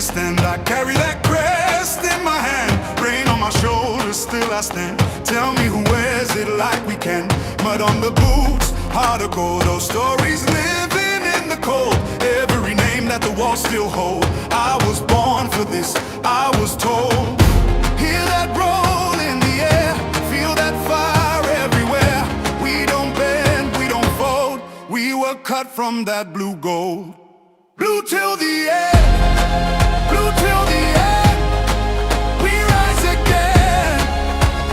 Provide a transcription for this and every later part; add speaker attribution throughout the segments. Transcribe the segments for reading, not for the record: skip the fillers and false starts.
Speaker 1: the stand. I carry that crest in my hand, rain on my shoulders, still I stand. Tell me who wears it like we can. Mud on the boots, heart of gold. Those stories living in the cold, every name that the walls still hold. I was born for this, I was told. Hear that roll in the air, feel that fire everywhere. We don't bend, we don't fold, we were cut from that blue gold. Blue till the end, blue till the end. We rise again,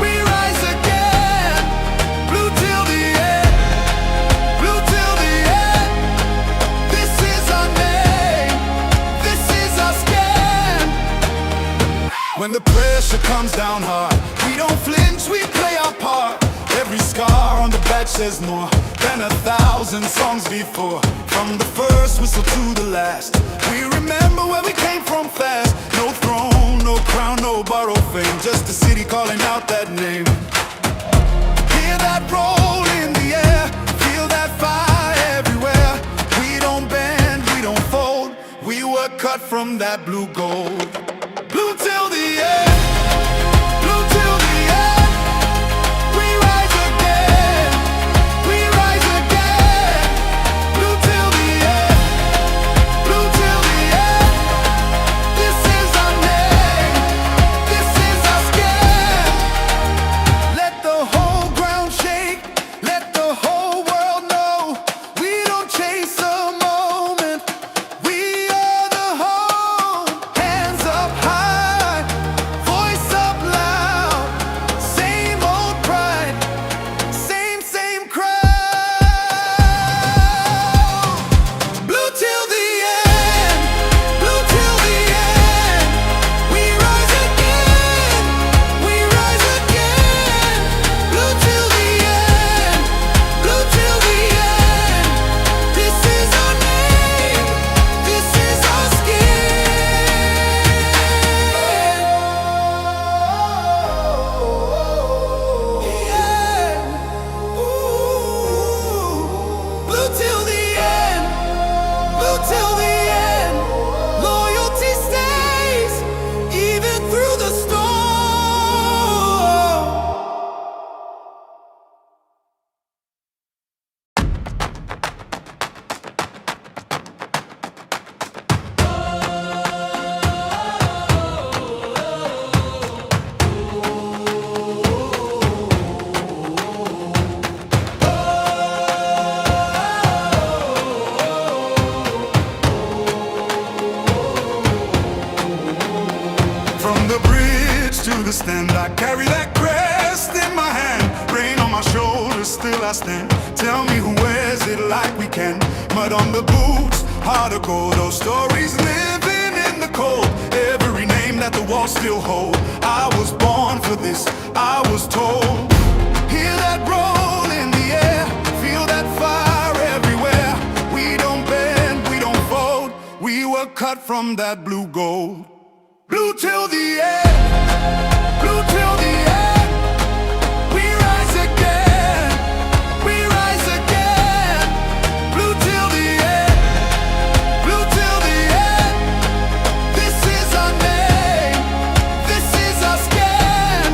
Speaker 1: we rise again. Blue till the end, blue till the end. This is our name, this is our skin. When the pressure comes down hard, we don't flinch, we play our part. Every scar on the badge says more than 1,000 songs before. From the first whistle to the last, we remember where we came from fast. No throne, no crown, no borrowed fame, just a city calling out that name. Hear that roll in the air, feel that fire everywhere. We don't bend, we don't fold, we were cut from that blue gold. Blue till the end, blue till the end. We rise again, we rise again. Blue till the end, blue till the end. This is our name, this is our skin. Let the whole ground shake, let the whole world know. We don't chase a moment, we are the home. Hands up high, voice up loud. Same old pride, same crowd. Blue till the end, blue till the end. We rise again, we rise again. Blue till the end, blue till the end. This is our name, this is our skin. Yeah. Ooh. Blue till the end, blue till the end. Loyalty stays even through the storm. From the bridge to the stand, I carry that crest in my hand, rain on my shoulders, still I stand. Tell me who wears it like we can. Mud on the boots, heart of gold. Those stories living in the cold, every name that the walls still hold. I was born for this, I was told. Hear that roll in the air, feel that fire everywhere. We don't bend, we don't fold, we were cut from that blue gold. Blue till the end, blue till the end. We rise again, we rise again. Blue till the end, blue till the end. This is our name, this is our skin.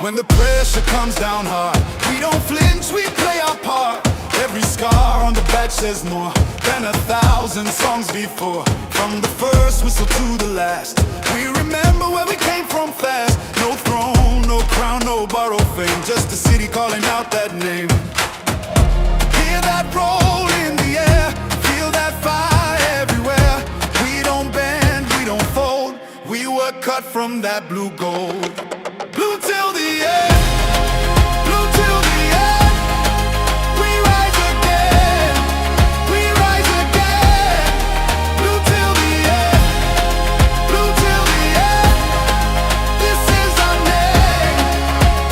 Speaker 1: When the pressure comes down hard, we don't flinch, we play our part. Every scar on the badge says more than 1,000 songs before. From the first whistle to the last, we remember where we came from fast. No throne, no crown, no borrowed fame, just a city calling out that name. Hear that roll in the air, feel that fire everywhere. We don't bend, we don't fold, we were cut from that blue gold. Blue till the end, blue till the end. We rise again, we rise again. Blue till the end, blue till the end. This is our name,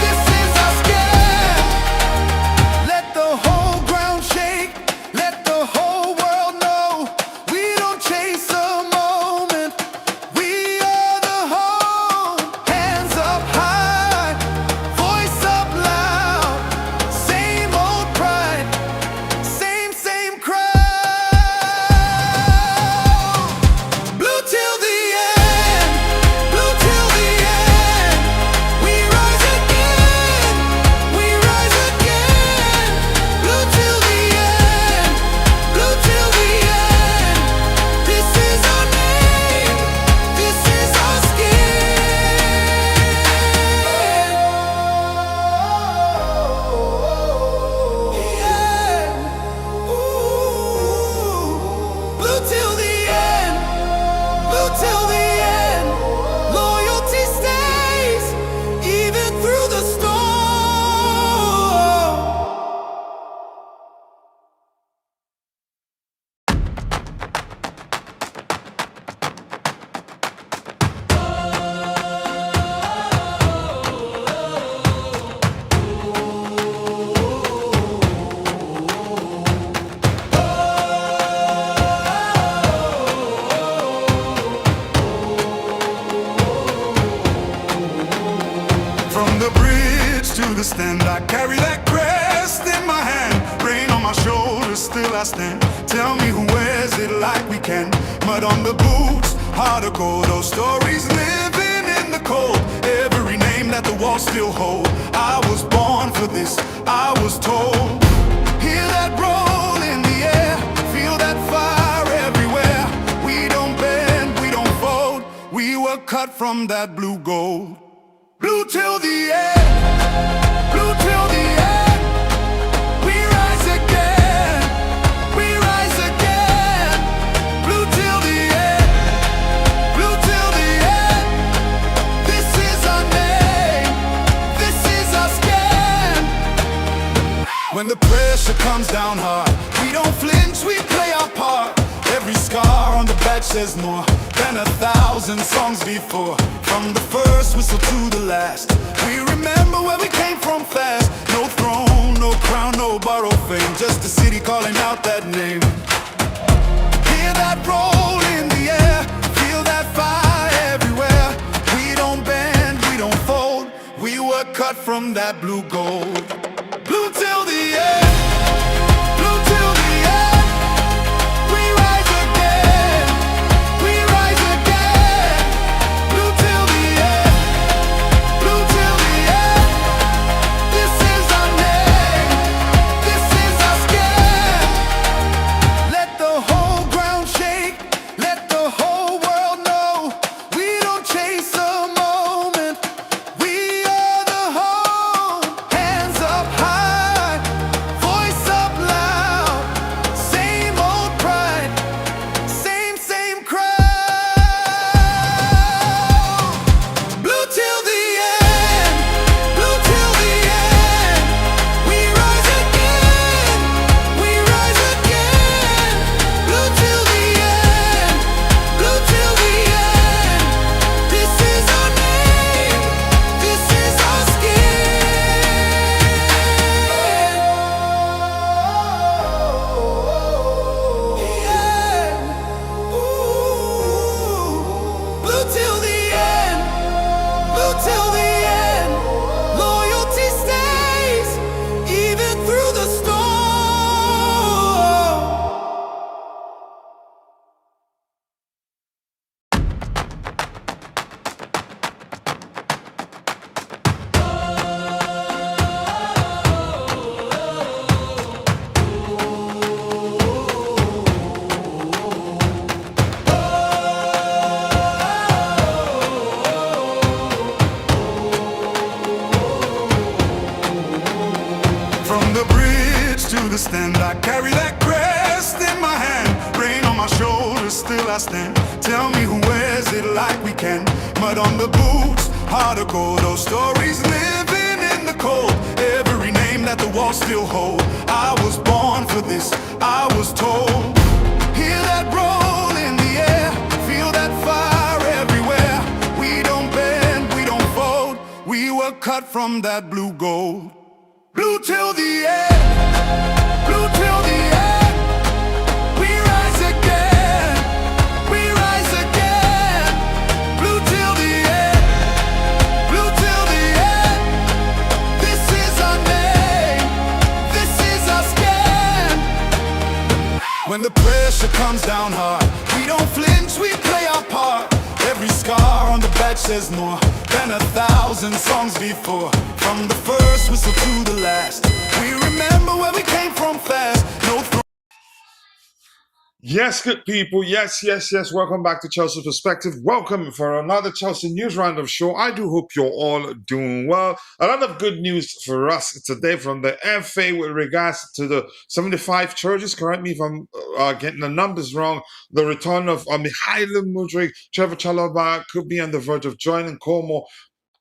Speaker 1: this is our skin. Let the whole ground shake, let the whole world know. We don't chase a moment, we are the home. Hands up still I stand. Tell me who wears it like we can. Mud on the boots, heart of gold. Those stories living in the cold. Every name that the walls still hold. I was born for this, I was told. Hear that roll in the air, feel that fire everywhere. We don't bend, we don't fold. We were cut from that blue gold. Blue till the end, blue till the end. We rise again, we rise again. Blue till the end, blue till the end. This is our name, this is our skin. When the pressure comes down hard, we don't flinch, we play our part. Every scar on the badge says more than 1,000 songs before. From the first whistle to the last, we remember where we came from fast. No throne, no crown, no borrowed fame, just a city calling out that name. Hear that roll in the air, feel that fire everywhere. We don't bend, we don't fold. We were cut from that blue gold. Blue till the end, blue till the end. We rise again, we rise again. Blue till the end, blue till the end. This is our name, this is our skin. Let the whole ground shake, let the whole world know. We don't chase a moment, we are the home. Hands up high, voice up loud. Same old pride, same crowd. Blue till the end, blue till the end. We rise again, we rise again. Blue till the end, blue till the end. This is our name, this is our skin. Yeah. Ooh. Blue till the end, blue till the end. Loyalty stays even through the storm. From the bridge to the stand, I carry that crest in my hand. Rain on my shoulders, still I stand. Tell me who wears it like we can. Mud on the boots, heart of gold. Those stories living in the cold. Every name that the walls still hold. I was born for this, I was told. Hear that roll in the air, feel that fire everywhere. We don't bend, we don't fold. We were cut from that blue gold. Blue till the end, blue till the end. We rise again, we rise again. Blue till the end, blue till the end. This is our name, this is our skin. When the pressure comes down hard, we don't flinch, we play our part. Every scar on the badge says more than 1,000 songs before. From the first whistle to the last, we remember where we came from fast. No throne.
Speaker 2: Yes, good people. Yes. Welcome back to Chelsea Perspective. Welcome for another Chelsea News Roundup show. I do hope you're all doing well. A lot of good news for us today from the FA with regards to the 75 charges. Correct me if I'm getting the numbers wrong. The return of Mykhailo Mudryk, Trevor Chalobah could be on the verge of joining Como.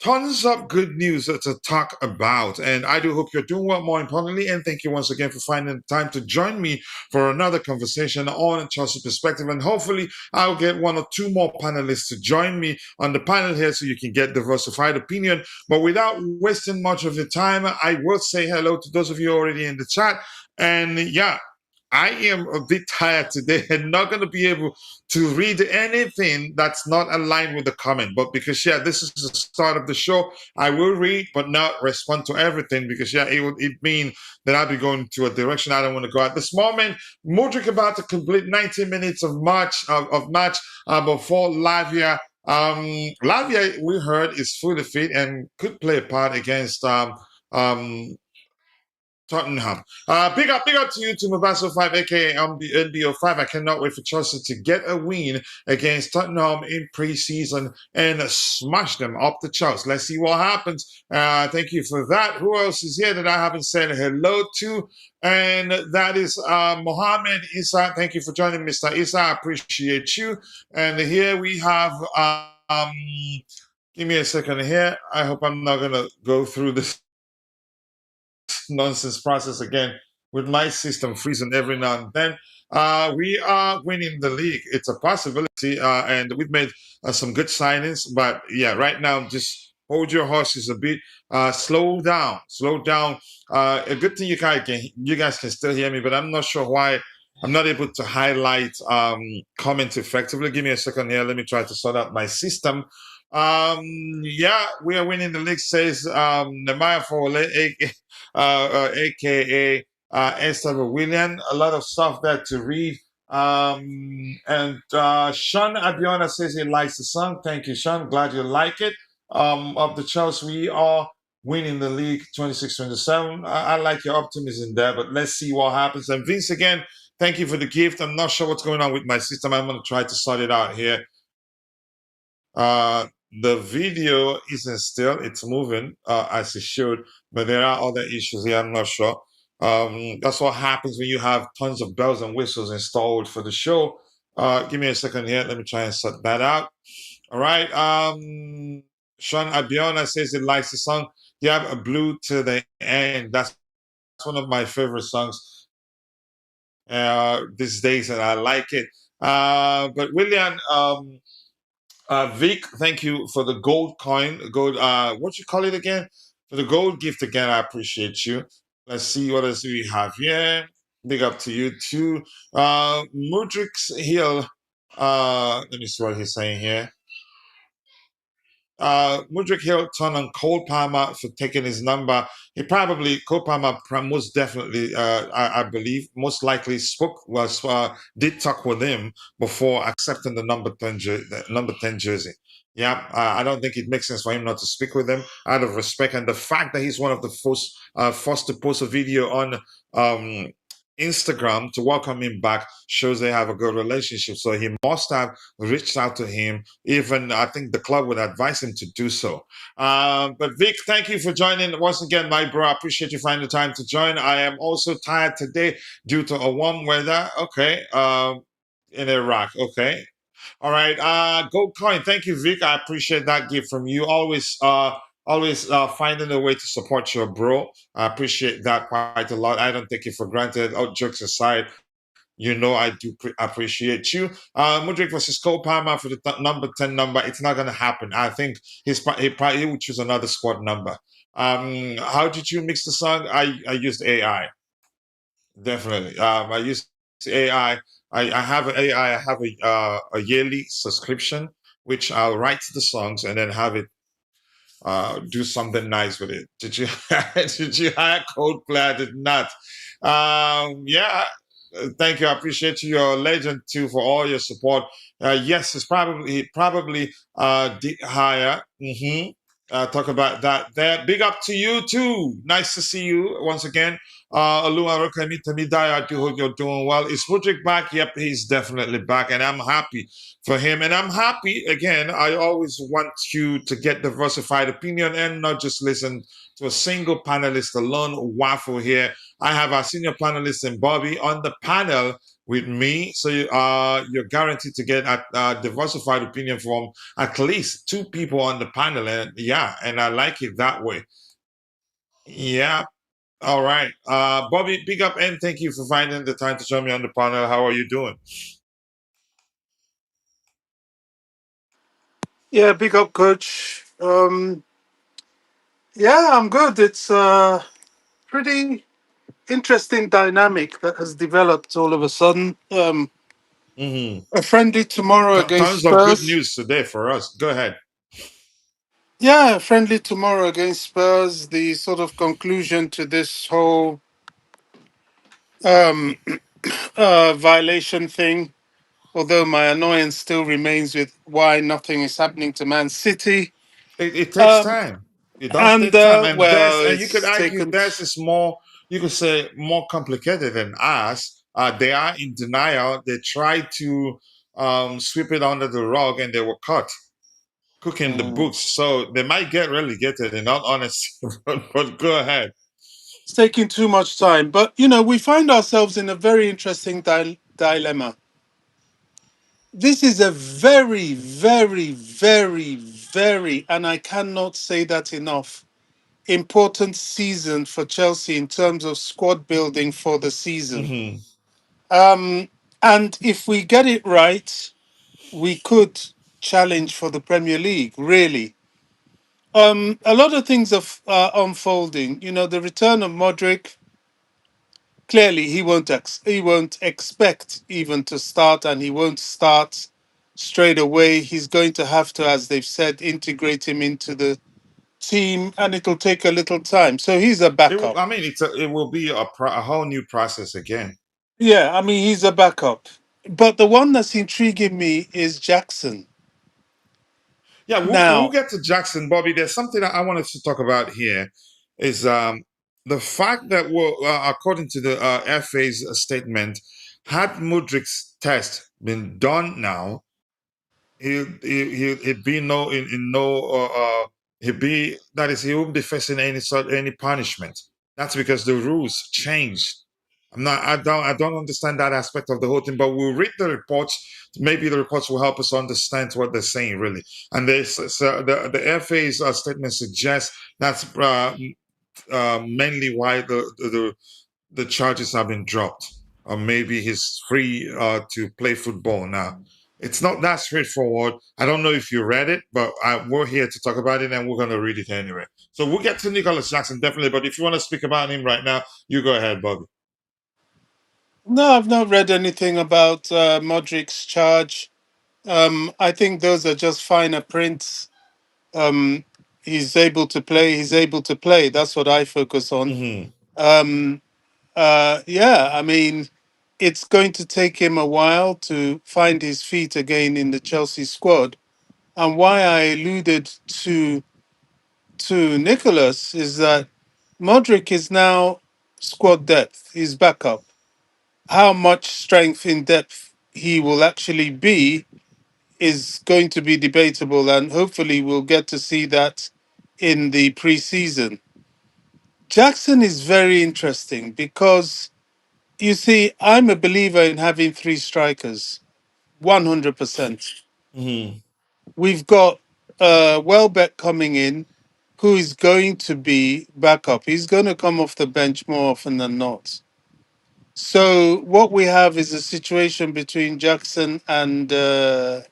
Speaker 2: Tons of good news to talk about, and I do hope you're doing well, more importantly, and thank you once again for finding time to join me for another conversation on Chelsea Perspective, and hopefully I'll get one or two more panelists to join me on the panel here so you can get diversified opinion. But without wasting much of your time, I will say hello to those of you already in the chat, and yeah, I am a bit tired today and not going to be able to read anything that's not aligned with the comment. But because, yeah, this is the start of the show, I will read but not respond to everything because, yeah, it mean that I'll be going to a direction I don't want to go at this moment. Mudryk about to complete 90 minutes of match before Lavia. Lavia, we heard, is fully fit and could play a part against um, Tottenham. Big up to you, to Mabaso 5, aka NBO 5. I cannot wait for Chelsea to get a win against Tottenham in pre-season and smash them up the charts. Let's see what happens. Thank you for that. Who else is here that I haven't said hello to? And that is Mohammed Isa. Thank you for joining, Mr. Isa. I appreciate you. And here we have. Give me a second here. I hope I'm not gonna go through this nonsense process again with my system freezing every now and then. We are winning the league. It's a possibility, and we've made some good signings. But yeah, right now, just hold your horses a bit. Slow down, slow down. A good thing you guys can still hear me, but I'm not sure why I'm not able to highlight comment effectively. Give me a second here. Let me try to sort out my system. Yeah, we are winning the league, says Nemaya Fowle, aka Esther William. A lot of stuff there to read. And Sean Abiona says he likes the song. Thank you, Sean. Glad you like it. Of the Chelsea, we are winning the league 26-27. I like your optimism there, but let's see what happens. And Vince, again, thank you for the gift. I'm not sure what's going on with my system. I'm going to try to sort it out here. Uh, the video isn't still, it's moving as it should, but there are other issues here. I'm not sure. That's what happens when you have tons of bells and whistles installed for the show. Give me a second here. Let me try and sort that out. All right. Sean Abiona says he likes the song. You have a blue to the end. That's one of my favorite songs these days, and I like it. But William, Vic, thank you for the gold coin. Gold, what you call it again? For the gold gift again, I appreciate you. Let's see what else we have here. Big up to you too. Mudryk's Hill. Let me see what he's saying here. Mudryk Hill turned on Cole Palmer for taking his number. Cole Palmer most definitely, I believe, most likely did talk with him before accepting the number 10 jersey. Yeah, I don't think it makes sense for him not to speak with him out of respect. And the fact that he's one of the first to post a video on um, Instagram to welcome him back shows they have a good relationship. So he must have reached out to him. Even I think the club would advise him to do so. But Vic, thank you for joining once again, my bro. I appreciate you finding the time to join. I am also tired today due to a warm weather. Okay. In Iraq. Okay. All right. Gold coin. Thank you, Vic. I appreciate that gift from you. Always finding a way to support your bro. I appreciate that quite a lot. I don't take it for granted. All jokes aside, you know I do appreciate you. Mudryk versus Cole Palmer for the number 10 number. It's not going to happen. I think he would choose another squad number. How did you mix the song? I used AI. Definitely. I used AI. I have an AI. I have a yearly subscription, which I'll write the songs and then have it do something nice with it. Did you did you hire Coldplay? I did not. Yeah, thank you. I appreciate you. You're a legend too for all your support. Yes, it's probably did hire. Talk about that there. Big up to you too. Nice to see you once again. Alua Rokami Tamidai, I do hope you're doing well. Is Mudryk back? Yep, he's definitely back, and I'm happy for him. And I'm happy again. I always want you to get diversified opinion and not just listen to a single panelist alone waffle here. I have our senior panelist and Bobby on the panel with me, so you're guaranteed to get a diversified opinion from at least two people on the panel, and yeah, and I like it that way. Yeah. All right. Bobby, big up and thank you for finding the time to join me on the panel. How are you doing?
Speaker 3: Yeah, big up, coach. Yeah, I'm good. It's pretty. interesting dynamic that has developed all of a sudden.
Speaker 2: Hmm.
Speaker 3: A friendly tomorrow against
Speaker 2: Tons of good
Speaker 3: Spurs.
Speaker 2: news today for us. Go ahead.
Speaker 3: Yeah, a friendly tomorrow against Spurs. The sort of conclusion to this whole um, violation thing. Although my annoyance still remains with why nothing is happening to Man City.
Speaker 2: It takes
Speaker 3: Um,
Speaker 2: time. It does
Speaker 3: and
Speaker 2: take time, and
Speaker 3: well,
Speaker 2: you could
Speaker 3: it's
Speaker 2: argue
Speaker 3: taken.
Speaker 2: theirs is more. You could say more complicated than us. They are in denial. They tried to sweep it under the rug, and they were caught cooking the
Speaker 3: Mm.
Speaker 2: books. So they might get relegated. In all honesty, but go ahead.
Speaker 3: It's taking too much time. But, we find ourselves in a very interesting dilemma. This is a very, very, very, very, and I cannot say that enough, important season for Chelsea in terms of squad building for the season.
Speaker 2: Hmm.
Speaker 3: Um, and if we get it right, we could challenge for the Premier League, really. A lot of things are unfolding. The return of Modric. Clearly, he won't expect even to start, and he won't start straight away. He's going to have to, as they've said, integrate him into the team, and it'll take a little time. So he's a backup.
Speaker 2: I mean, it will be a whole new process again.
Speaker 3: Yeah, I mean he's a backup. But the one that's intriguing me is Jackson.
Speaker 2: Yeah, we'll
Speaker 3: Now,
Speaker 2: get to Jackson, Bobby. There's something that I wanted to talk about here is the fact that, well, according to the FA's statement, had Mudryk's test been done now, he'd be no in no he'd be that is he won't be facing any punishment. That's because the rules changed. I don't understand that aspect of the whole thing, but we'll read the reports. Maybe the reports will help us understand what they're saying really. And this so the FA's statement suggests that's mainly why the charges have been dropped, or maybe he's free to play football now. It's not that straightforward. I don't know if you read it, but we're here to talk about it, and we're going to read it anyway. So we'll get to Nicholas Jackson definitely, but if you want to speak about him right now, you go ahead, Bobby.
Speaker 3: no, I've not read anything about Modric's charge. I think those are just finer prints. Um, he's able to play. He's able to play. That's what I focus on.
Speaker 2: Hmm.
Speaker 3: Um, yeah, I mean, it's going to take him a while to find his feet again in the Chelsea squad. And why I alluded to Nicholas is that Modric is now squad depth. He's backup. How much strength in depth he will actually be is going to be debatable, and hopefully we'll get to see that in the preseason. Jackson is very interesting because you see, I'm a believer in having three strikers, 100%.
Speaker 2: Hmm.
Speaker 3: We've got Welbeck coming in, who is going to be backup. He's going to come off the bench more often than not. So what we have is a situation between Jackson and Jao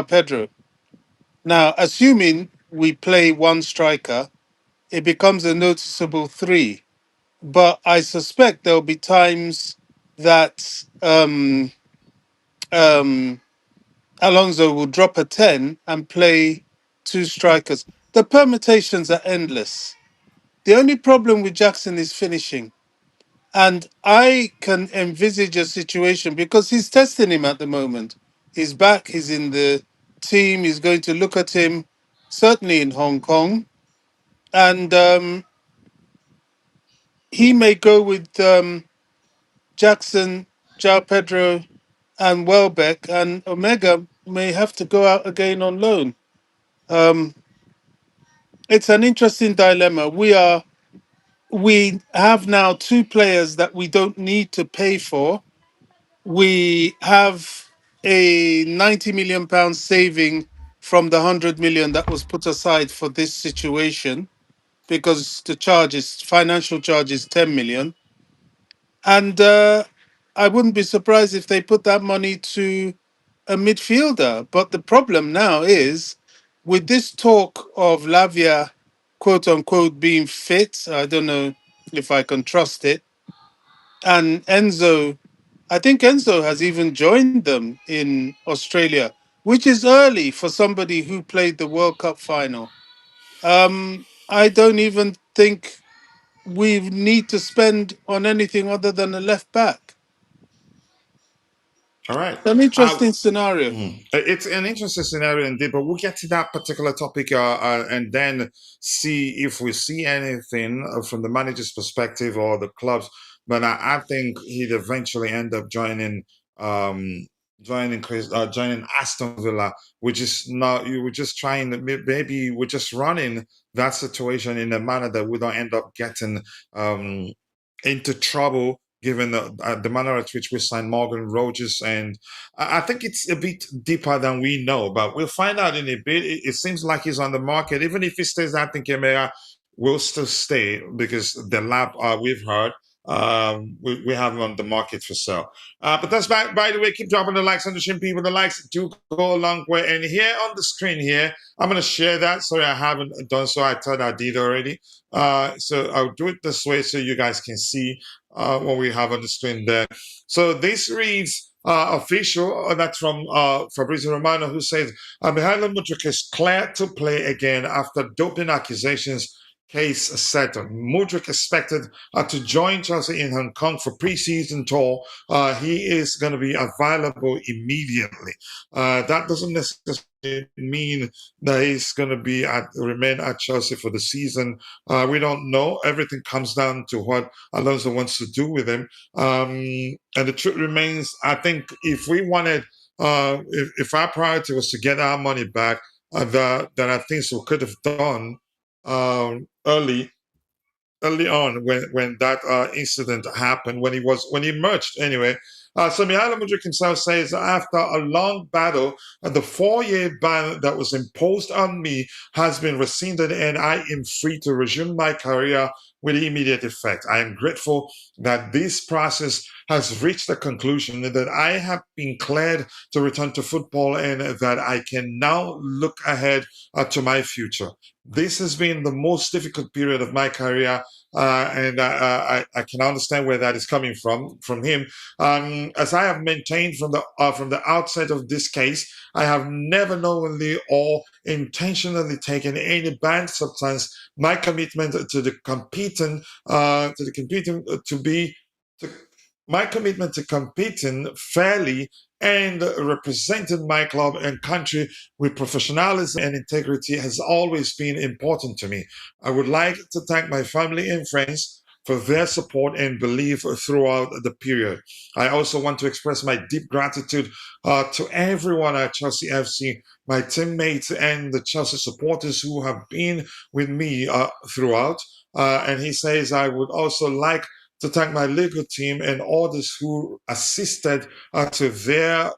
Speaker 3: Pedro. Now, assuming we play one striker, it becomes a noticeable three. But I suspect there'll be times that um, Alonso will drop a 10 and play two strikers. The permutations are endless. The only problem with Jackson is finishing. And I can envisage a situation because he's testing him at the moment. He's back, he's in the team, he's going to look at him, certainly in Hong Kong. And he may go with Jackson, Jao Pedro, and Welbeck, and Omega may have to go out again on loan. Um, it's an interesting dilemma. We have now two players that we don't need to pay for. We have a 90 million pound saving from the 100 million that was put aside for this situation because the financial charge is 10 million. And I wouldn't be surprised if they put that money to a midfielder. But the problem now is with this talk of Lavia quote unquote being fit. I don't know if I can trust it. And Enzo, I think Enzo has even joined them in Australia, which is early for somebody who played the World Cup final. I don't even think we need to spend on anything other than a left back.
Speaker 2: All right.
Speaker 3: An interesting scenario.
Speaker 2: It's an interesting scenario indeed, but we'll get to that particular topic and then see if we see anything from the manager's perspective or the club's. But I think he'd eventually end up um, joining Aston Villa, which is not. You were just trying. Maybe we're just running that situation in a manner that we don't end up getting um, into trouble given the manner at which we signed Morgan Rogers. And I think it's a bit deeper than we know, but we'll find out in a bit. It seems like he's on the market. Even if he stays, I think Emera will still stay because the lab we've heard. We have him on the market for sale. But that's by the way, keep dropping the likes on the stream, people. The likes do go a long way. And here on the screen here, I'm going to share that. Sorry, I haven't done so. I thought I did already. So I'll do it this way so you guys can see what we have on the screen there. So this reads official. That's from Fabrizio Romano, who says Mykhailo Mudryk is cleared to play again after doping accusations. Case settled. Mudryk expected to join Chelsea in Hong Kong for pre-season tour. He is going to be available immediately. That doesn't necessarily mean that he's going to remain at Chelsea for the season. We don't know. Everything comes down to what Alonso wants to do with him. And the truth remains, I think if we wanted, if our priority was to get our money back, that I think we could have done early on when that incident happened, when he emerged anyway. So Mykhailo Mudryk himself says, after a long battle, the 4-year ban that was imposed on me has been rescinded and I am free to resume my career with immediate effect. I am grateful that this process has reached a conclusion, that I have been cleared to return to football and that I can now look ahead to my future. This has been the most difficult period of my career, and I can understand where that is coming from him. As I have maintained from the outset of this case, I have never knowingly or intentionally taken any banned substance. My commitment to the competing my commitment to competing fairly and representing my club and country with professionalism and integrity has always been important to me. I would like to thank my family and friends for their support and belief throughout the period. I also want to express my deep gratitude to everyone at Chelsea FC, my teammates and the Chelsea supporters who have been with me throughout. And he says, I would also like to thank my legal team and others who assisted to their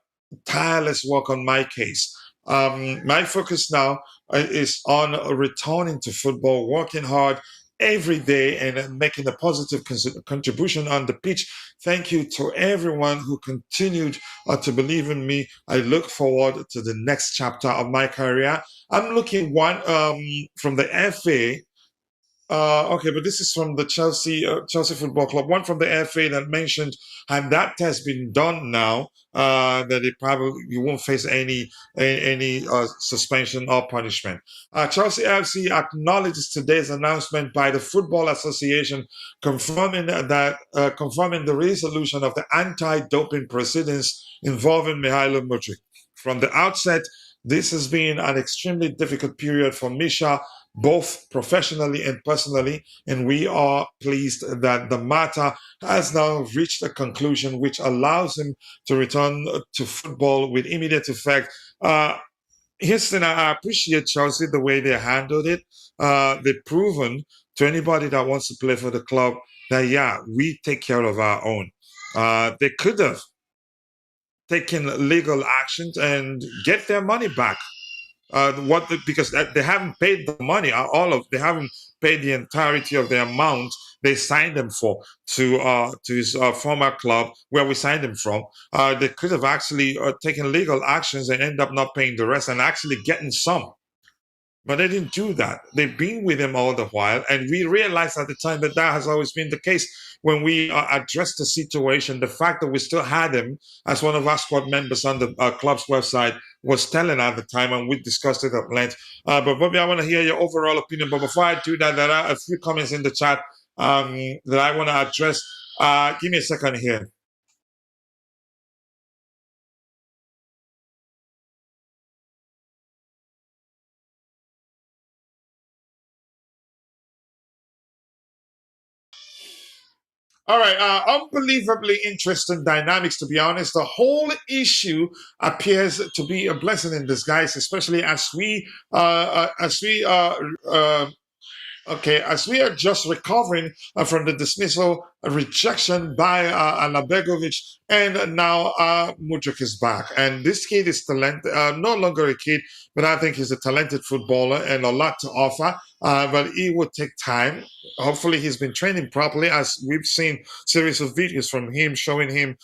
Speaker 2: tireless work on my case. My focus now is on returning to football, working hard every day and making a positive contribution on the pitch. Thank you to everyone who continued to believe in me. I look forward to the next chapter of my career. I'm looking one from the FA. Okay, but this is from the Chelsea Football Club. One from the FA that mentioned, and that has been done now. That you won't face any suspension or punishment. Chelsea FC acknowledges today's announcement by the Football Association, confirming the resolution of the anti-doping proceedings involving Mykhailo Mudryk. From the outset, this has been an extremely difficult period for Misha, both professionally and personally, and we are pleased that the matter has now reached a conclusion which allows him to return to football with immediate effect. Houston, I appreciate Chelsea the way they handled it. They've proven to anybody that wants to play for the club that, yeah, we take care of our own. They could have taken legal actions and get their money back. Because they haven't paid the money, they haven't paid the entirety of the amount they signed them for to his former club where we signed him from. They could have actually taken legal actions and end up not paying the rest and actually getting some. But they didn't do that. They've been with him all the while. And we realized at the time that that has always been the case when we addressed the situation. The fact that we still had him as one of our squad members on the club's website was telling at the time, and we discussed it at length. But Bobby, I want to hear your overall opinion. But before I do that, there are a few comments in the chat that I want to address. Give me a second here. All right, unbelievably interesting dynamics. To be honest, the whole issue appears to be a blessing in disguise, especially as we okay, as we are just recovering from the dismissal, rejection by Alabegovic, and now Mudryk is back. And this kid is no longer a kid, but I think he's a talented footballer and a lot to offer. But it would take time. Hopefully, he's been training properly, as we've seen series of videos from him showing him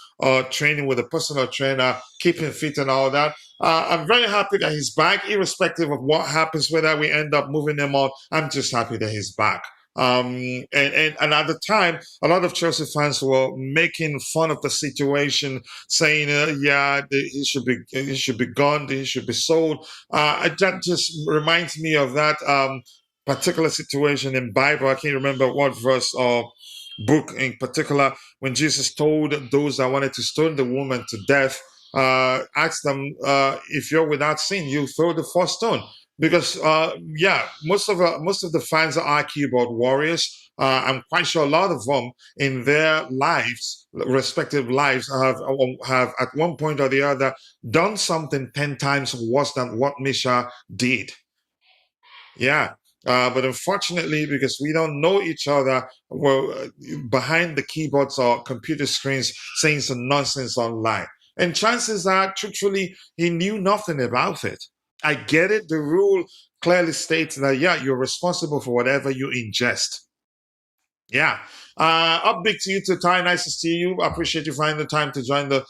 Speaker 2: training with a personal trainer, keeping fit and all that. I'm very happy that he's back, irrespective of what happens, whether we end up moving him on. I'm just happy that he's back. And at the time, a lot of Chelsea fans were making fun of the situation, saying, "Yeah, he should be gone, he should be sold." That just reminds me of that particular situation in Bible. I can't remember what verse or book in particular, when Jesus told those that wanted to stone the woman to death, ask them, if you're without sin, you throw the first stone. Because yeah, most of the fans are keyboard warriors. I'm quite sure a lot of them in their lives, respective lives, have at one point or the other done something 10 times worse than what Misha did. Yeah. But unfortunately, because we don't know each other, well, behind the keyboards or computer screens saying some nonsense online. And chances are, truthfully, he knew nothing about it. I get it. The rule clearly states that, yeah, you're responsible for whatever you ingest. Yeah. Up big to you too, Ty. Nice to see you. I appreciate you finding the time to join the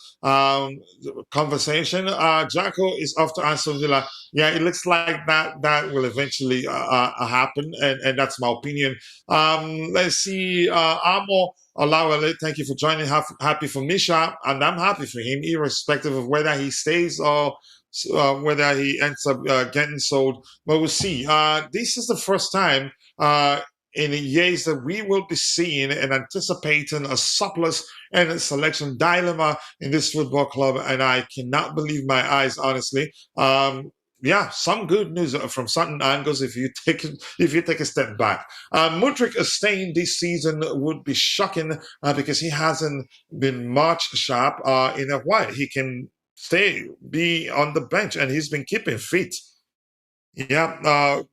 Speaker 2: conversation. Jacko is off to Aston Villa. Yeah, it looks like that will eventually happen, and that's my opinion. Let's see. Amo Olawale, thank you for joining. Happy for Misha, and I'm happy for him, irrespective of whether he stays or whether he ends up getting sold. But we'll see. This is the first time in years that we will be seeing and anticipating a surplus and a selection dilemma in this football club, and I cannot believe my eyes, honestly. Yeah, some good news from certain angles if you take a step back. Mudryk staying this season would be shocking because he hasn't been much sharp in a while. He can be on the bench, and he's been keeping fit. Yeah,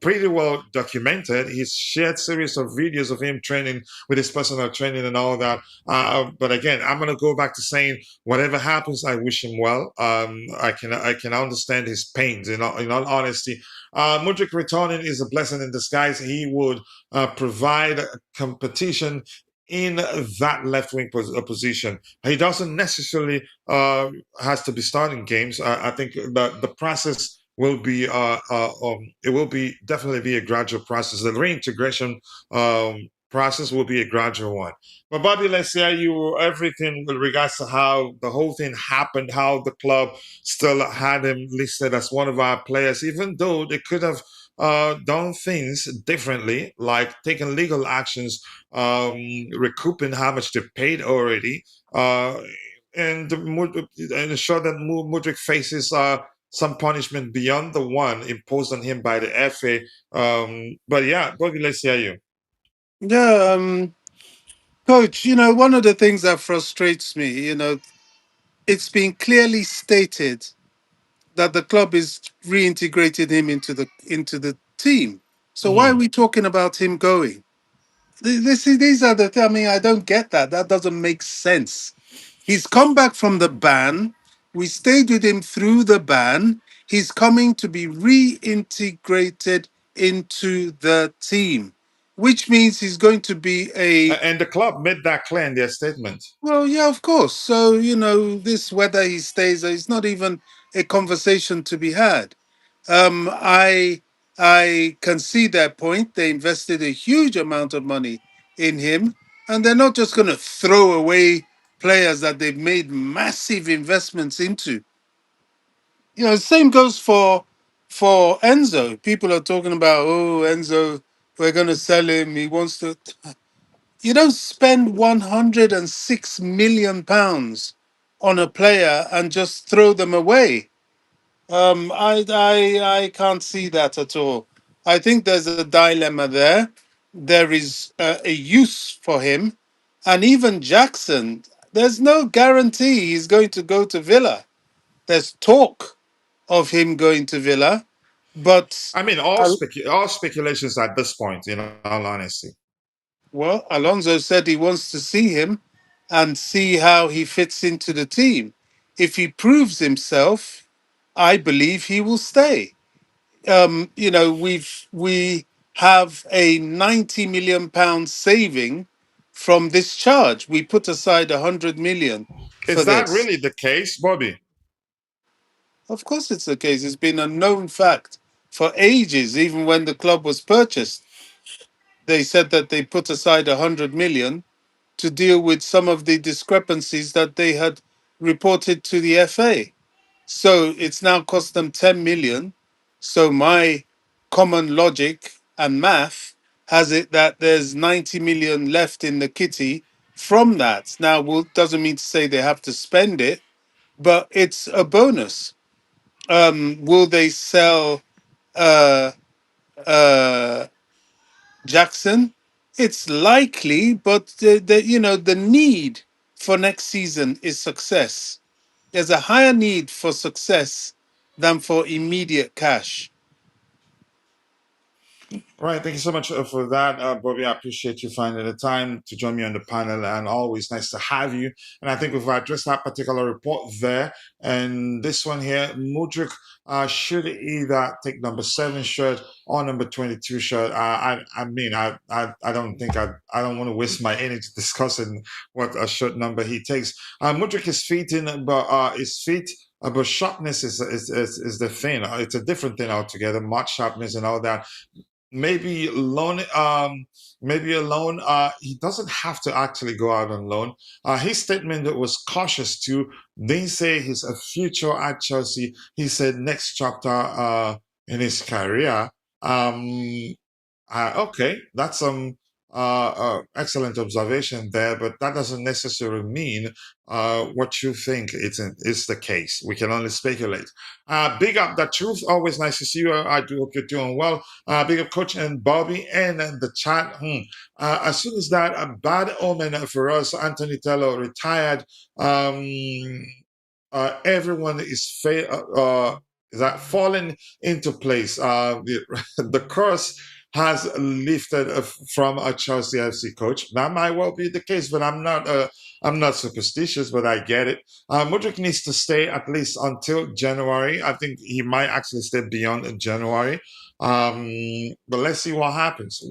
Speaker 2: pretty well documented. He's shared series of videos of him training with his personal training and all that. But again, I'm gonna go back to saying whatever happens, I wish him well. I can understand his pains. In all honesty, Mudryk returning is a blessing in disguise. He would provide competition in that left wing position. He doesn't necessarily has to be starting games. I think the process will be it will be definitely be a gradual process. The reintegration process will be a gradual one. But Bobby, let's say you everything with regards to how the whole thing happened, how the club still had him listed as one of our players, even though they could have done things differently, like taking legal actions, recouping how much they paid already, and ensure that Mudryk faces some punishment beyond the one imposed on him by the FA. But yeah, Bobby, let's hear you.
Speaker 3: Yeah, coach. One of the things that frustrates me, it's been clearly stated that the club is reintegrating him into the team. So why are
Speaker 2: Mm.
Speaker 3: we talking about him going? These are I mean, I don't get that. That doesn't make sense. He's come back from the ban. We stayed with him through the ban. He's coming to be reintegrated into the team, which means he's going to be a
Speaker 2: And the club made that clear in their statement.
Speaker 3: well, yeah, of course. So, this whether he stays, it's not even a conversation to be had. I I can see their point. They invested a huge amount of money in him, and they're not just going to throw away players that they've made massive investments into. Same goes for Enzo. People are talking about, oh, Enzo, we're going to sell him. He wants to. You don't spend 106 million pounds on a player and just throw them away. I can't see that at all. I think there's a dilemma there. There is a use for him, and even Jackson. There's no guarantee he's going to go to Villa. There's talk of him going to Villa, but
Speaker 2: I mean, all speculations at this point, in all honesty.
Speaker 3: well, Alonso said he wants to see him and see how he fits into the team. If he proves himself, I believe he will stay. We have a 90 million pound saving from this charge. We put aside 100 million for
Speaker 2: Is that
Speaker 3: this.
Speaker 2: really the case, Bobby?
Speaker 3: Of course, it's the case. It's been a known fact for ages. Even when the club was purchased, they said that they put aside 100 million to deal with some of the discrepancies that they had reported to the FA. So it's now cost them 10 million. So my common logic and math has it that there's 90 million left in the kitty from that. Now, doesn't mean to say they have to spend it, but it's a bonus. Will they sell uh, uh, Jackson? It's likely, but the need for next season is success. There's a higher need for success than for immediate cash.
Speaker 2: Right. Thank you so much for that, Bobby. I appreciate you finding the time to join me on the panel, and always nice to have you. And I think we've addressed that particular report there. And this one here, Mudryk should either take number 7 shirt or number 22 shirt. I don't think I don't want to waste my energy discussing what a shirt number he takes. Mudryk is fit in, but his feet. But sharpness is the thing. It's a different thing altogether. Much sharpness and all that. Maybe loan maybe a loan. He doesn't have to actually go out on loan. His statement that was cautious too, didn't say he's a future at Chelsea. He said next chapter in his career. um okay, that's excellent observation there, but that doesn't necessarily mean what you think is the case. We can only speculate. Big up the truth. Always nice to see you. I do hope you're doing well. Big up Coach and Bobby and the chat. As soon as that a bad omen for us, Anthony Tello retired. Um, Everyone is that falling into place. The curse has lifted from a Chelsea FC coach. That might well be the case, but I'm not superstitious, but I get it. Mudryk needs to stay at least until January. I think he might actually stay beyond January. But let's see what happens.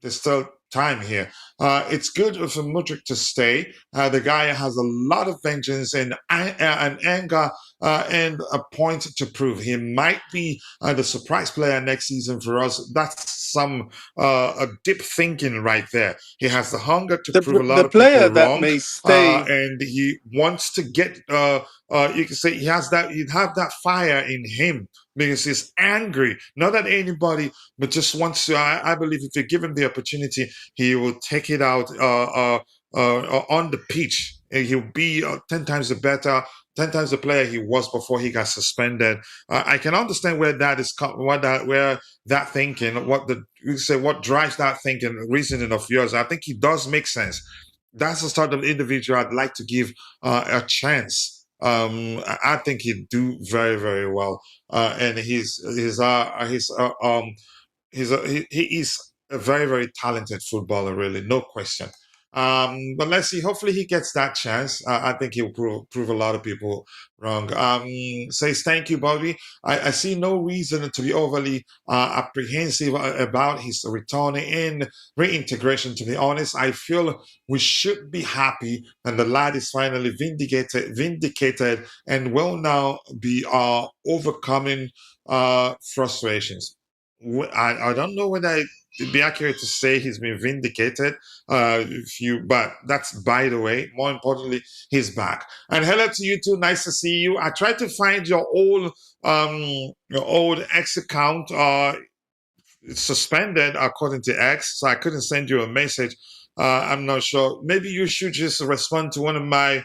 Speaker 2: There's still time here. It's good for Mudryk to stay. The guy has a lot of vengeance and anger and a point to prove. He might be the surprise player next season for us. That's some a deep thinking right there. He has the hunger to prove a lot
Speaker 3: The
Speaker 2: of people
Speaker 3: player that
Speaker 2: wrong,
Speaker 3: may stay,
Speaker 2: and he wants to get. You can say he has that. He'd have that fire in him because he's angry. Not at anybody, but just wants to. I believe if you give him the opportunity, he will take it out on the pitch. And he'll be 10 times the better, 10 times the player he was before he got suspended. I can understand where that is, where that thinking, what drives that thinking, reasoning of yours. I think it does make sense. That's the sort of individual I'd like to give a chance. I think he'd do very, very well, and he is a very, very talented footballer, really, no question. But let's see. Hopefully, he gets that chance. I think he'll prove a lot of people wrong. Says thank you, Bobby. I see no reason to be overly apprehensive about his return in reintegration. To be honest, I feel we should be happy that the lad is finally vindicated, and will now be overcoming frustrations. I don't know whether it'd be accurate to say he's been vindicated. But that's by the way. More importantly, he's back. And hello to you too. Nice to see you. I tried to find um, your old X account. Suspended according to X, so I couldn't send you a message. I'm not sure. Maybe you should just respond to one of my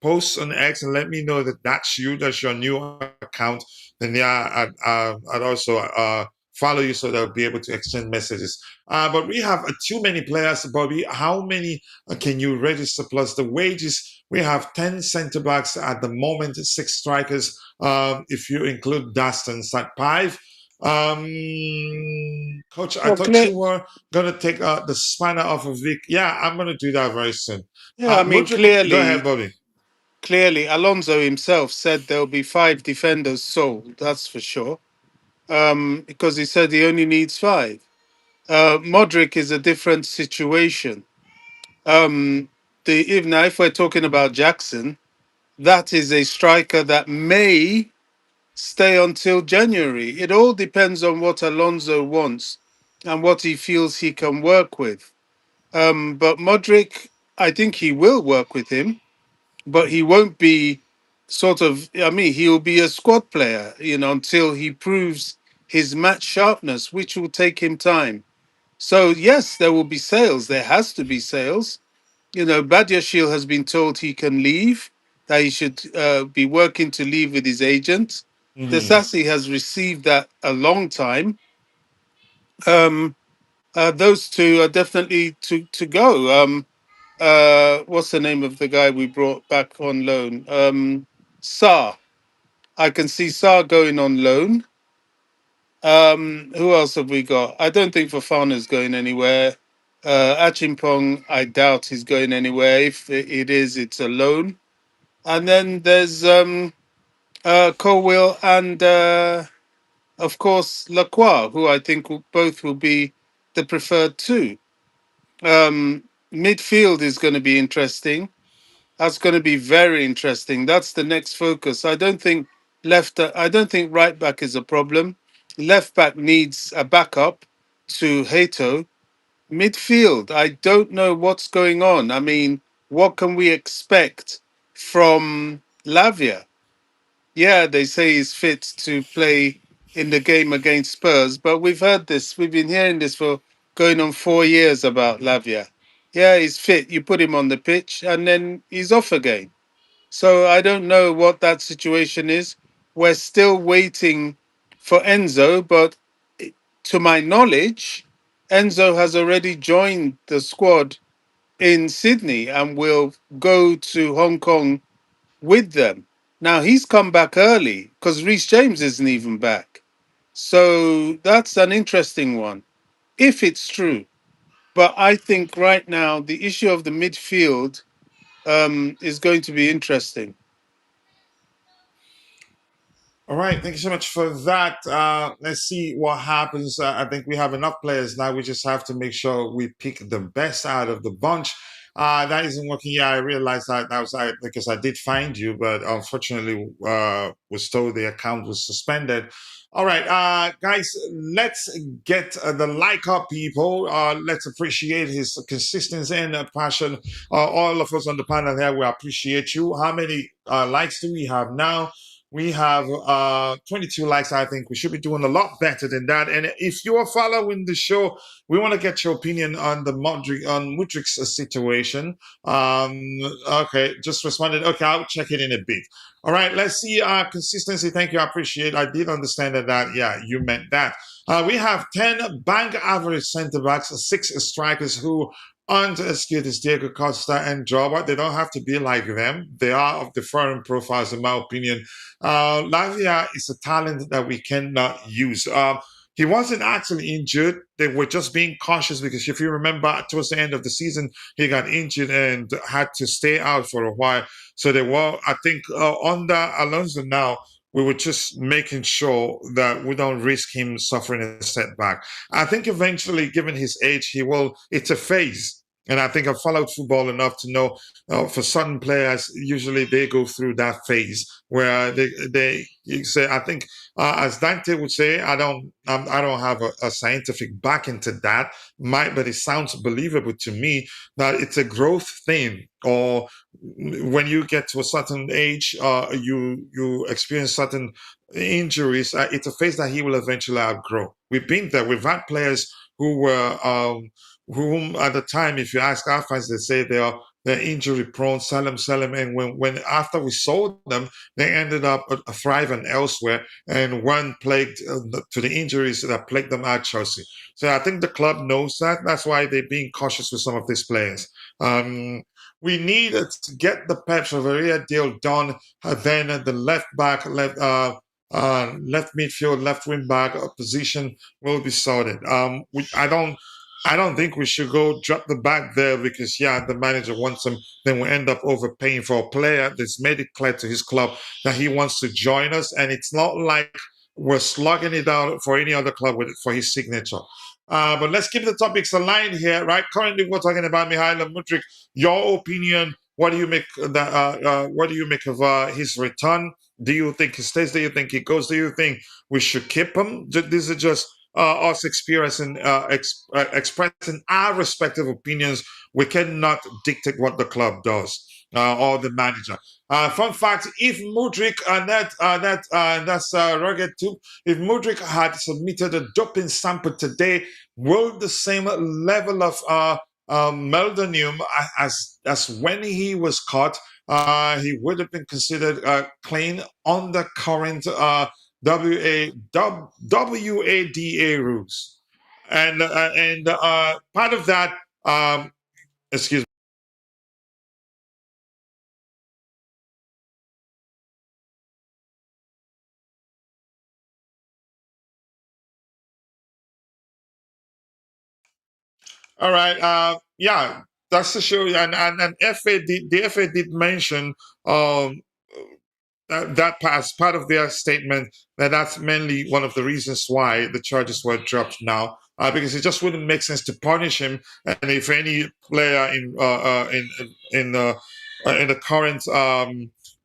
Speaker 2: posts on X and let me know that that's you, that's your new account. Then yeah, I'd also follow you so that I'll be able to exchange messages. But we have too many players, Bobby. How many can you register plus the wages? We have 10 centre backs at the moment, 6 strikers. If you include Daston, at 5. Coach, I
Speaker 3: Well,
Speaker 2: thought you were gonna take the spanner off of Vic. Yeah, I'm gonna do that very soon.
Speaker 3: yeah, I mean,
Speaker 2: Mudryk, go ahead, Bobby.
Speaker 3: clearly, Alonso himself said there'll be 5 defenders sold. That's for sure. Because he said he only needs 5. Modric is a different situation. Um, even now, if we're talking about Jackson, that is a striker that may stay until January. It all depends on what Alonso wants and what he feels he can work with. But Modric, I think he will work with him, but he won't be sort of, I mean, he'll be a squad player, until he proves his match sharpness, which will take him time. So, yes, there will be sales. There has to be sales. Badiashile has been told he can leave, that he should be working to leave with his agent.
Speaker 2: Mhm.
Speaker 3: Desassi has received that a long time. Um, those two are definitely to go. What's the name of the guy we brought back on loan? Sa. I can see Sa going on loan. Who else have we got? I don't think Fafana's going anywhere. Achimpong, I doubt he's going anywhere. If it is, it's a loan. And then there's Colwill and, of course, Lacroix, who I think both will be the preferred two. Midfield is going to be interesting. That's going to be very interesting. That's the next focus. I don't think right back is a problem. Left back needs a backup to Hato. Midfield, I don't know what's going on. I mean, what can we expect from Lavia? Yeah, they say he's fit to play in the game against Spurs, but we've heard this. We've been hearing this for going on 4 years about Lavia. Yeah, he's fit. You put him on the pitch and then he's off again. So I don't know what that situation is. We're still waiting for Enzo, but to my knowledge, Enzo has already joined the squad in Sydney and will go to Hong Kong with them. Now he's come back early because Reece James isn't even back. So that's an interesting one, if it's true. But I think right now the issue of the midfield is going to be interesting.
Speaker 2: All right, thank you so much for that. Let's see what happens. I think we have enough players now. We just have to make sure we pick the best out of the bunch. That isn't working. Yeah, I realized that was because I did find you, but unfortunately, was told the account was suspended. All right, guys, let's get the like up, people. Let's appreciate his consistency and passion. All of us on the panel here, we appreciate you. How many likes do we have now? We have 22 likes. I think we should be doing a lot better than that. And if you are following the show, we want to get your opinion on the Mudryk's situation. Okay, just responded. Okay, I'll check it in a bit. All right, let's see. Consistency. Thank you. I appreciate. I did understand that. Yeah, you meant that. We have 10 bank average centre backs, 6 strikers who aren't as good as Diego Costa and Jobber. They don't have to be like them. They are of different profiles, in my opinion. Lavia is a talent that we cannot use. He wasn't actually injured. They were just being cautious because if you remember, towards the end of the season, he got injured and had to stay out for a while. So they were, I think, under Alonso now, we were just making sure that we don't risk him suffering a setback. I think eventually, given his age, he will. It's a phase. And I think I've followed football enough to know for certain players, usually they go through that phase where they you say, I think, as Dante would say, I don't have a scientific backing to that, but it sounds believable to me that it's a growth thing, or when you get to a certain age, you experience certain injuries. It's a phase that he will eventually outgrow. We've been there. We've had players who were whom at the time, if you ask our fans, they say they're injury prone, sell them, and when after we sold them, they ended up thriving elsewhere and weren't plagued to the injuries that plagued them at Chelsea. So I think the club knows that. That's why they're being cautious with some of these players. We need to get the Pep Chavaria deal done. Then the left midfield, left wing back position will be sorted. I don't think we should go drop the back there because yeah, the manager wants him. Then we end up overpaying for a player that's made it clear to his club that he wants to join us, and it's not like we're slugging it out for any other club for his signature. But let's keep the topics aligned here, right? Currently, we're talking about Mykhailo Mudryk. Your opinion? What do you make what do you make of his return? Do you think he stays? Do you think he goes? Do you think we should keep him? This is just us experiencing, expressing our respective opinions. We cannot dictate what the club does or the manager. Fun fact: if Mudryk that's rugged too. If Mudryk had submitted a doping sample today, will the same level of meldonium as when he was caught, he would have been considered clean on the current WADA rules, and part of that, excuse me. All right, yeah, that's the show, and the FA did mention um that as part of their statement that that's mainly one of the reasons why the charges were dropped now, because it just wouldn't make sense to punish him. And if any player in the current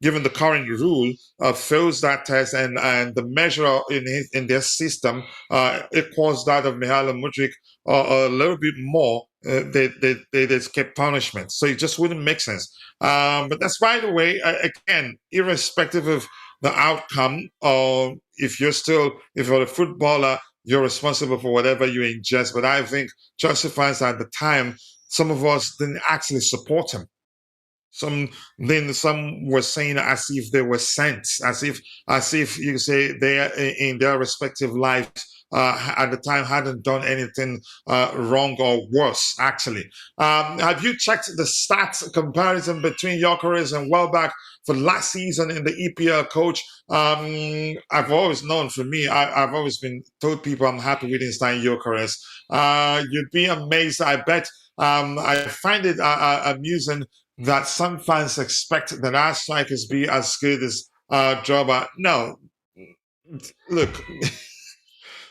Speaker 2: given the current rule fails that test, and the measure in their system equals that of Mykhailo Mudryk a little bit more, they escape punishment. So it just wouldn't make sense. But that's, by the way, again, irrespective of the outcome, or if you're a footballer, you're responsible for whatever you ingest. But I think Chelsea fans at the time, some of us didn't actually support him. Some were saying as if they were sent, as if you say they in their respective lives at the time hadn't done anything wrong or worse. Actually, have you checked the stats comparison between Gyökeres and Welbeck for last season in the EPL, coach? I've always known, for me, I've always been told people I'm happy with Stein Gyökeres. You'd be amazed. I bet. I find it amusing that some fans expect that our strikers be as good as Drogba. No, look,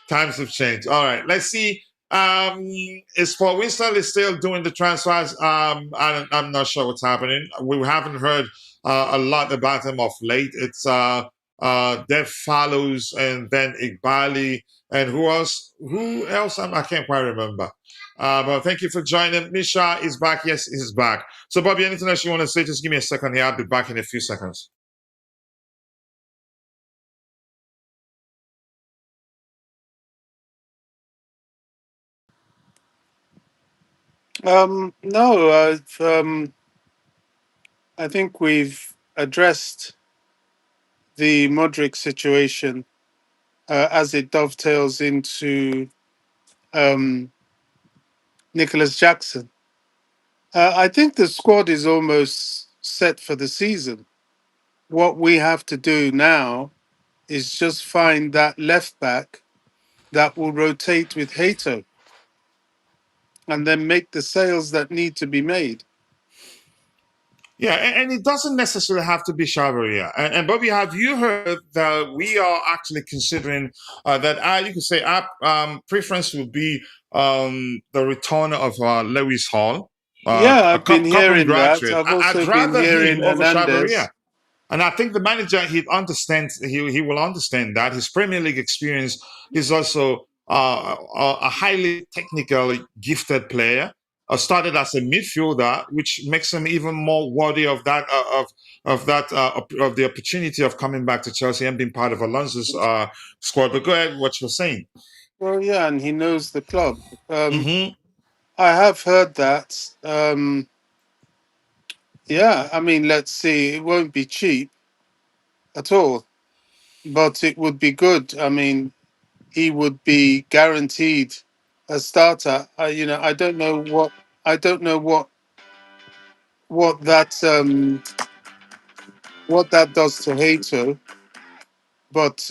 Speaker 2: times have changed. All right, let's see. Is Paul Winston is still doing the transfers? I'm not sure what's happening. We haven't heard a lot about him of late. It's Dev Follows, and then Igbali, and who else? Who else? I can't quite remember. But thank you for joining. Misha is back. Yes, he's back. So, Bobby, anything else you want to say? Just give me a second here. I'll be back in a few seconds.
Speaker 3: No, I think we've addressed the Modric situation as it dovetails into um, Nicholas Jackson. I think the squad is almost set for the season. What we have to do now is just find that left back that will rotate with Hato and then make the sales that need to be made.
Speaker 2: Yeah, and it doesn't necessarily have to be Chavaria. And Bobby, have you heard that we are actually considering that you could say our preference would be the return of Lewis Hall?
Speaker 3: Yeah,
Speaker 2: a
Speaker 3: I've been
Speaker 2: Cobham
Speaker 3: hearing that.
Speaker 2: graduate.
Speaker 3: I've
Speaker 2: I'd
Speaker 3: also been
Speaker 2: rather him
Speaker 3: hearing
Speaker 2: over
Speaker 3: Hernandez.
Speaker 2: Shabaria. And I think the manager he understands he will understand that his Premier League experience is also a highly technical gifted player. Started as a midfielder, which makes him even more worthy of that of the opportunity of coming back to Chelsea and being part of Alonso's squad. But go ahead, what you're saying.
Speaker 3: Well, yeah, and he knows the club.
Speaker 2: Hmm.
Speaker 3: I have heard that. Yeah, I mean, let's see. It won't be cheap at all, but it would be good. I mean, he would be guaranteed a starter. I don't know what what that does to Hato, but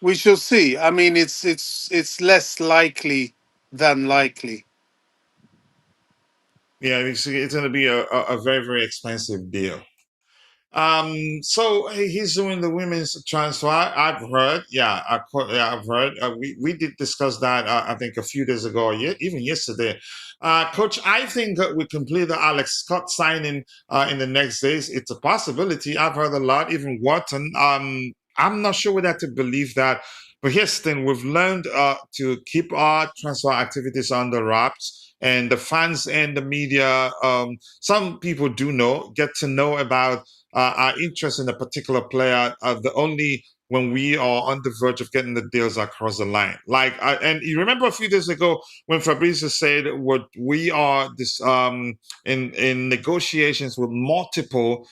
Speaker 3: we shall see. I mean, it's less likely than likely.
Speaker 2: Yeah, it's going to be a very, very expensive deal. So he's doing the women's transfer. I've heard, yeah, I've heard. We did discuss that. I think a few days ago, or even yesterday. Coach, I think that we complete the Alex Scott signing in the next days. It's a possibility. I've heard a lot, even Wharton. I'm not sure whether to believe that. But here's the thing: we've learned to keep our transfer activities under wraps, and the fans and the media. Some people do know, get to know about our interest in a particular player the only when we are on the verge of getting the deals across the line. And you remember a few days ago when Fabrizio said what we are this in negotiations with multiple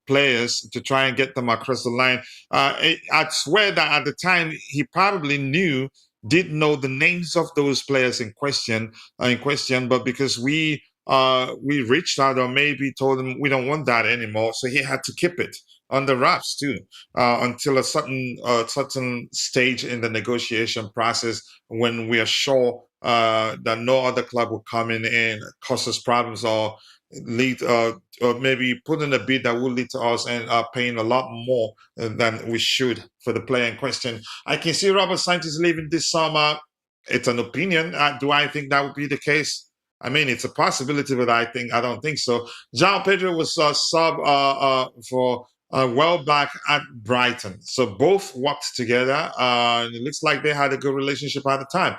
Speaker 2: players to try and get them across the line. I swear that at the time he probably knew. Did know the names of those players in question, but because we reached out or maybe told him we don't want that anymore, so he had to keep it under wraps too until a certain stage in the negotiation process when we are sure that no other club will come in and cause us problems or lead or maybe put in a bid that will lead to us and paying a lot more than we should for the player in question. I can see Robert Sanchez leaving this summer. It's an opinion. Do I think that would be the case? I mean, it's a possibility, but I don't think so. João Pedro was sub for well back at Brighton, so both worked together. It looks like they had a good relationship at the time.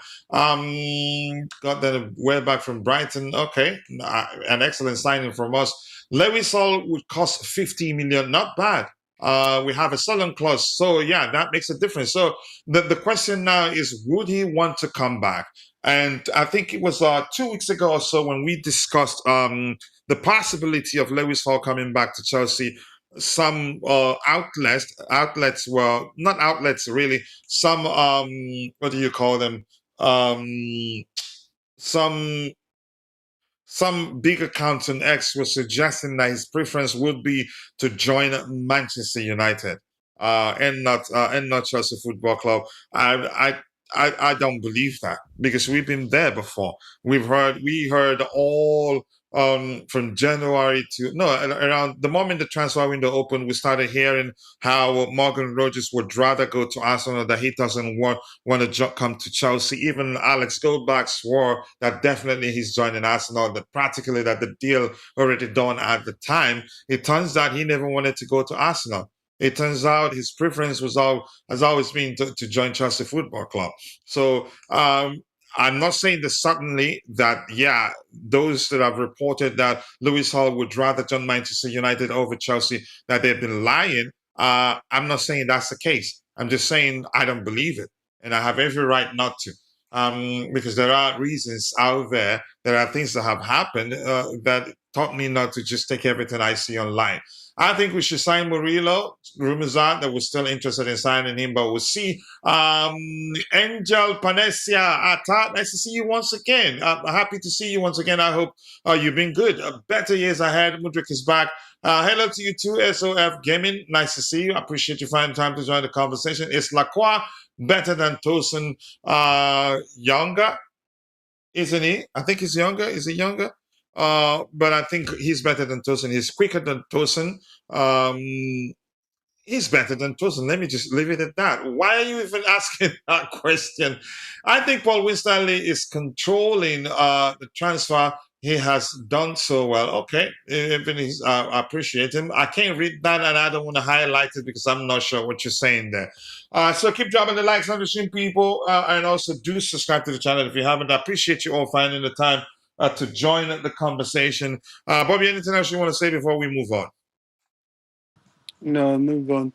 Speaker 2: Got them way back from Brighton. Okay, an excellent signing from us. Lewis Hall would cost 50 million. Not bad. We have a selling clause, so yeah, that makes a difference. So the question now is, would he want to come back? And I think it was 2 weeks ago or so when we discussed the possibility of Lewis Hall coming back to Chelsea. Some outlets were not outlets really. Some what do you call them? Um, some some big accounts on X were suggesting that his preference would be to join Manchester United and not Chelsea Football Club. I don't believe that because we've been there before. We heard all from January to no around the moment the transfer window opened, we started hearing how Morgan Rogers would rather go to Arsenal, that he doesn't want to come to Chelsea. Even Alex Goldbach swore that definitely he's joining Arsenal, that practically that the deal already done at the time. It turns out he never wanted to go to Arsenal. It turns out his preference has always been to join Chelsea Football Club. So I'm not saying that suddenly that yeah, those that have reported that Lewis Hall would rather join Manchester United over Chelsea, that they've been lying. I'm not saying that's the case. I'm just saying I don't believe it, and I have every right not to, because there are reasons out there. There are things that have happened that taught me not to just take everything I see online. I think we should sign Murillo. Rumors are that we're still interested in signing him, but we'll see. Angel Panesia, nice to see you once again. Happy to see you once again. I hope you've been good. Better years ahead. Mudryk is back. Hello to you too, SOF Gaming. Nice to see you. I appreciate you finding time to join the conversation. It's Lacroix better than Tosin younger, isn't he? I think he's younger. Is he younger? But I think he's better than Tosin. He's quicker than Tosin. Um, He's better than Tosin. Let me just leave it at that. Why are you even asking that question? I think Paul Winstanley is controlling the transfer. He has done so well. Okay, even he's, I appreciate him. I can't read that, and I don't want to highlight it because I'm not sure what you're saying there. So keep dropping the likes on the stream, people, and also do subscribe to the channel if you haven't. I appreciate you all finding the time to join the conversation. Bobby, anything else you want to say before we move on?
Speaker 3: No, move on.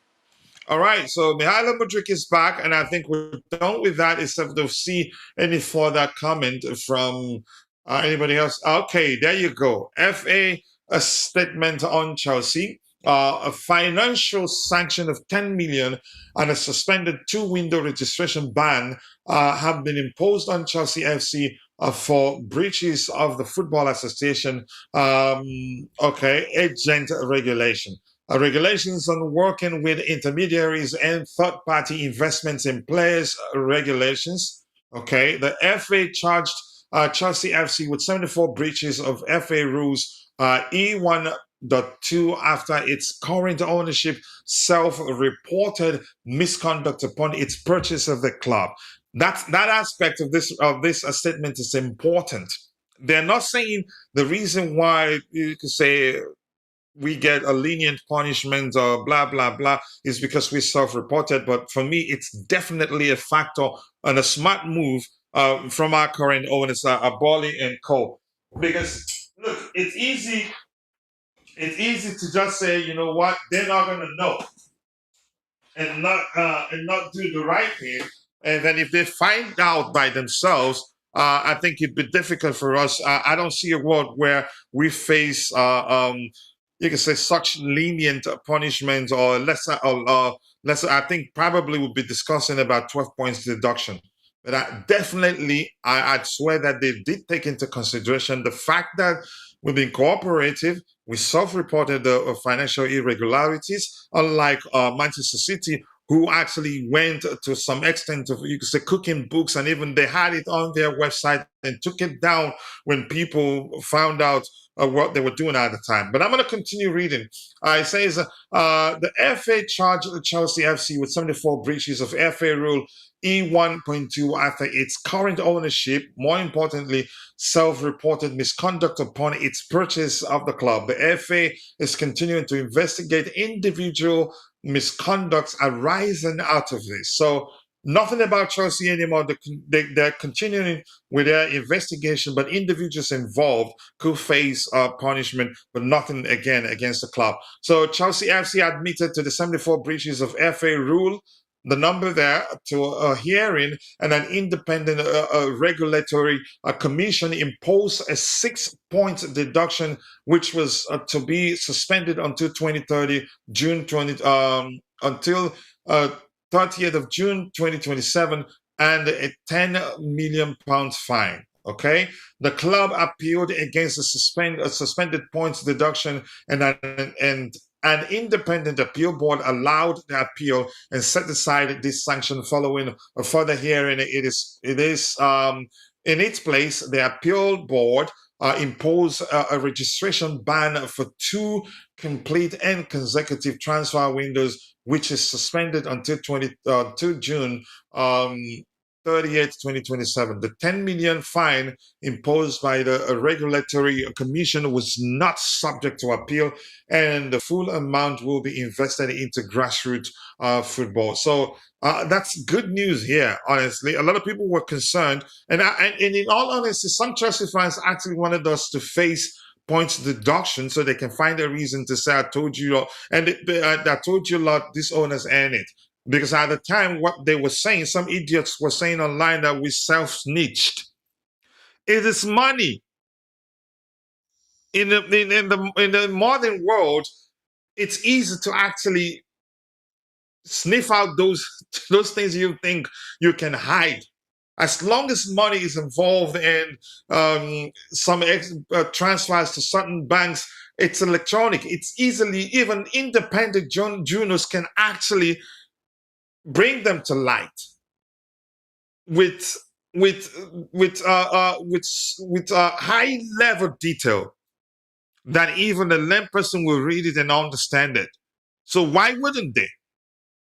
Speaker 2: All right, so Mykhailo Mudryk is back, and I think we're done with that, except to see any further comment from anybody else. Okay, there you go. FA a statement on Chelsea. A financial sanction of 10 million and a suspended 2-window registration ban have been imposed on Chelsea FC for breaches of the Football Association agent regulation. Regulations on working with intermediaries and third-party investments in players regulations. Okay, the FA charged Chelsea FC with 74 breaches of FA rules E1.2 after its current ownership self-reported misconduct upon its purchase of the club. That aspect of this statement is important. They're not saying the reason why you could say we get a lenient punishment or blah blah blah is because we self-reported, but for me it's definitely a factor and a smart move from our current owners, Aboli and Co. Because look, it's easy to just say, you know what, they're not gonna know and not do the right thing. And then if they find out by themselves, I think it'd be difficult for us. I don't see a world where we face you can say such lenient punishment or lesser. I think probably we'll be discussing about 12 points deduction. But I'd swear that they did take into consideration the fact that we've been cooperative. We self-reported the financial irregularities, unlike Manchester City, who actually went to some extent of, you could say, cooking books, and even they had it on their website and took it down when people found out what they were doing at the time. But I'm going to continue reading. It says, the FA charged Chelsea FC with 74 breaches of FA rule E1.2 after its current ownership, more importantly, self-reported misconduct upon its purchase of the club. The FA is continuing to investigate individual misconducts arising out of this. So nothing about Chelsea anymore. They're continuing with their investigation, but individuals involved could face punishment, but nothing again against the club. So Chelsea FC admitted to the 74 breaches of FA rule, the number there, to a hearing, and an independent regulatory commission imposed a 6-point deduction, which was to be suspended until 2030, until 30th of June 2027, and a £10 million fine. Okay, the club appealed against the suspended points deduction, and an independent appeal board allowed the appeal and set aside this sanction following a further hearing. It is in its place. The appeal board imposed a registration ban for 2 complete and consecutive transfer windows, which is suspended until 2 June 30th, 2027. The 10 million fine imposed by the regulatory commission was not subject to appeal, and the full amount will be invested into grassroots football. So that's good news here, honestly. A lot of people were concerned, and in all honesty, some Chelsea fans actually wanted us to face points deduction so they can find a reason to say, I told you, and I told you a lot, this owners earn it. Because at the time, what they were saying, some idiots were saying online that we self-snitched. It is money. In the modern world, it's easy to actually sniff out those things you think you can hide. As long as money is involved in some transfers to certain banks, it's electronic. It's easily, even independent journalists can actually bring them to light with high level detail that even a layperson will read it and understand it. So why wouldn't they?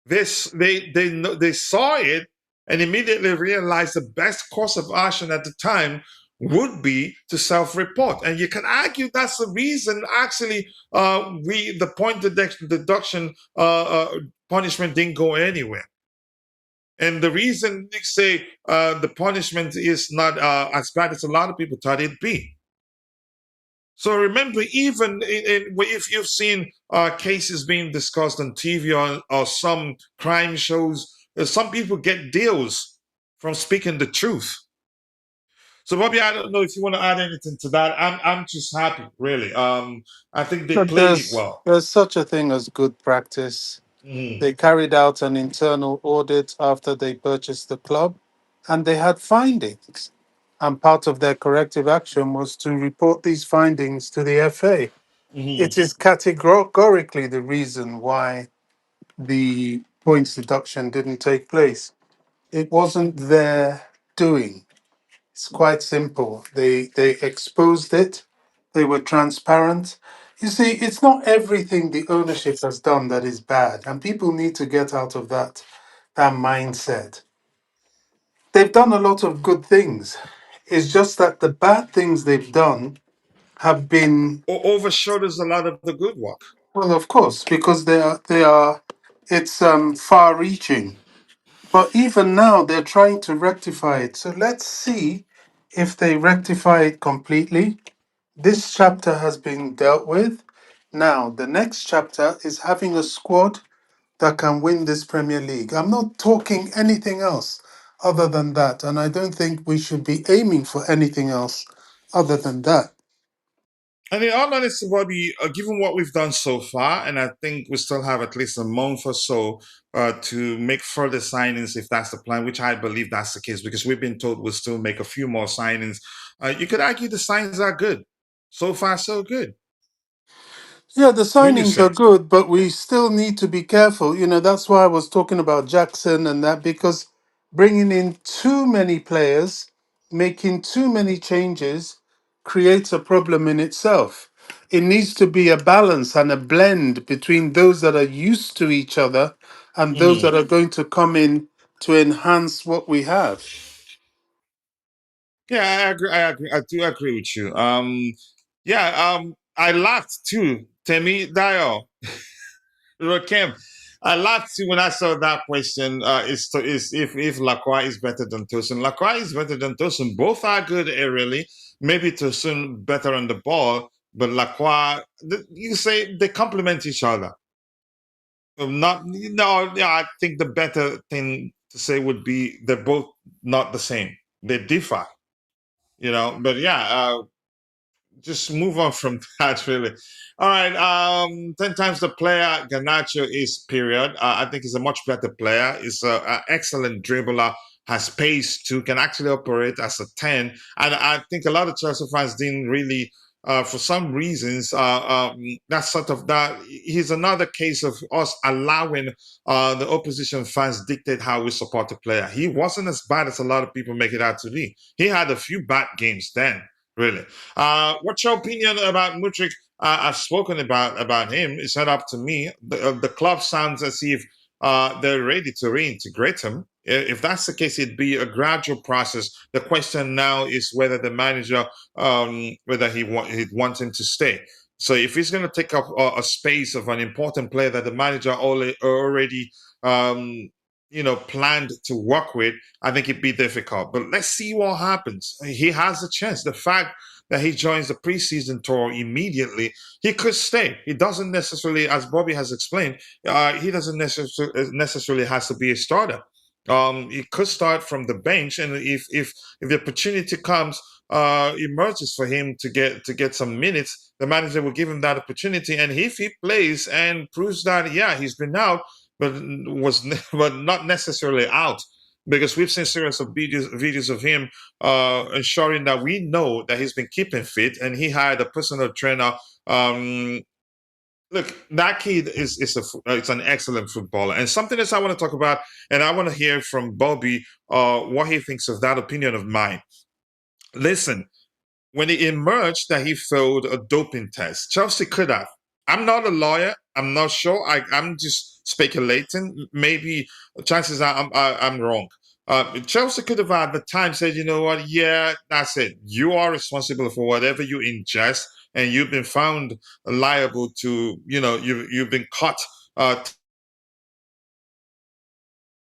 Speaker 2: They saw it and immediately realized the best course of action at the time would be to self-report. And you can argue that's the reason actually the point deduction punishment didn't go anywhere. And the reason they say the punishment is not as bad as a lot of people thought it'd be. So remember, even if you've seen cases being discussed on TV or some crime shows, some people get deals from speaking the truth. So Bobby, I don't know if you want to add anything to that. I'm just happy, really. I think they
Speaker 3: But
Speaker 2: played it well.
Speaker 3: there's such a thing as good practice.
Speaker 2: Mhm.
Speaker 3: They carried out an internal audit after they purchased the club, and they had findings. And part of their corrective action was to report these findings to the FA.
Speaker 2: Mhm.
Speaker 3: It is categorically the reason why the points deduction didn't take place. It wasn't their doing. It's quite simple. They exposed it. They were transparent. You see, it's not everything the ownership has done that is bad, and people need to get out of that mindset. They've done a lot of good things. It's just that the bad things they've done have been,
Speaker 2: Overshadows a lot of the good work.
Speaker 3: well, of course, because they are it's far reaching. But even now they're trying to rectify it. So let's see if they rectify it completely. This chapter has been dealt with. Now, the next chapter is having a squad that can win this Premier League. I'm not talking anything else other than that. And I don't think we should be aiming for anything else other than that.
Speaker 2: And in all honesty, Bobby, given what we've done so far, and I think we still have at least a month or so to make further signings if that's the plan, which I believe that's the case because we've been told we'll still make a few more signings. You could argue the signs are good. So far, so good.
Speaker 3: Yeah, the
Speaker 2: Would you
Speaker 3: signings are
Speaker 2: say?
Speaker 3: good, but we still need to be careful. That's why I was talking about Jackson and that, because bringing in too many players, making too many changes, creates a problem in itself. It needs to be a balance and a blend between those that are used to each other and those that
Speaker 2: Mhm.
Speaker 3: are going to come in to enhance what we have.
Speaker 2: Yeah, I agree. I agree. I do agree with you. Yeah. I laughed too. Temi Dio. Kim, I laughed too when I saw that question. Is if Lacroix is better than Tosin? Lacroix is better than Tosin. Both are good aerially. Maybe Tosin better on the ball, but Lacroix, you say they complement each other. Not no. Yeah, I think the better thing to say would be they're both not the same. They differ. But yeah. Just move on from that, really. All right. 10 times the player Ganacho is, period. I think he's a much better player. He's an excellent dribbler, has pace too, can actually operate as a 10. And I think a lot of Chelsea fans didn't really, for some reasons, that's sort of that. He's another case of us allowing the opposition fans dictate how we support the player. He wasn't as bad as a lot of people make it out to be. He had a few bad games then, really. What's your opinion about Mudryk? I've spoken about him. It's not up to me. The club sounds as if they're ready to reintegrate him. If that's the case, it'd be a gradual process. The question now is whether the manager, whether he'd want him to stay. So if he's going to take up a space of an important player that the manager already planned to work with, I think it'd be difficult. But let's see what happens. He has a chance. The fact that he joins the preseason tour immediately, he could stay. He doesn't necessarily, as Bobby has explained, he doesn't necessarily has to be a starter. He could start from the bench, and if the opportunity comes, emerges for him to get some minutes, the manager will give him that opportunity. And if he plays and proves that, yeah, he's been out, but but not necessarily out, because we've seen series of videos of him ensuring that we know that he's been keeping fit, and he hired a personal trainer. Look, that kid it's an excellent footballer, and something else I want to talk about, and I want to hear from Bobby what he thinks of that opinion of mine. Listen, when it emerged that he failed a doping test, Chelsea could have. I'm not a lawyer. I'm not sure. I'm just speculating. Maybe chances are I'm wrong. Chelsea could have at the time said, you know what, yeah, that's it. You are responsible for whatever you ingest, and you've been found liable to, you've been caught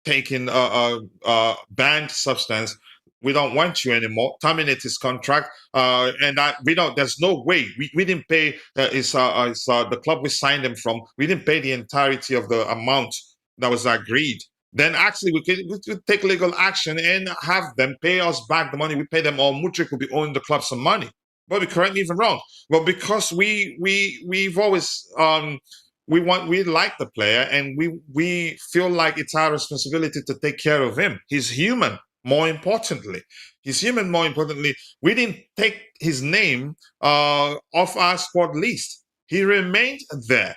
Speaker 2: taking banned substance. We don't want you anymore. Terminate his contract. We don't. There's no way. We didn't pay. The club we signed him from. We didn't pay the entirety of the amount that was agreed. Then actually we could take legal action and have them pay us back the money we pay them. Or Mudryk will be owing the club some money. But correct me if I'm wrong. Well, because we've always we like the player, and we feel like it's our responsibility to take care of him. He's human. More importantly, we didn't take his name off our squad list. He remained there.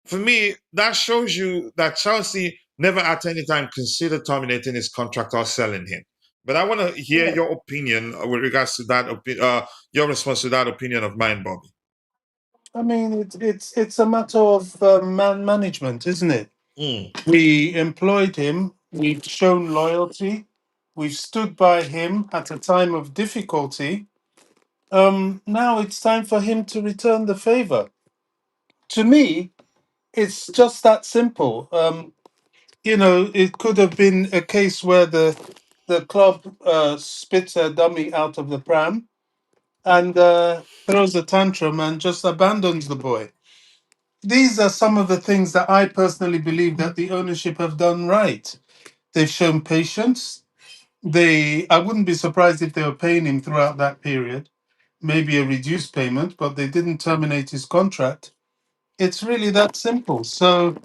Speaker 2: For me, that shows you that Chelsea never at any time considered terminating his contract or selling him. But I want to hear
Speaker 3: Yeah.
Speaker 2: your opinion with regards to that, your response to that opinion of mine, Bobby.
Speaker 3: I mean, it's a matter of man management, isn't it?
Speaker 2: Mm.
Speaker 3: We employed him. We've shown loyalty. We've stood by him at a time of difficulty. Now it's time for him to return the favor. To me, it's just that simple. It could have been a case where the club spits a dummy out of the pram and throws a tantrum and just abandons the boy. These are some of the things that I personally believe that the ownership have done right. They've shown patience. I wouldn't be surprised if they were paying him throughout that period, maybe a reduced payment, but they didn't terminate his contract. It's really that simple. So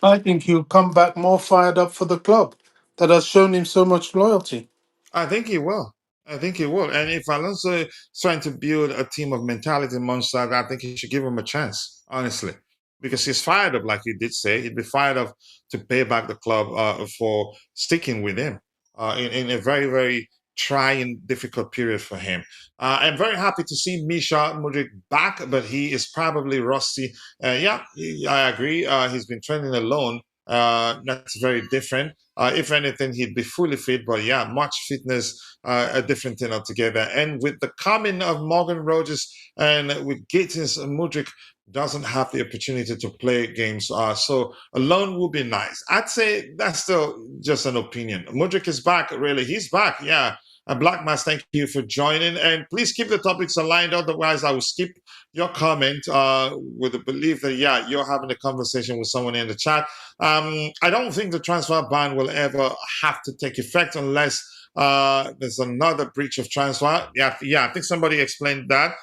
Speaker 3: I think he'll come back more fired up for the club that has shown him so much loyalty.
Speaker 2: I think he will. I think he will. And if Alonso is trying to build a team of mentality monsters, I think he should give him a chance, honestly. Because he's fired up, like you did say. He'd be fired up to pay back the club for sticking with him in a very, very trying, difficult period for him. I'm very happy to see Misha Mudryk back, but he is probably rusty. I agree. He's been training alone. That's very different. If anything, he'd be fully fit, but yeah, much fitness, a different thing altogether. And with the coming of Morgan Rogers and with Gittins, Mudryk doesn't have the opportunity to play games. So alone would be nice. I'd say that's still just an opinion. Mudryk is back, really. He's back, yeah. Black Mass, thank you for joining. And please keep the topics aligned. Otherwise, I will skip your comment with the belief that, yeah, you're having a conversation with someone in the chat. I don't think the transfer ban will ever have to take effect unless there's another breach of transfer. Yeah, I think somebody explained that.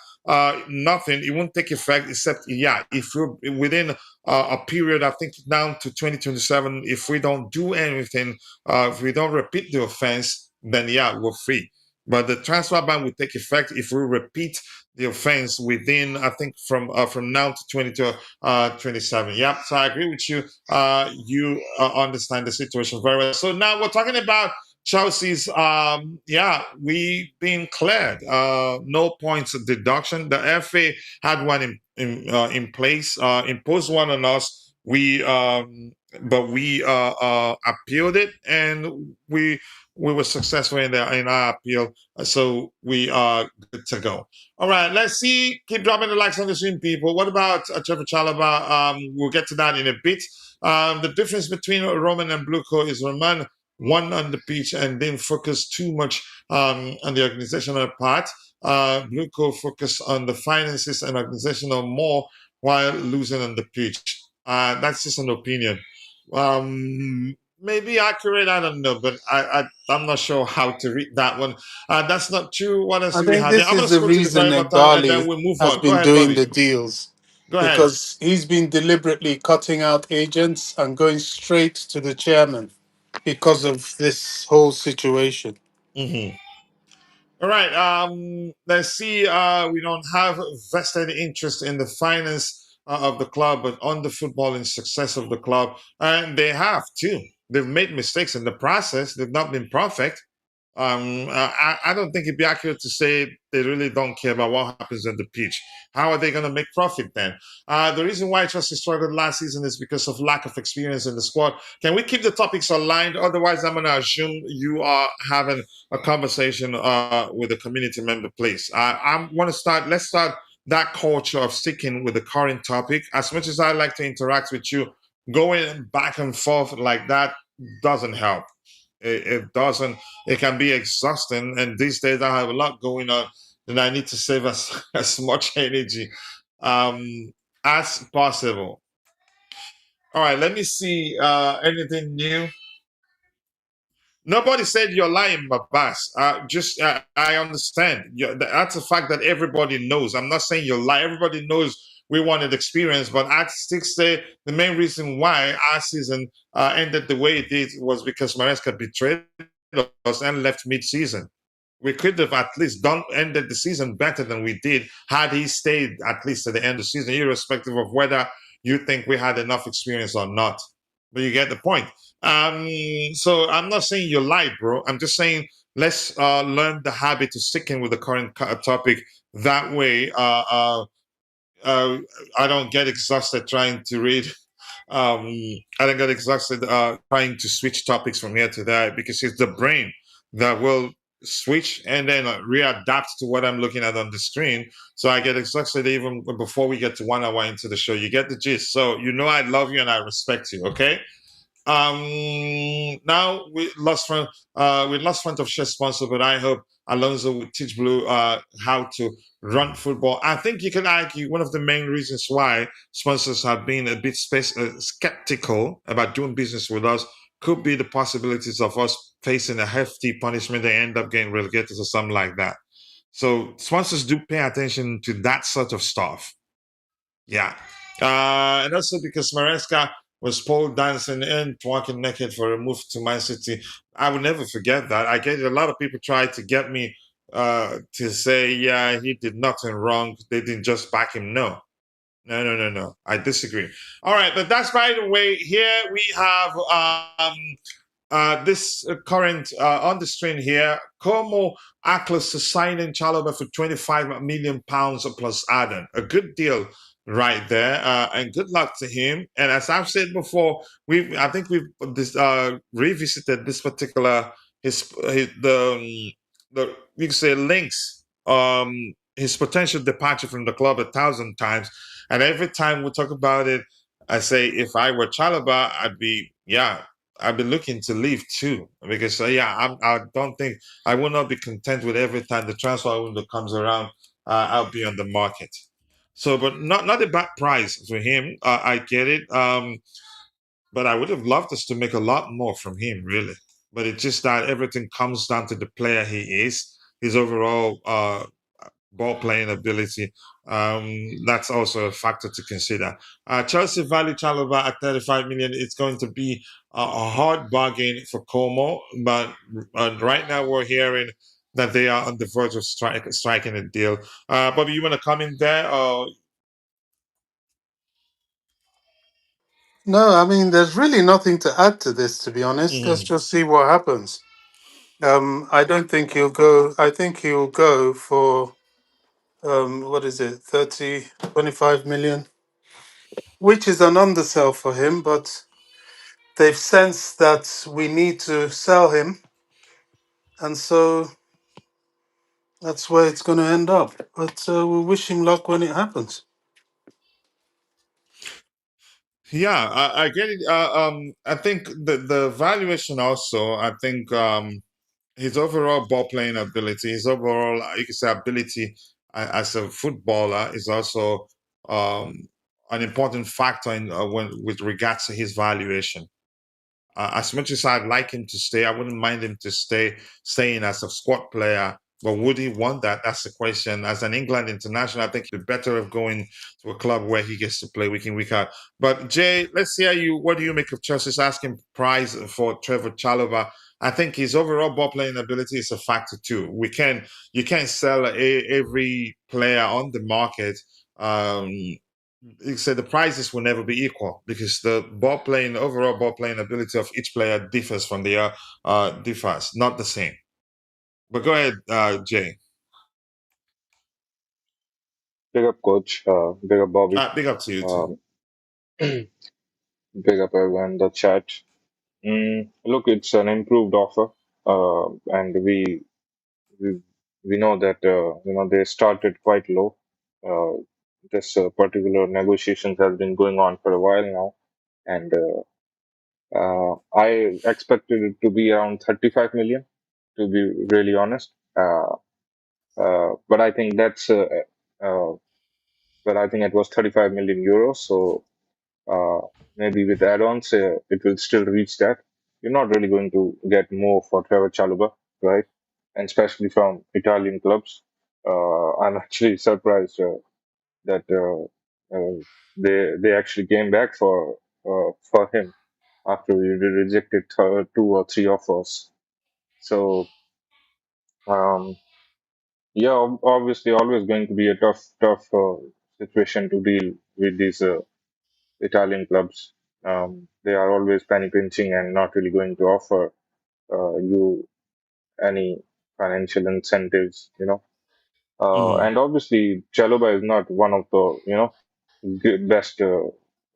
Speaker 2: Nothing, it won't take effect except, yeah, if you're within a period, I think down to 2027, if we don't do anything, if we don't repeat the offense, then yeah, we're free. But the transfer ban will take effect if we repeat the offense within, I think, from now to 2027. Yeah, so I agree with you. You understand the situation very well. So now we're talking about Chelsea's. We been cleared. No points deduction. The FA had one in place, imposed one on us. But we appealed it, and we were successful in our appeal, so we are good to go. All right, let's see. Keep dropping the likes on the stream, people. What about Trevor Chalaba? We'll get to that in a bit. The difference between Roman and Bluco is Roman won on the pitch and didn't focus too much on the organizational part. Bluco focused on the finances and organizational more while losing on the pitch. That's just an opinion. Maybe accurate, I don't know, but I'm not sure how to read that one. That's not true. What else
Speaker 3: I
Speaker 2: do we
Speaker 3: think
Speaker 2: have here?
Speaker 3: this
Speaker 2: I'm going
Speaker 3: is
Speaker 2: to
Speaker 3: the
Speaker 2: scroll to the
Speaker 3: reason
Speaker 2: very bottom and then
Speaker 3: Egbali
Speaker 2: we'll move
Speaker 3: has
Speaker 2: on. Go
Speaker 3: been
Speaker 2: ahead,
Speaker 3: doing
Speaker 2: Bobby.
Speaker 3: the deals
Speaker 2: Go ahead.
Speaker 3: because he's been deliberately cutting out agents and going straight to the chairman because of this whole situation.
Speaker 2: Hmm. All right. Let's see. We don't have vested interest in the finance of the club, but on the footballing success of the club, and they have too. They've made mistakes in the process. They've not been perfect. I don't think it'd be accurate to say they really don't care about what happens on the pitch. How are they going to make profit then? The reason why Chelsea struggled last season is because of lack of experience in the squad. Can we keep the topics aligned? Otherwise, I'm going to assume you are having a conversation with a community member, please. I want to start. Let's start that culture of sticking with the current topic. As much as I like to interact with you, going back and forth like that doesn't help. It doesn't. It can be exhausting, and these days I have a lot going on, and I need to save as much energy um, as possible. All right, let me see anything new. Nobody said you're lying, Babas. Just I understand. That's a fact that everybody knows. I'm not saying you're lying. Everybody knows we wanted experience, but I still say the main reason why our season ended the way it did was because Maresca betrayed us and left mid-season. We could have at least done ended the season better than we did had he stayed at least at the end of the season, irrespective of whether you think we had enough experience or not. But you get the point. So I'm not saying you lied, bro. I'm just saying let's learn the habit of sticking with the current topic. That way, uh, I don't get exhausted trying to read. Um, I don't get exhausted trying to switch topics from here to there because it's the brain that will switch and then readapt to what I'm looking at on the screen. So I get exhausted even before we get to 1 hour into the show. You get the gist. So you know I love you and I respect you. Okay. Now we lost front of shirt sponsor, but I hope Alonso will teach Blue how to run football. I think you can argue one of the main reasons why sponsors have been a bit skeptical about doing business with us could be the possibilities of us facing a hefty punishment and end up getting relegated or something like that. So sponsors do pay attention to that sort of stuff. Yeah. And also because Maresca was pole dancing and walking naked for a move to Man City. I will never forget that. I get a lot of people try to get me to say, yeah, he did nothing wrong. They didn't just back him. No. No, no, no, no. I disagree. All right, but that's by the way. Here we have this current on the screen here, Como Atlas to sign in Chalobah for £25 million plus add-on. A good deal right there, and good luck to him. And as I've said before, I think we've revisited this particular his the you can say links his potential departure from the club 1,000 times, and every time we talk about it, I say if I were Chalobah, I've been looking to leave too because I don't think I will not be content with every time the transfer window comes around. I'll be on the market. So, but not a bad price for him. I get it. But I would have loved us to make a lot more from him, really. But it's just that everything comes down to the player he is, his overall ball playing ability. That's also a factor to consider. Chelsea value Chalobah at 35 million. It's going to be a hard bargain for Como, but right now we're hearing that they are on the verge of striking a deal. Bobby, you want to come in there? Or
Speaker 3: No, I mean, there's really nothing to add to this, to be honest. Let's
Speaker 2: Mhm.
Speaker 3: just see what happens. I don't think he'll go. I think he'll go for what is it, 30, 25 million, which is an undersell for him. But they've sensed that we need to sell him, and so that's where it's going to end up. But we wish him luck when it happens.
Speaker 2: Yeah, I get it. I think the valuation also. I think his overall ball playing ability, his overall you could say ability as a footballer is also an important factor in when with regards to his valuation. As much as I'd like him to stay, I wouldn't mind him to staying as a squad player. But would he want that? That's the question. As an England international, I think he'd be better off going to a club where he gets to play week in, week out. But Jay, let's hear you. What do you make of Chelsea's asking price for Trevor Chalobah? I think his overall ball playing ability is a factor too. You can't sell every player on the market. Um, you said the prices will never be equal because overall ball playing ability of each player differs from the differs, not the same. But go ahead, Jay.
Speaker 4: Big up, coach. Big up, Bobby.
Speaker 2: Big up to you too.
Speaker 4: Um, big up, everyone in the chat. Look, it's an improved offer, and we we know that they started quite low. Uh, this particular negotiations has been going on for a while now, and I expected it to be around 35 million, to be really honest. But I think uh, but I think it was 35 million euros. So maybe with add-ons, it will still reach that. You're not really going to get more for Trevor Chalobah, right? And especially from Italian clubs. I'm actually surprised that they actually came back for him after we rejected two or three offers. So um, yeah, obviously, always going to be a tough situation to deal with these Italian clubs. They are always penny pinching and not really going to offer you any financial incentives,
Speaker 2: Mhm.
Speaker 4: And obviously, Chalobah is not one of the, best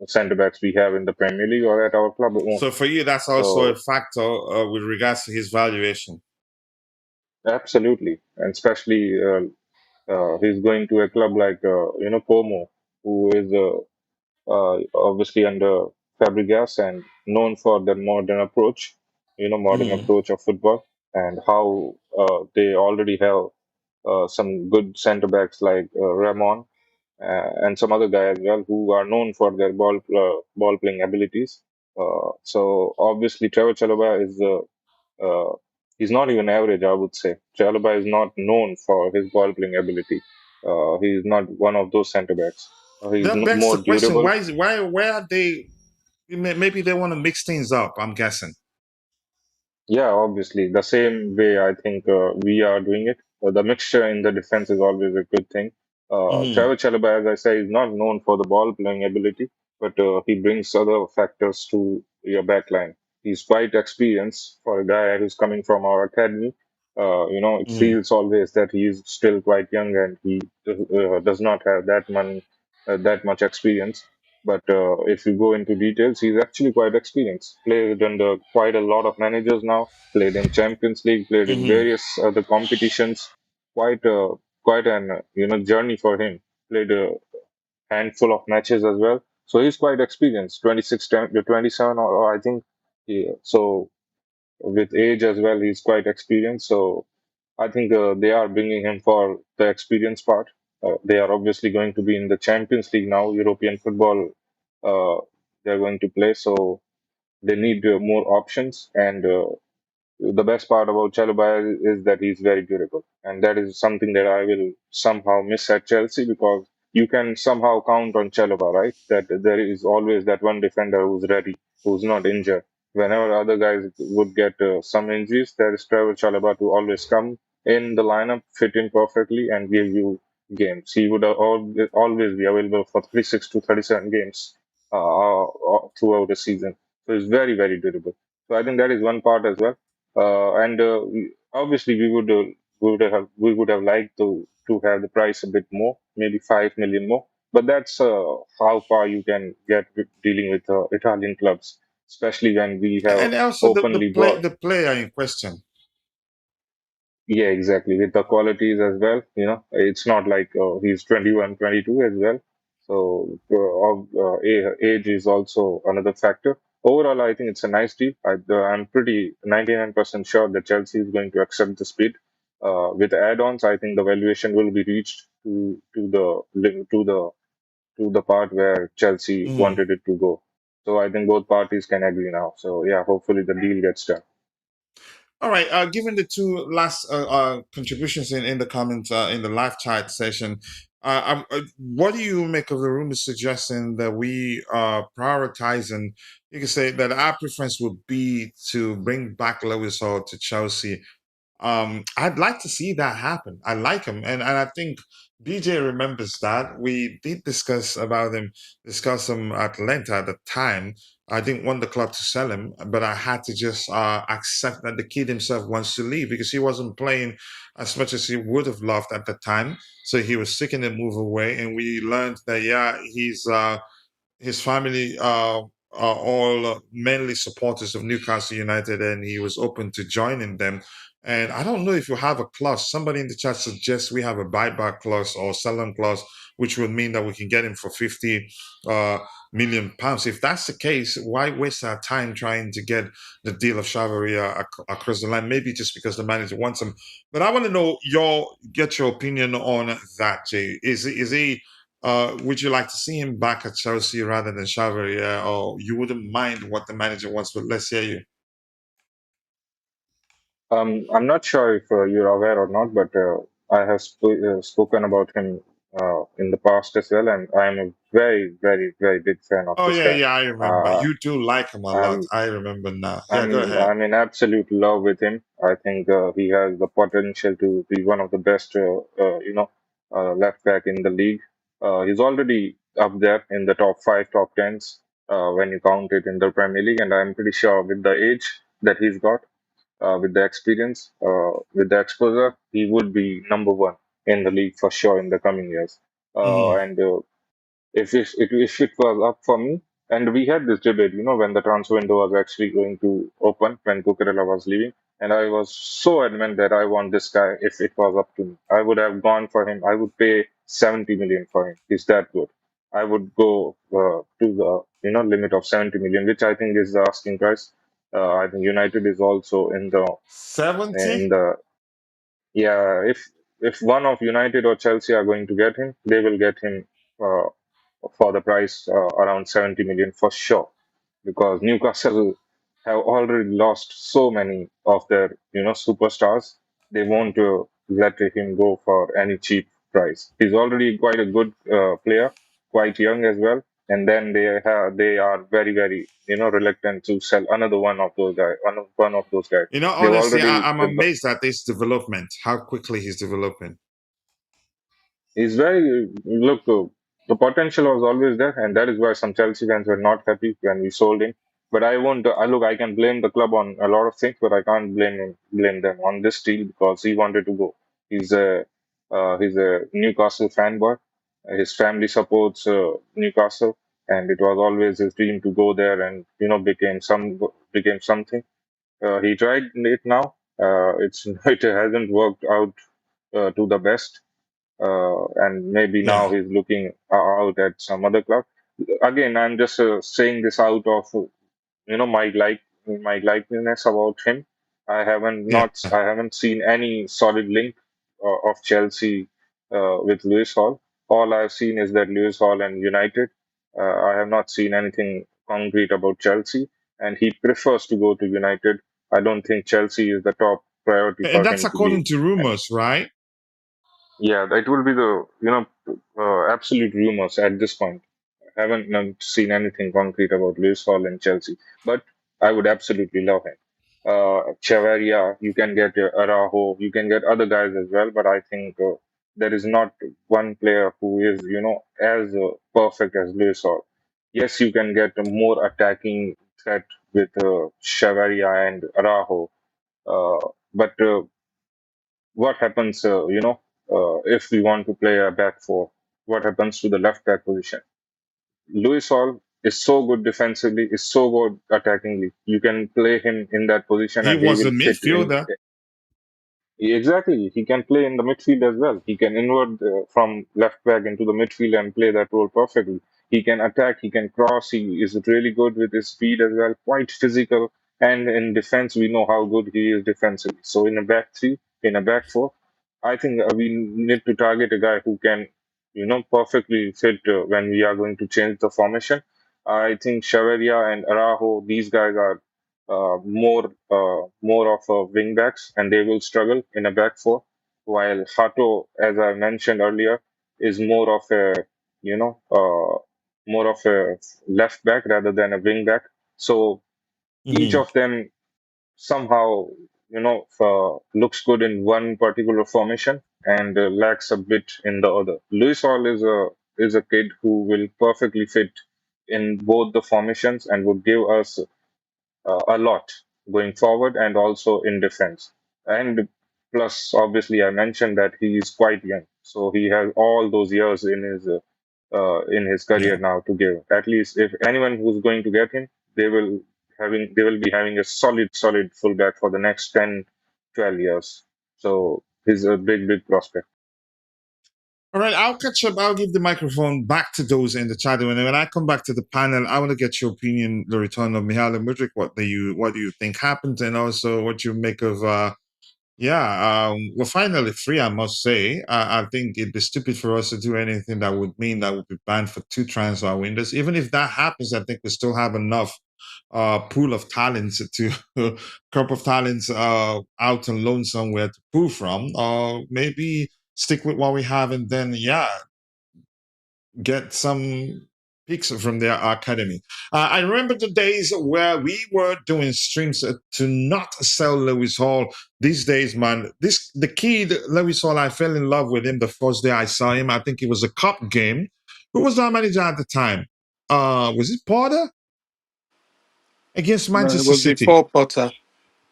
Speaker 4: center backs we have in the Premier League or at our club own.
Speaker 2: So for you, that's also a
Speaker 4: So
Speaker 2: factor with regards to his valuation.
Speaker 4: absolutely, and especially he's going to a club like Como, who is obviously under Fabregas and known for their modern approach, modern
Speaker 2: Hmm.
Speaker 4: approach of football, and how they already have some good centre backs like Ramon and some other guy as well who are known for their ball playing abilities. So obviously Trevor Chalobah is he's not even average, I would say. Chalobah is not known for his ball playing ability. He's not one of those centre backs. He's
Speaker 2: That begs
Speaker 4: more
Speaker 2: the question:
Speaker 4: durable.
Speaker 2: Why is why are they? Maybe they want to mix things up. I'm guessing.
Speaker 4: Yeah, obviously, the same way I think we are doing it. The mixture in the defense is always a good thing.
Speaker 2: Hmm.
Speaker 4: Trevor Chalobah, as I say, is not known for the ball playing ability, but he brings other factors to your back line. He's quite experienced for a guy who's coming from our academy. It
Speaker 2: Hmm.
Speaker 4: feels always that he is still quite young and he does not have that much experience. But if you go into details, he's actually quite experienced. Played under quite a lot of managers now. Played in Champions League. Played in
Speaker 2: Hmm.
Speaker 4: various other competitions. Quite quite an journey for him. Played a handful of matches as well. So he's quite experienced. 26, 27, or I think. Yeah. So with age as well, he's quite experienced. So I think they are bringing him for the experience part. They are obviously going to be in the Champions League now, European football. Uh, they're going to play, so they need more options. And the best part about Chalobah is that he's very durable, and that is something that I will somehow miss at Chelsea because you can somehow count on Chalobah, right? That there is always that one defender who's ready, who's not injured. Whenever other guys would get some injuries, there is Trevor Chalobah to always come in the lineup, fit in perfectly, and give you games. He would always be available for 36 to 37 games throughout the season. So he's very, very durable. So I think that is one part as well and obviously we would have liked to have the price a bit more, maybe 5 million more. But that's how far you can get with dealing with Italian clubs, especially when we have
Speaker 2: And also
Speaker 4: openly brought.
Speaker 2: the player in question.
Speaker 4: Yeah, exactly. With the qualities as well, it's not like he's 21, 22 as well. So age is also another factor. Overall, I think it's a nice deal. I'm pretty 99% sure that Chelsea is going to accept the bid. With add-ons, I think the valuation will be reached to the part where Chelsea
Speaker 2: Hmm.
Speaker 4: wanted it to go. So I think both parties can agree now. So yeah, hopefully the deal gets done.
Speaker 2: All right. Given the two last contributions in the comments in the live chat session, what do you make of the rumors suggesting that we are prioritizing? You can say that our preference would be to bring back Lewis Hall to Chelsea. I'd like to see that happen. I like him, and I think BJ remembers that we did discuss him at length at the time. I didn't want the club to sell him, but I had to just accept that the kid himself wants to leave because he wasn't playing as much as he would have loved at the time. So he was seeking to move away, and we learned that yeah, his family are all mainly supporters of Newcastle United, and he was open to joining them. And I don't know if you have a clause. Somebody in the chat suggests we have a buyback clause or sell-on clause, which would mean that we can get him for 50 million pounds. If that's the case, why waste our time trying to get the deal of Chavaria across the line? Maybe just because the manager wants him. But I want to know get your opinion on that, Jay. Is he would you like to see him back at Chelsea rather than Chavaria, or you wouldn't mind what the manager wants? But let's hear you.
Speaker 4: I'm not sure if you're aware or not, but I have spoken about him in the past as well, and I'm a very, very, very big fan of
Speaker 2: Oh
Speaker 4: this
Speaker 2: yeah,
Speaker 4: guy.
Speaker 2: yeah, I remember.
Speaker 4: Uh,
Speaker 2: You do like him a lot.
Speaker 4: I'm
Speaker 2: I remember now. Yeah, go
Speaker 4: I'm
Speaker 2: ahead.
Speaker 4: I'm in absolute love with him. I think he has the potential to be one of the best, left back in the league. He's already up there in the top five, top tens when you count it in the Premier League, and I'm pretty sure with the age that he's got, with the experience, with the exposure, he would be number one in the league for sure in the coming years.
Speaker 2: Hmm.
Speaker 4: And if it was up for me, and we had this debate, when the transfer window was actually going to open, when Cucurella was leaving, and I was so adamant that I want this guy. If it was up to me, I would have gone for him. I would pay 70 million for him. He's that good. I would go to the limit of 70 million, which I think is the asking price. I think United is also in
Speaker 2: 70?
Speaker 4: the yeah, if one of United or Chelsea are going to get him, they will get him uh, for the price around 70 million for sure, because Newcastle have already lost so many of their superstars. They won't let him go for any cheap price. He's already quite a good player, quite young as well, and then they are very very reluctant to sell another one of those guys. They've
Speaker 2: Honestly,
Speaker 4: already
Speaker 2: I'm amazed at this development, how quickly he's developing.
Speaker 4: He's very look. The potential was always there, and that is why some Chelsea fans were not happy when we sold him. But I won't. I look. I can blame the club on a lot of things, but I can't blame them on this deal because he wanted to go. He's a Newcastle fanboy. His family supports Newcastle, and it was always his dream to go there and became something. He tried it now. It hasn't worked out to the best, and maybe now
Speaker 2: Yeah.
Speaker 4: he's looking out at some other club. Again, I'm just saying this out of my likeness about him.
Speaker 2: Yeah.
Speaker 4: I haven't seen any solid link of Chelsea with Lewis Hall. All I've seen is that Lewis Hall and United. I have not seen anything concrete about Chelsea, and he prefers to go to United. I don't think Chelsea is the top priority
Speaker 2: And
Speaker 4: for
Speaker 2: that's
Speaker 4: him to be.
Speaker 2: according to rumors, right?
Speaker 4: Yeah, that will be the absolute rumors at this point. I haven't seen anything concrete about Lewis Hall and Chelsea, but I would absolutely love him. Chavaria, you can get Araujo, you can get other guys as well, but I think there is not one player who is as perfect as Lewis Hall. Yes, you can get a more attacking threat with Chavaria and Araujo, but what happens, if we want to play a back four? What happens to the left back position? Lewis Hall is so good defensively, is so good attackingly. You can play him in that position
Speaker 2: He
Speaker 4: and he
Speaker 2: was a
Speaker 4: will fit in.
Speaker 2: midfielder.
Speaker 4: Exactly. He can play in the midfield as well. He can invert from left back into the midfield and play that role perfectly. He can attack, he can cross, he is really good with his speed as well, quite physical. And in defense, we know how good he is defensively. So in a back three, in a back four, I think we need to target a guy who can, perfectly fit when we are going to change the formation. I think Shaveria and Araujo, these guys are more of a wing backs, and they will struggle in a back four. While Hato, as I mentioned earlier, is more of a left back rather than a wing back. So each
Speaker 2: Hmm.
Speaker 4: of them somehow looks good in one particular formation and lacks a bit in the other. Luis Hall is a kid who will perfectly fit in both the formations and would give us a lot going forward and also in defense. And plus, obviously, I mentioned that he is quite young, so he has all those years in his career
Speaker 2: Yeah.
Speaker 4: now to give. At least, if anyone who's going to get him, they will be having a solid fullback for the next 10, 12 years. So he's a big prospect.
Speaker 2: All right, I'll catch up. I'll give the microphone back to those in the chat. And when I come back to the panel, I want to get your opinion, the return of Mykhailo Mudryk. What do you think happened, and also what you make of we're finally free, I must say. I think it'd be stupid for us to do anything that would mean that we'll be banned for 2 transfer windows. Even if that happens, I think we still have enough pool of talents to crop of talents out on loan somewhere to pull from. Or maybe stick with what we have and then get some picks from their academy. I remember the days where we were doing streams to not sell Lewis Hall. These days, man, the kid Lewis Hall, I fell in love with him the first day I saw him. I think it was a cup game. Who was our manager at the time? Was it Porter against
Speaker 3: No, it
Speaker 2: Manchester
Speaker 3: was
Speaker 2: City?
Speaker 3: before Potter.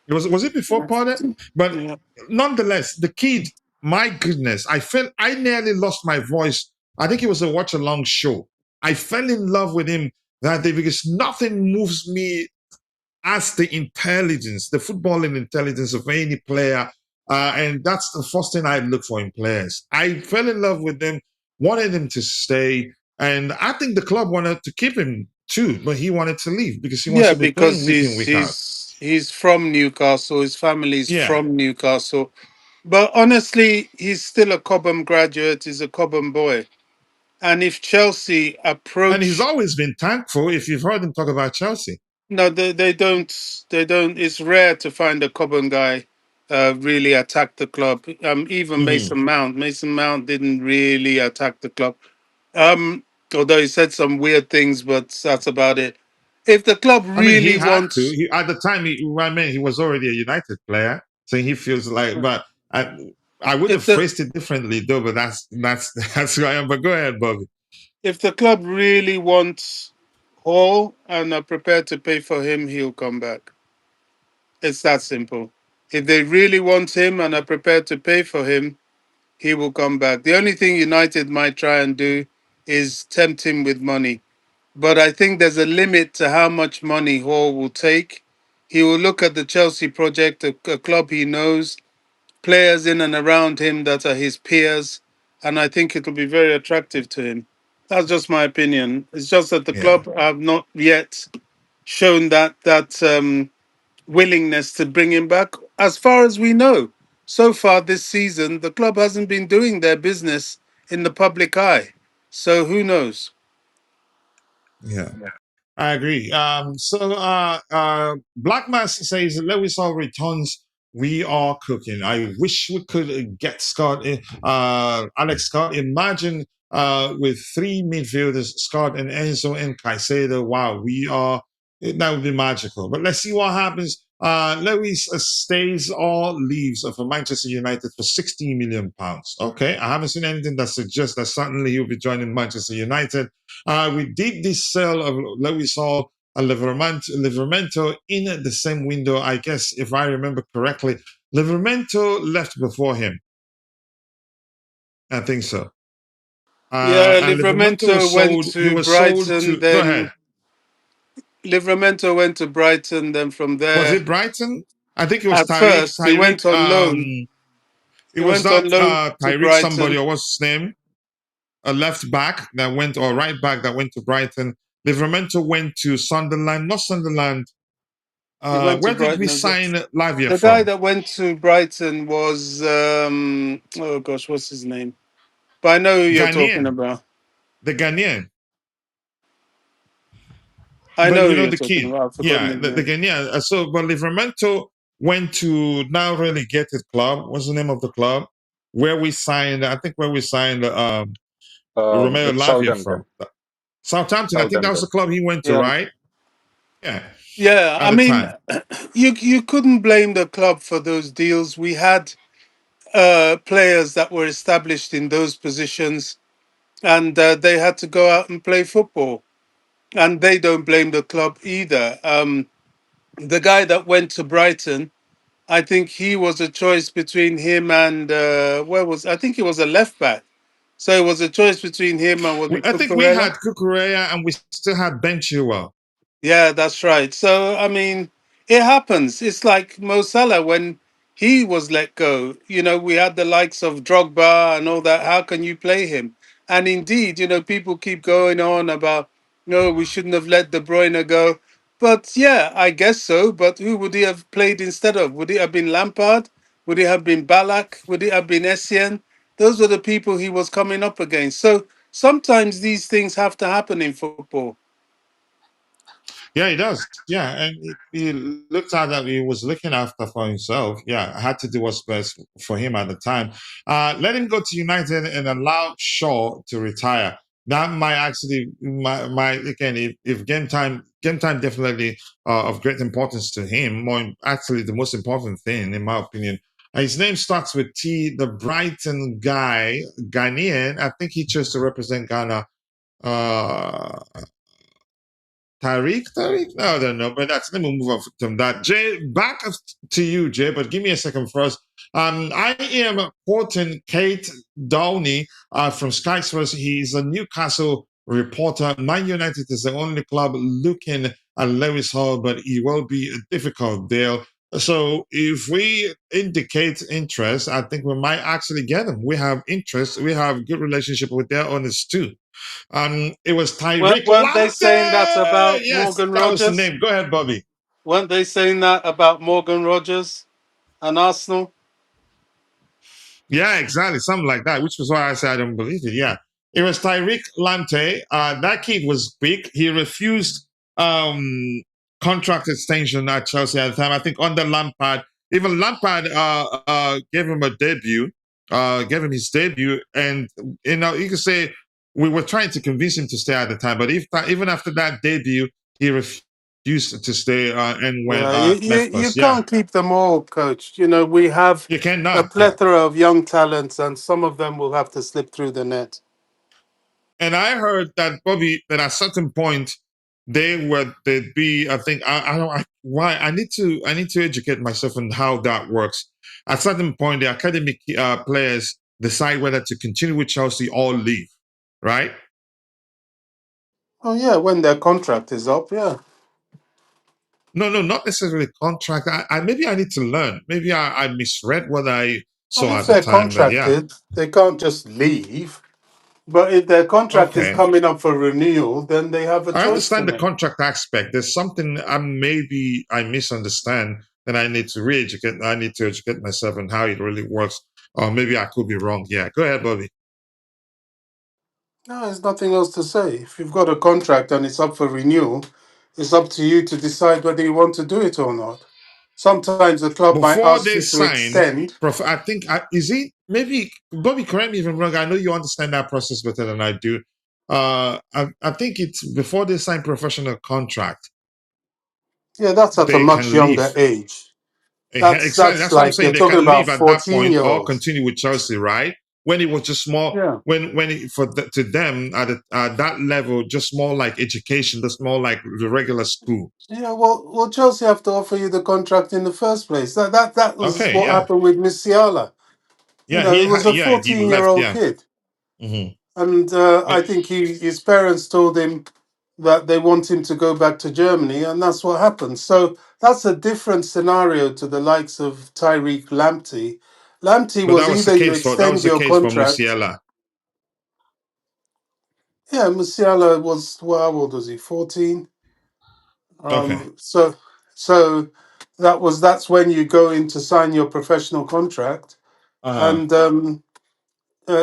Speaker 2: Was it before Porter? But
Speaker 3: Yeah.
Speaker 2: nonetheless, the kid, my goodness, I nearly lost my voice. I think it was a watch along show. I fell in love with him that day because nothing moves me as the intelligence, the footballing intelligence of any player. And that's the first thing I look for in players. I fell in love with him, wanted him to stay, and I think the club wanted to keep him too, but he wanted to leave because he wants
Speaker 3: Yeah,
Speaker 2: to be playing
Speaker 3: because
Speaker 2: week in,
Speaker 3: he's
Speaker 2: week out.
Speaker 3: he's from Newcastle. His family's
Speaker 2: Yeah.
Speaker 3: from Newcastle. But honestly, he's still a Cobham graduate. He's a Cobham boy. And if Chelsea
Speaker 2: And he's
Speaker 3: approach,
Speaker 2: always been thankful if you've heard him talk about Chelsea.
Speaker 3: no, they don't. It's rare to find a Cobham guy really attack the club. Even
Speaker 2: Hmm.
Speaker 3: Mason Mount didn't really attack the club. Um, although he said some weird things, but that's about it. If the club
Speaker 2: I mean, he
Speaker 3: really
Speaker 2: had to.
Speaker 3: wants,
Speaker 2: At the time, he was already a United player, so he feels like. But I would have
Speaker 3: if the
Speaker 2: phrased it differently, though. But that's that's who I am. But go ahead, Bobby.
Speaker 3: if the club really wants Hall and are prepared to pay for him, he'll come back. It's that simple. If they really want him and are prepared to pay for him, he will come back. The only thing United might try and do is tempt him with money. But I think there's a limit to how much money Hall will take. He will look at the Chelsea project, a club he knows, players in and around him that are his peers, and I think it'll be very attractive to him. That's just my opinion. It's just that the
Speaker 2: Yeah,
Speaker 3: club have not yet shown that willingness to bring him back. As far as we know, so far this season, the club hasn't been doing their business in the public eye. So who knows?
Speaker 2: yeah. I agree. Black Mass says Lewis Hall returns. We are cooking. I wish we could get Alex Scott. Imagine with three midfielders, Scott and Enzo and Caicedo. Wow, that would be magical. But let's see what happens. Lewis stays or leaves for Manchester United for £16 million. Okay, I haven't seen anything that suggests that certainly he'll be joining Manchester United. We did this sale of Lewis Hall and Livermento in the same window. I guess if I remember correctly, Livermento left before him. I think so.
Speaker 3: Yeah,
Speaker 2: And Livermento was
Speaker 3: Livramento went
Speaker 2: sold. He
Speaker 3: to
Speaker 2: was sold
Speaker 3: Brighton,
Speaker 2: to. Go ahead.
Speaker 3: then Livramento went to Brighton, then from
Speaker 2: Was
Speaker 3: there,
Speaker 2: it Brighton? I think it was
Speaker 3: at
Speaker 2: Tyreek.
Speaker 3: first, he went on loan.
Speaker 2: It
Speaker 3: He
Speaker 2: was
Speaker 3: went on
Speaker 2: not
Speaker 3: loan to
Speaker 2: Tyreek somebody
Speaker 3: Brighton.
Speaker 2: or what's his name? A left back that went or right back that went to Brighton. Livermento went to Sunderland, not Sunderland.
Speaker 3: He went to
Speaker 2: Where did we
Speaker 3: Brighton as well.
Speaker 2: sign Lavia
Speaker 3: The guy
Speaker 2: from?
Speaker 3: that went to Brighton was oh gosh, what's his name? But I know who you're talking
Speaker 2: Ghanaian,
Speaker 3: about.
Speaker 2: the Ghanaian.
Speaker 3: I
Speaker 2: But
Speaker 3: know who
Speaker 2: you know
Speaker 3: you're
Speaker 2: the
Speaker 3: talking
Speaker 2: kid.
Speaker 3: about. I've forgotten
Speaker 2: Yeah,
Speaker 3: his
Speaker 2: the
Speaker 3: name.
Speaker 2: Ghanaian. But Livramento went to now relegated club. What's the name of the club? Where we signed, I think where we signed Romeo
Speaker 4: It's
Speaker 2: Lavia from.
Speaker 4: Southampton.
Speaker 2: Southampton. I think that was the
Speaker 4: Southampton.
Speaker 2: club he went to,
Speaker 3: Yeah,
Speaker 2: right? Yeah,
Speaker 3: yeah.
Speaker 2: at
Speaker 3: I
Speaker 2: the
Speaker 3: mean,
Speaker 2: time.
Speaker 3: you couldn't blame the club for those deals. We had players that were established in those positions, and they had to go out and play football. and they don't blame the club either. The guy that went to Brighton, I think he was a choice between him and where was I think he was a left back. So it was a choice between him and was it
Speaker 2: I think we
Speaker 3: Cucurella?
Speaker 2: had Kukureya and we still had Ben Chilwell.
Speaker 3: Yeah, that's right. So I mean, it happens. It's like Mo Salah when he was let go. You know, we had the likes of Drogba and all that. How can you play him? And indeed, you know, people keep going on about no, we shouldn't have let De Bruyne go. But yeah, I guess so. But who would he have played instead of? Would it have been Lampard? Would it have been Ballack? Would it have been Essien? Those were the people he was coming up against. So sometimes these things have to happen in football.
Speaker 2: Yeah, he does. Yeah, and he looked out that he was looking after for himself. Yeah, I had to do what's best for him at the time. Let him go to United and allow Shaw to retire. That might actually, my again, if game time definitely of great importance to him. More actually, the most important thing, in my opinion. His name starts with T. The Brighton guy, Ghanaian. I think he chose to represent Ghana. Uh, Tariq? No, I don't know, but that's let me move on from that. Jay, back to you, Jay, but give me a second first. I am quoting Kate Downey from Sky Sports. He's a Newcastle reporter. Man United is the only club looking at Lewis Hall, but it will be a difficult deal. So if we indicate interest, I think we might actually get him. We have interest. We have good relationship with their owners too. It was Tyreek
Speaker 3: Weren't they saying that
Speaker 2: Lamptey.
Speaker 3: about
Speaker 2: Yes,
Speaker 3: Morgan
Speaker 2: that was the
Speaker 3: Rogers?
Speaker 2: name. Go ahead, Bobby.
Speaker 3: Weren't they saying that about Morgan Rogers and Arsenal?
Speaker 2: Yeah, exactly. Something like that, which was why I said I don't believe it. Yeah. It was Tyreek Lamptey. That kid was big. He refused um, contract extension at Chelsea at the time. I think under Lampard, even Lampard gave him a debut, gave him his debut. And, you could say we were trying to convince him to stay at the time. But even after that debut, he refused to stay and went
Speaker 3: Yeah,
Speaker 2: left
Speaker 3: you
Speaker 2: us. Yeah.
Speaker 3: can't keep them all, coach. You know, we have
Speaker 2: You
Speaker 3: a
Speaker 2: cannot. Yeah.
Speaker 3: plethora of young talents, and some of them will have to slip through the net.
Speaker 2: And I heard that Bobby, that at a certain point they'd be. I think I don't why I need to educate myself on how that works. At a certain point, the academic players decide whether to continue with Chelsea or leave, right?
Speaker 3: Oh yeah, when their contract is up, yeah.
Speaker 2: No, no, not necessarily contract. Maybe I need to learn. Maybe I misread what I
Speaker 3: Well,
Speaker 2: saw
Speaker 3: if
Speaker 2: at the
Speaker 3: they're
Speaker 2: time. But yeah,
Speaker 3: contracted, they can't just leave. But if their contract is
Speaker 2: okay.
Speaker 3: coming up for renewal, then they have a
Speaker 2: I
Speaker 3: choice to
Speaker 2: understand the
Speaker 3: make.
Speaker 2: contract aspect. There's something maybe I misunderstand, and I need to re-educate. I need to educate myself on how it really works. Or maybe I could be wrong. Yeah, go ahead, Bobby.
Speaker 3: No, there's nothing else to say. If you've got a contract and it's up for renewal, it's up to you to decide whether you want to do it or not. Sometimes the club might
Speaker 2: Before
Speaker 3: ask
Speaker 2: they
Speaker 3: you to
Speaker 2: sign,
Speaker 3: extend.
Speaker 2: I think is he maybe Bobby? Correct me if I'm wrong. I know you understand that process better than I do. I think it's before they sign professional contract,
Speaker 3: Yeah, that's at a
Speaker 2: they
Speaker 3: much
Speaker 2: can leave.
Speaker 3: younger age.
Speaker 2: Exactly.
Speaker 3: That's
Speaker 2: That's what I'm
Speaker 3: like you're
Speaker 2: saying. They
Speaker 3: talking
Speaker 2: can
Speaker 3: about
Speaker 2: leave at that
Speaker 3: 14
Speaker 2: point
Speaker 3: year
Speaker 2: or
Speaker 3: olds.
Speaker 2: continue with Chelsea, right? When it was just more,
Speaker 3: Yeah.
Speaker 2: to them at that level, just more like education, just more like the regular school.
Speaker 3: Yeah, well, Chelsea have to offer you the contract in the first place. That was
Speaker 2: Okay,
Speaker 3: what
Speaker 2: yeah,
Speaker 3: happened with Musiala. You
Speaker 2: yeah,
Speaker 3: know, he was a
Speaker 2: yeah, he
Speaker 3: 14-year
Speaker 2: left,
Speaker 3: old
Speaker 2: yeah.
Speaker 3: kid.
Speaker 2: Hmm.
Speaker 3: And I think his parents told him that they want him to go back to Germany, and that's what happened. So that's a different scenario to the likes of Tyreek Lamptey. Lamptey
Speaker 2: But
Speaker 3: was either you extend your
Speaker 2: for
Speaker 3: contract.
Speaker 2: Musiala.
Speaker 3: Yeah, Musiala was, well, how old was he? 14.
Speaker 2: Okay.
Speaker 3: So that's when you go in to sign your professional contract,
Speaker 2: Uh-huh.
Speaker 3: and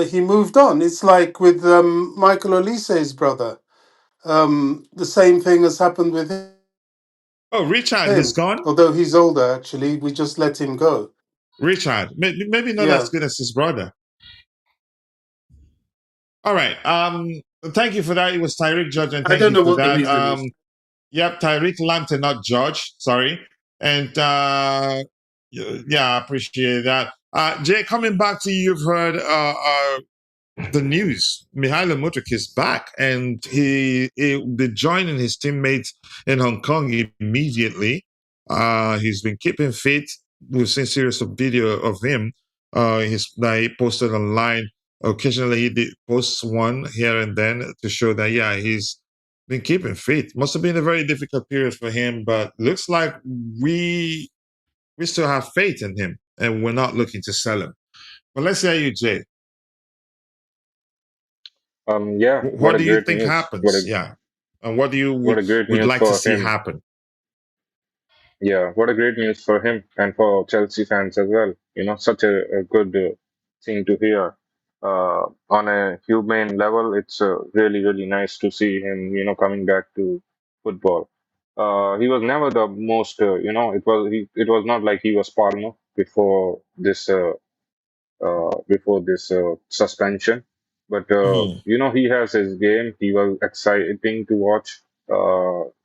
Speaker 3: he moved on. It's like with Michael Olise's brother. The same thing has happened with
Speaker 2: Oh, Richard is
Speaker 3: him.
Speaker 2: gone.
Speaker 3: Although he's older, actually, we just let him go.
Speaker 2: Richard, maybe not as
Speaker 3: Yeah,
Speaker 2: good as his brother. All right. Thank you for that. It was Tyreek Judge, and
Speaker 3: I
Speaker 2: thank
Speaker 3: don't
Speaker 2: you
Speaker 3: know
Speaker 2: for
Speaker 3: what the
Speaker 2: that.
Speaker 3: reason is.
Speaker 2: Yep, Tyreek Lamptey, not Judge. Sorry. And yeah, I appreciate that. Jay, coming back to you, you've heard the news. Mykhailo Mudryk is back, and he will be joining his teammates in Hong Kong immediately. He's been keeping fit. We've seen series of video of him. That he posted online. Occasionally, he did post one here and then to show that he's been keeping fit. Must have been a very difficult period for him, but looks like we we still have faith in him, and we're not looking to sell him. But let's hear you, Jay.
Speaker 4: Yeah, what
Speaker 2: What
Speaker 4: a
Speaker 2: do you
Speaker 4: great
Speaker 2: think
Speaker 4: news.
Speaker 2: happens? Yeah, and what do you
Speaker 4: What a great
Speaker 2: would
Speaker 4: news
Speaker 2: like to
Speaker 4: for
Speaker 2: see
Speaker 4: him.
Speaker 2: happen?
Speaker 4: Yeah, what a great news for him and for Chelsea fans as well. Such a good thing to hear. On a humane level, it's really, really nice to see him, coming back to football. He was never the most, it was not like he was Palmer before this suspension. But
Speaker 2: Mhm.
Speaker 4: he has his game. He was exciting to watch.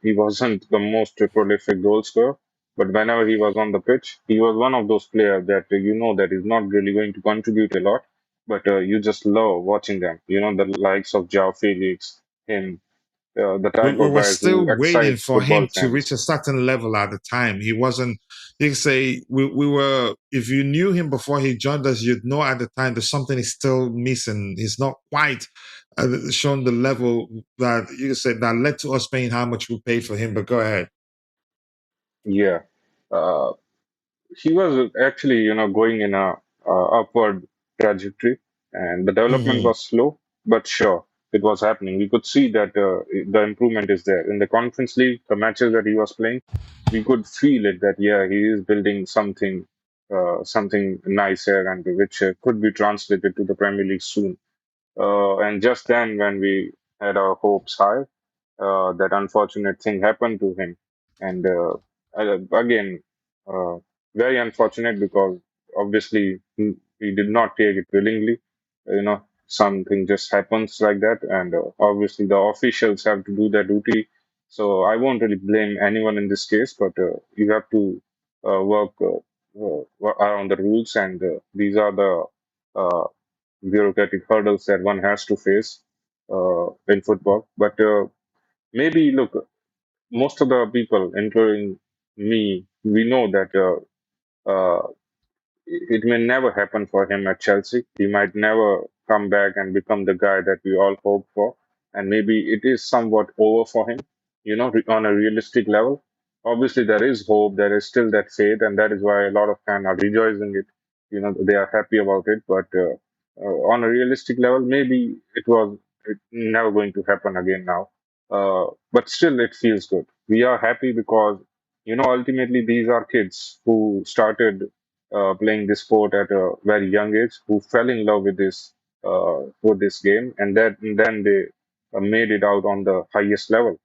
Speaker 4: He wasn't the most prolific goal scorer, but whenever he was on the pitch, he was one of those players that that is not really going to contribute a lot, but you just love watching them. The likes of João Felix, him, the type
Speaker 2: We
Speaker 4: of
Speaker 2: were
Speaker 4: guys who
Speaker 2: still waiting
Speaker 4: excites
Speaker 2: for
Speaker 4: football
Speaker 2: him to reach
Speaker 4: fans.
Speaker 2: a certain level at the time. He wasn't. You can say we were. If you knew him before he joined us, you'd know at the time that something is still missing. He's not quite shown the level that you can say that led to us paying how much we paid for him. But go ahead.
Speaker 4: Yeah. Uh, he was actually, going in a upward trajectory, and the development
Speaker 2: Hmm.
Speaker 4: was slow, but sure, it was happening. We could see that the improvement is there. In the Conference League, the matches that he was playing, we could feel it that, yeah, he is building something nice here, and which could be translated to the Premier League soon. And just then, when we had our hopes high, that unfortunate thing happened to him. And again, uh, very unfortunate because obviously he did not take it willingly. Something just happens like that, and obviously the officials have to do their duty. So I won't really blame anyone in this case, but you have to work around the rules, and these are the uh, bureaucratic hurdles that one has to face in football. But maybe look, most of the people, including me, we know that it may never happen for him at Chelsea. He might never come back and become the guy that we all hope for. And maybe it is somewhat over for him, on a realistic level. Obviously, there is hope, there is still that faith, and that is why a lot of fans are rejoicing it. They are happy about it. But on a realistic level, maybe it never going to happen again now. But still, it feels good. We are happy because, ultimately, these are kids who started playing this sport at a very young age, who fell in love with this game, and then they made it out on the highest level.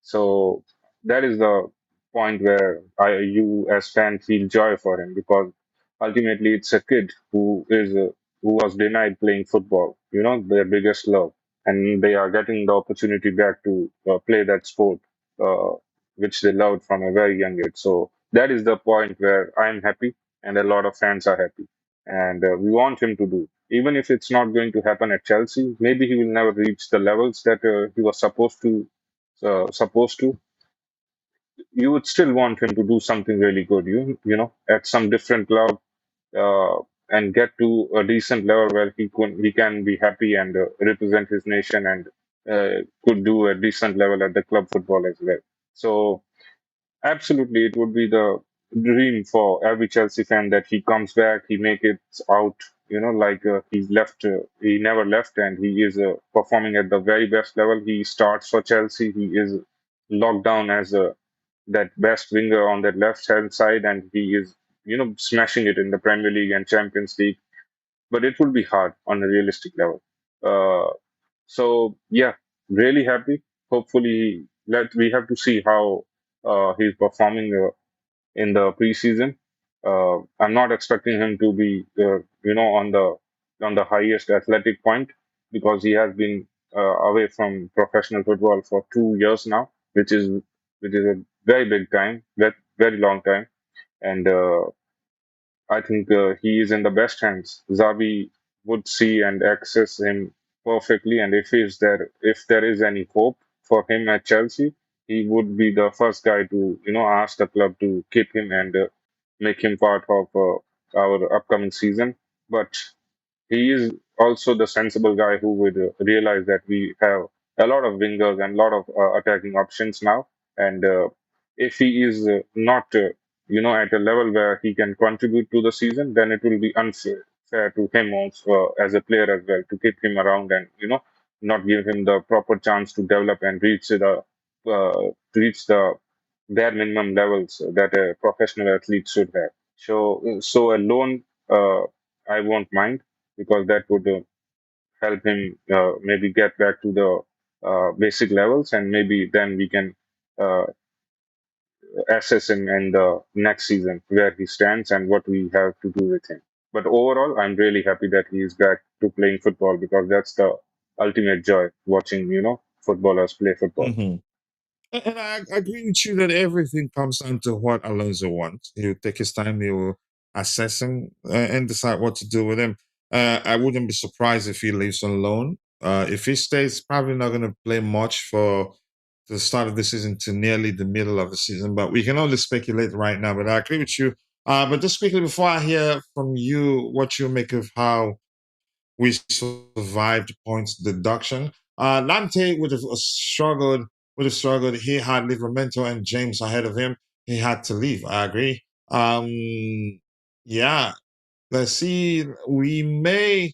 Speaker 4: So that is the point where you as fan feel joy for him, because ultimately it's a kid who was denied playing football, their biggest love, and they are getting the opportunity back to play that sport, uh, which they loved from a very young age. So that is the point where I'm happy, and a lot of fans are happy, and we want him to do. Even if it's not going to happen at Chelsea, maybe he will never reach the levels that he was supposed to, you would still want him to do something really good, at some different club, uh, and get to a decent level where he can be happy and represent his nation, and could do a decent level at the club football as well. So absolutely, it would be the dream for every Chelsea fan that he comes back, he make it out, like he never left, and he is performing at the very best level. He starts for Chelsea. He is locked down as that best winger on that left hand side, and he is, smashing it in the Premier League and Champions League. But it would be hard on a realistic level. Uh, so yeah, really happy. Hopefully, let we have to see how he's performing in the preseason. I'm not expecting him to be, on the highest athletic point, because he has been away from professional football for 2 years now, which is a very big time, very very long time, and I think he is in the best hands. Xabi would see and access him perfectly. And if there is any hope for him at Chelsea, he would be the first guy to ask the club to keep him and make him part of our upcoming season. But he is also the sensible guy who would realize that we have a lot of wingers and a lot of attacking options now. And if he is not, at a level where he can contribute to the season, then it will be unfair fair to him also as a player as well to keep him around and not give him the proper chance to develop and reach the bare minimum levels that a professional athlete should have. So a loan, I won't mind because that would help him maybe get back to the basic levels, and maybe then we can uh, assess him in the next season where he stands and what we have to do with him. But overall, I'm really happy that he is back to playing football because that's the ultimate joy watching footballers play football.
Speaker 2: Hmm. And I agree with you that everything comes down to what Alonso wants. He'll take his time, he will assess him and decide what to do with him. I wouldn't be surprised if he leaves on loan. If he stays, probably not going to play much for the start of the season to nearly the middle of the season. But we can only speculate right now. But I agree with you. But just quickly, before I hear from you, what you make of how we survived points deduction. Lante would have struggled. He had Livramento and James ahead of him. He had to leave. I agree. Yeah. Let's see. We may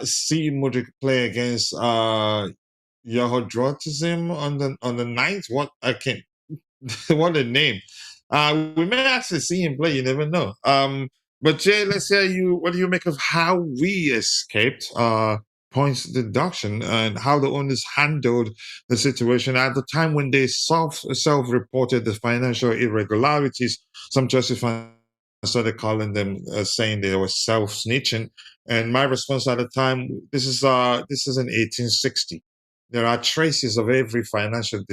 Speaker 2: see Mudryk play against Yohodrotism on the ninth. What I can what a name. We may actually see him play. You never know. But Jay, let's hear you. What do you make of how we escaped points deduction and how the owners handled the situation at the time when they self-reported the financial irregularities? Some Chelsea fans started calling them, saying they were self-snitching. And my response at the time, this is an 1860. There are traces of every financial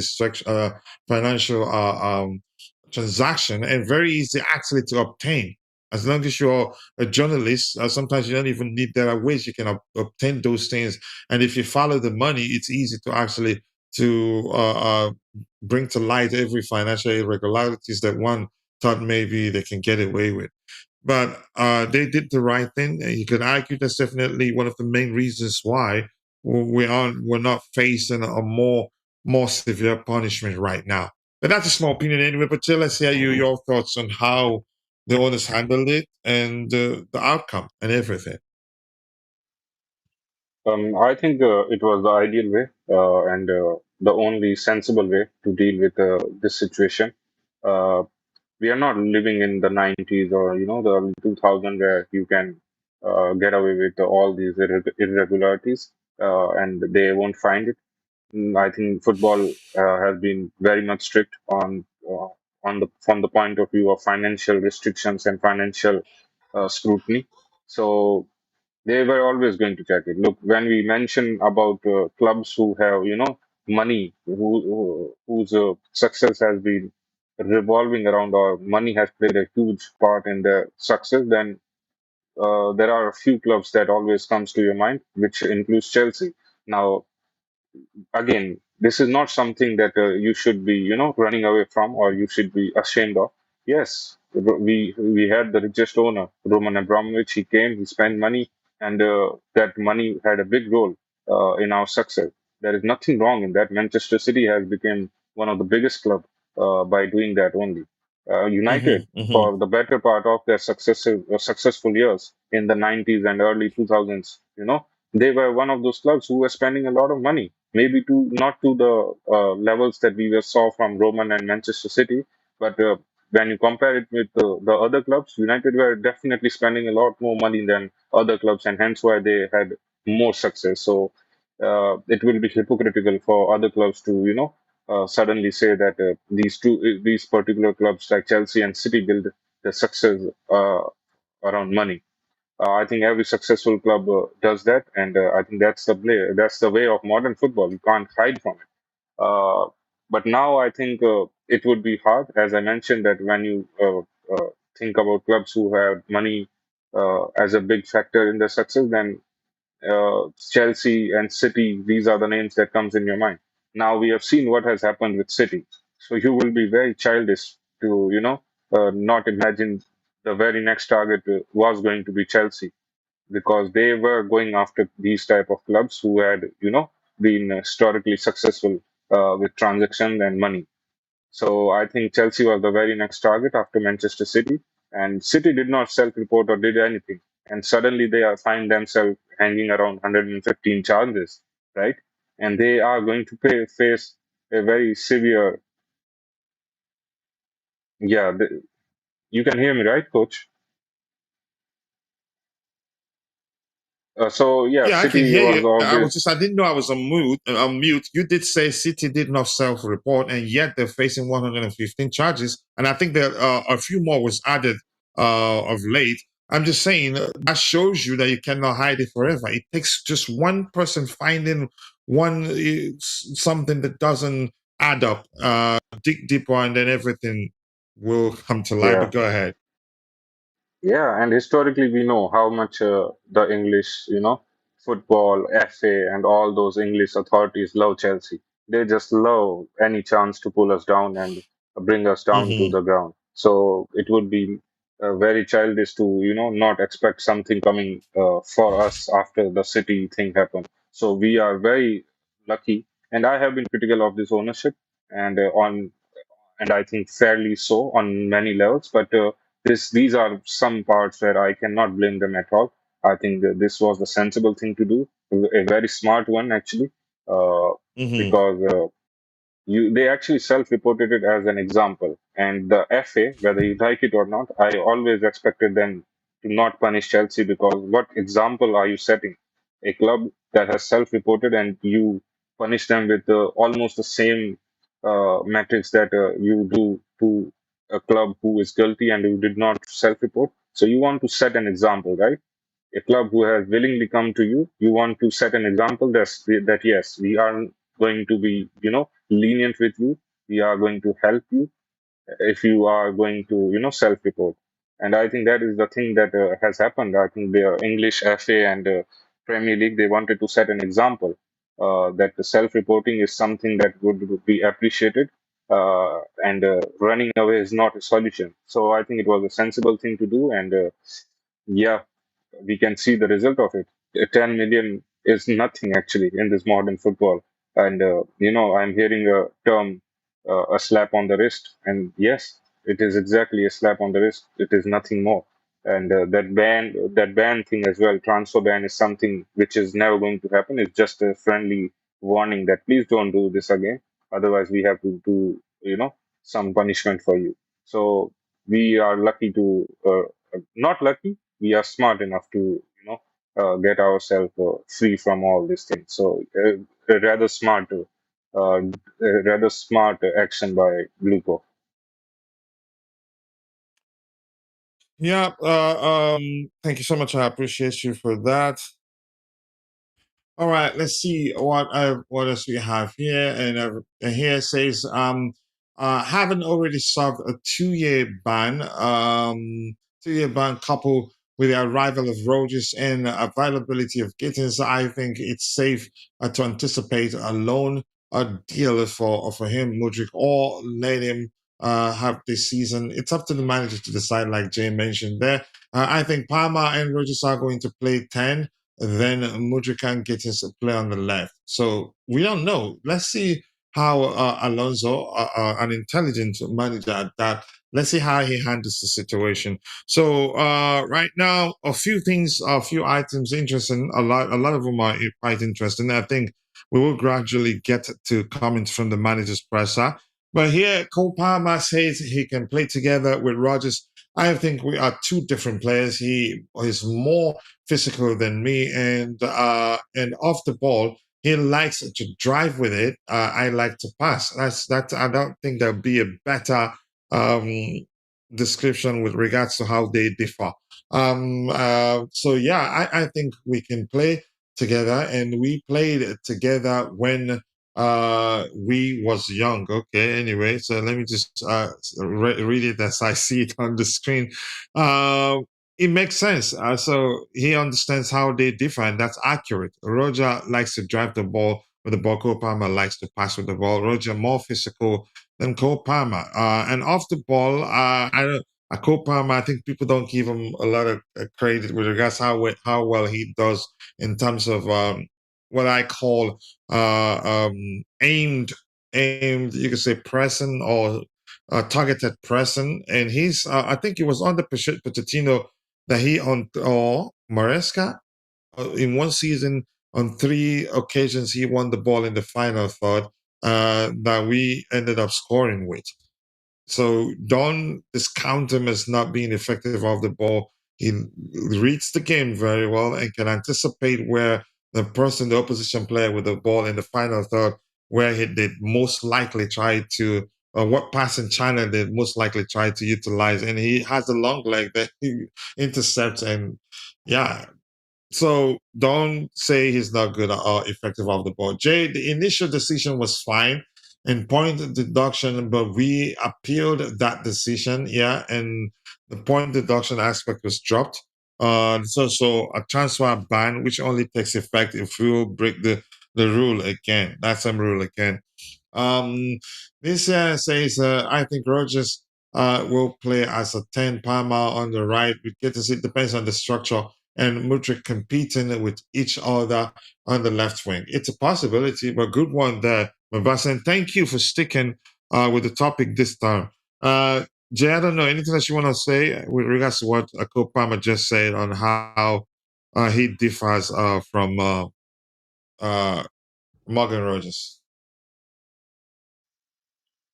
Speaker 2: transaction and very easy actually to obtain. As long as you're a journalist, sometimes you don't even need. There are ways you can obtain those things, and if you follow the money, it's easy to actually to bring to light every financial irregularities that one thought maybe they can get away with. But they did the right thing. You could argue that's definitely one of the main reasons why we're not facing a more severe punishment right now. But that's a small opinion anyway. But let's hear your thoughts on how the owners handled it and the outcome and everything.
Speaker 4: I think it was the ideal way and the only sensible way to deal with this situation. Uh, we are not living in the 90s or the early 2000 where you can get away with all these irregularities and they won't find it. I think football has been very much strict on the from the point of view of financial restrictions and financial scrutiny. So they were always going to check it. Look, when we mention about clubs who have money, whose success has been revolving around or money has played a huge part in their success, then there are a few clubs that always comes to your mind, which includes Chelsea. Now, again, this is not something that you should be, running away from or you should be ashamed of. Yes, we had the richest owner, Roman Abramovich. He came, he spent money, and that money had a big role in our success. There is nothing wrong in that. Manchester City has become one of the biggest club by doing that only. United,
Speaker 2: Mm-hmm, mm-hmm,
Speaker 4: for the better part of their successful years in the 90s and early 2000s, they were one of those clubs who were spending a lot of money, maybe to not to the levels that we were saw from Roman and Manchester City, but when you compare it with the other clubs, United were definitely spending a lot more money than other clubs, and hence why they had more success. So it will be hypocritical for other clubs to suddenly say that these particular clubs like Chelsea and City build their success around money. I think every successful club does that, and I think that's the way of modern football. You can't hide from it. Uh, but now I think it would be hard, as I mentioned, that when you think about clubs who have money as a big factor in their success, then Chelsea and City, these are the names that comes in your mind. Now we have seen what has happened with City, so you will be very childish to not imagine the very next target was going to be Chelsea, because they were going after these type of clubs who had been historically successful with transactions and money. So I think Chelsea was the very next target after Manchester City, and City did not self-report or did anything, and suddenly they find themselves hanging around 115 charges, right? And they are going to face a very severe. Yeah, you can hear me, right, Coach? So yeah,
Speaker 2: Yeah, I can
Speaker 4: City
Speaker 2: hear
Speaker 4: was
Speaker 2: you.
Speaker 4: always.
Speaker 2: I didn't know I was on mute. You did say City did not self-report, and yet they're facing 115 charges. And I think that a few more was added of late. I'm just saying that shows you that you cannot hide it forever. It takes just one person finding one something that doesn't add up, dig deeper, and then everything will come to light.
Speaker 4: Yeah.
Speaker 2: But go ahead.
Speaker 4: Yeah, and historically we know how much the English, football, FA, and all those English authorities love Chelsea. They just love any chance to pull us down and bring us down to
Speaker 2: Hmm.
Speaker 4: the ground. So it would be very childish to, not expect something coming for us after the City thing happened. So we are very lucky, and I have been critical of this ownership, and I think fairly so on many levels. But these are some parts where I cannot blame them at all. I think that this was the sensible thing to do, a very smart one actually, uh,
Speaker 2: Hmm.
Speaker 4: because they actually self-reported it as an example. And the FA, whether you like it or not, I always expected them to not punish Chelsea, because what example are you setting? A club that has self-reported and you punish them with almost the same metrics that you do to a club who is guilty and who did not self-report. So you want to set an example, right? A club who has willingly come to you, you want to set an example that yes, we are going to be, lenient with you. We are going to help you if you are going to, self-report. And I think that is the thing that has happened. I think the English FA and Premier League, they wanted to set an example that the self-reporting is something that would be appreciated. And running away is not a solution. So I think it was a sensible thing to do. And yeah, we can see the result of it. 10 million is nothing actually in this modern football. And, I'm hearing a term, a slap on the wrist. And yes, it is exactly a slap on the wrist. It is nothing more. And that ban thing as well, transfer ban is something which is never going to happen. It's just a friendly warning that please don't do this again. Otherwise, we have to do, some punishment for you. So we are lucky to, not lucky, we are smart enough to get ourselves free from all these things. So a rather smart action by Lupo.
Speaker 2: Yeah. Thank you so much. I appreciate you for that. All right, let's see what else we have here. And here it says haven't already served a 2-year ban. 2-year ban coupled with the arrival of Rogers and availability of Gittins. I think it's safe to anticipate a loan deal for him, Mudryk, or let him have this season. It's up to the manager to decide, like Jay mentioned there. I think Palmer and Rogers are going to play 10, then Mudryk can get his play on the left. So we don't know. Let's see how Alonso, an intelligent manager at that, let's see how he handles the situation. So right now, a few things, a few items interesting. A lot of them are quite interesting. I think we will gradually get to comments from the manager's presser. But here, Cole Palmer says he can play together with Rogers. I think we are two different players. He is more physical than me, and off the ball, he likes to drive with it. I like to pass. That. I don't think there'll be a better um, description with regards to how they differ. So yeah, I think we can play together, and we played together when we was young. Okay, anyway, so let me just read it as I see it on the screen. it makes sense. So he understands how they differ, and that's accurate. Roger likes to drive the ball with the ball. Cole Palmer likes to pass with the ball. Roger more physical than Cole Palmer. And off the ball, I don't. Cole Palmer, I think people don't give him a lot of credit with regards how well he does in terms of what I call aimed. You could say pressing or targeted pressing, and I think it was under Pochettino that he on or Maresca in one season on 3 occasions he won the ball in the final third that we ended up scoring with. So don't discount him as not being effective off the ball. He reads the game very well and can anticipate where the opposition player with the ball in the final third, where he did most likely try to, what pass in China did most likely try to utilize. And he has a long leg that he intercepts. And yeah, so don't say he's not good or effective off the ball. Jay, the initial decision was fine in point deduction, but we appealed that decision, yeah, and the point deduction aspect was dropped. So a transfer ban, which only takes effect if we will break the rule again. That's some rule again. Um, this says, I think Rogers will play as a 10, Palmer on the right. We get to see, it depends on the structure, and Mudryk competing with each other on the left wing. It's a possibility, but good one there, Mabasan. Thank you for sticking with the topic this time. Jay, I don't know, anything that you want to say with regards to what Cole Palmer just said on how he differs from uh, Morgan Rogers?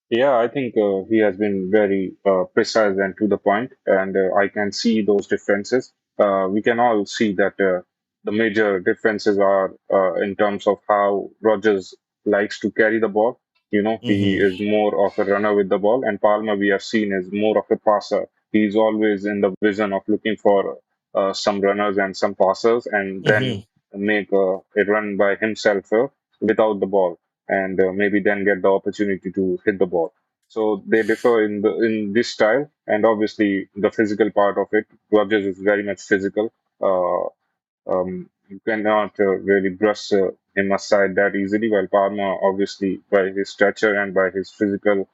Speaker 4: Yeah, I think he has been very precise and to the point, and I can see those differences. We can all see that the major differences are in terms of how Rogers likes to carry the ball. You know, he
Speaker 2: Mm-hmm.
Speaker 4: is more of a runner with the ball, and Palmer we have seen is more of a passer. He's always in the vision of looking for some runners and some passers, and then
Speaker 2: Mm-hmm.
Speaker 4: make a run by himself without the ball and maybe then get the opportunity to hit the ball. So they differ in this style, and obviously the physical part of it. Rogers is very much physical. You cannot really brush him aside that easily. While Palmer, obviously, by his stature and by his physical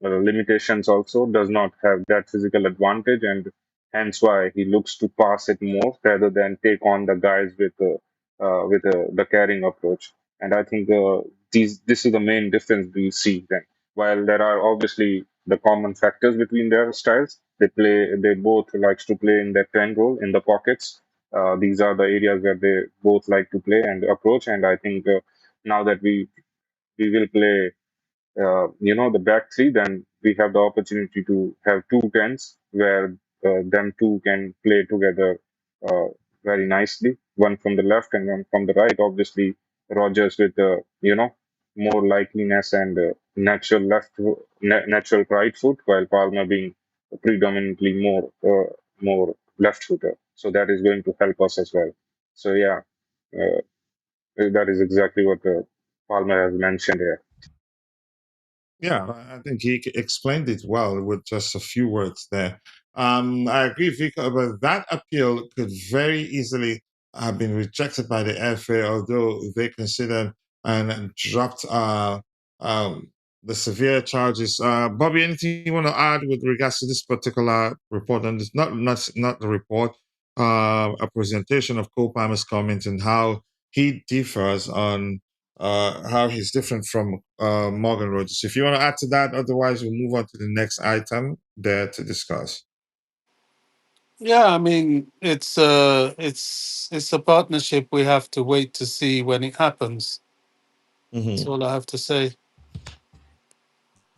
Speaker 4: limitations, also does not have that physical advantage, and hence why he looks to pass it more rather than take on the guys with the carrying approach. And I think this is the main difference we see then. While there are obviously the common factors between their styles, they both likes to play in their 10 role in the pockets. These are the areas where they both like to play and approach. And I think now that we will play the back three, then we have the opportunity to have two tens where them two can play together uh, very nicely, one from the left and one from the right. Obviously, Rogers with more likeliness and natural right foot, while Palmer being predominantly more left footer. So that is going to help us as well. So yeah, uh, that is exactly what Palmer has mentioned here.
Speaker 2: Yeah, I think he explained it well with just a few words there. I agree, Vic, but that appeal could very easily have been rejected by the FA, although they considered and dropped the severe charges. Bobby, anything you want to add with regards to this particular report? And it's not the report, a presentation of Cole Palmer's comments and how he differs on how he's different from Morgan Rogers. If you want to add to that, otherwise we'll move on to the next item there to discuss.
Speaker 3: Yeah, I mean, it's a partnership. We have to wait to see when it happens. That's
Speaker 2: Mm-hmm.
Speaker 3: all I have to say.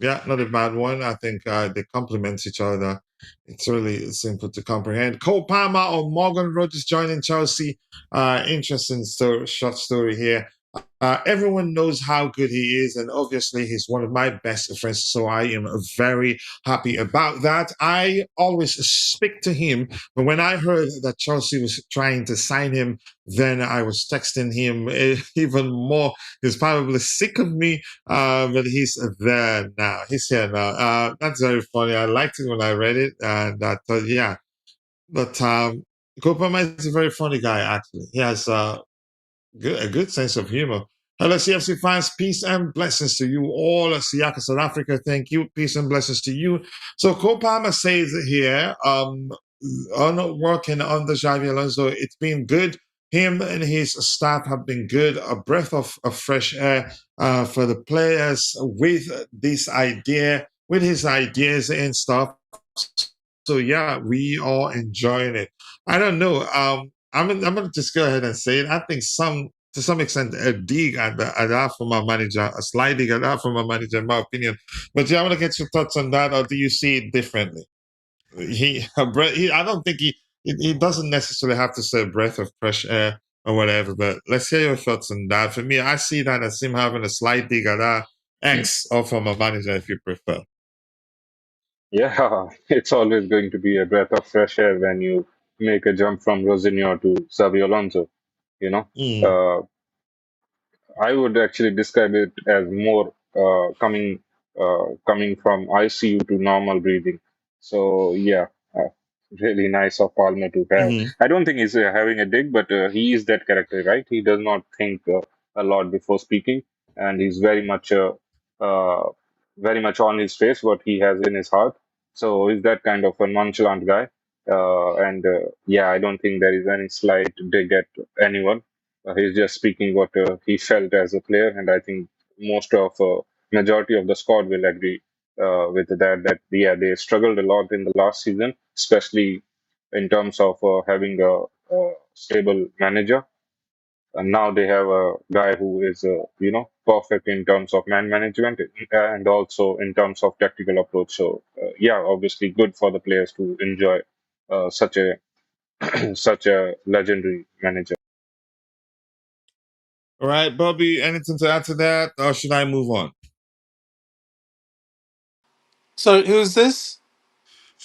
Speaker 2: Yeah, not a bad one. I think they complement each other. It's really simple to comprehend. Cole Palmer or Morgan Rogers joining Chelsea. Interesting story, short story here. Everyone knows how good he is, and obviously he's one of my best friends. So I am very happy about that. I always speak to him, but when I heard that Chelsea was trying to sign him, then I was texting him even more. He's probably sick of me, but he's there now. He's here now. That's very funny. I liked it when I read it, and I thought, yeah. But Kopama is a very funny guy, actually. He has a good sense of humor. Hello, CFC fans. Peace and blessings to you all. Siaka, South Africa. Thank you. Peace and blessings to you. So, Kopama says here, on working under Xavi Alonso, it's been good. Him and his staff have been good. A breath of fresh air for the players with this idea, with his ideas and stuff. So yeah, we are enjoying it. I don't know. I'm gonna just go ahead and say it. I think to some extent a dig at that from our manager, a slight dig at that from our manager, in my opinion. But yeah, I want to get your thoughts on that, or do you see it differently? I don't think he doesn't necessarily have to say a breath of fresh air or whatever. But let's hear your thoughts on that. For me, I see that as him having a slight dig at that ex or from a manager, if you prefer.
Speaker 4: Yeah, it's always going to be a breath of fresh air when you make a jump from Rosinho to Xabi Alonso. You know,
Speaker 2: Mm,
Speaker 4: uh, I would actually describe it as more coming from ICU to normal breathing. So yeah, really nice of Palmer to have.
Speaker 2: mm-hmm,
Speaker 4: I don't think he's having a dig, but he is that character, right? He does not think a lot before speaking, and he's uh, very much on his face what he has in his heart. So he's that kind of a nonchalant guy. And yeah, I don't think there is any slight dig at anyone. He's just speaking what he felt as a player, and I think most of majority of the squad will agree with that. That yeah, they struggled a lot in the last season, especially in terms of having a stable manager. And now they have a guy who is perfect in terms of man management and also in terms of tactical approach. So yeah, obviously good for the players to enjoy such a such a legendary manager.
Speaker 2: all right, Bobby, anything to add to that, or should I move on?
Speaker 3: So who's this?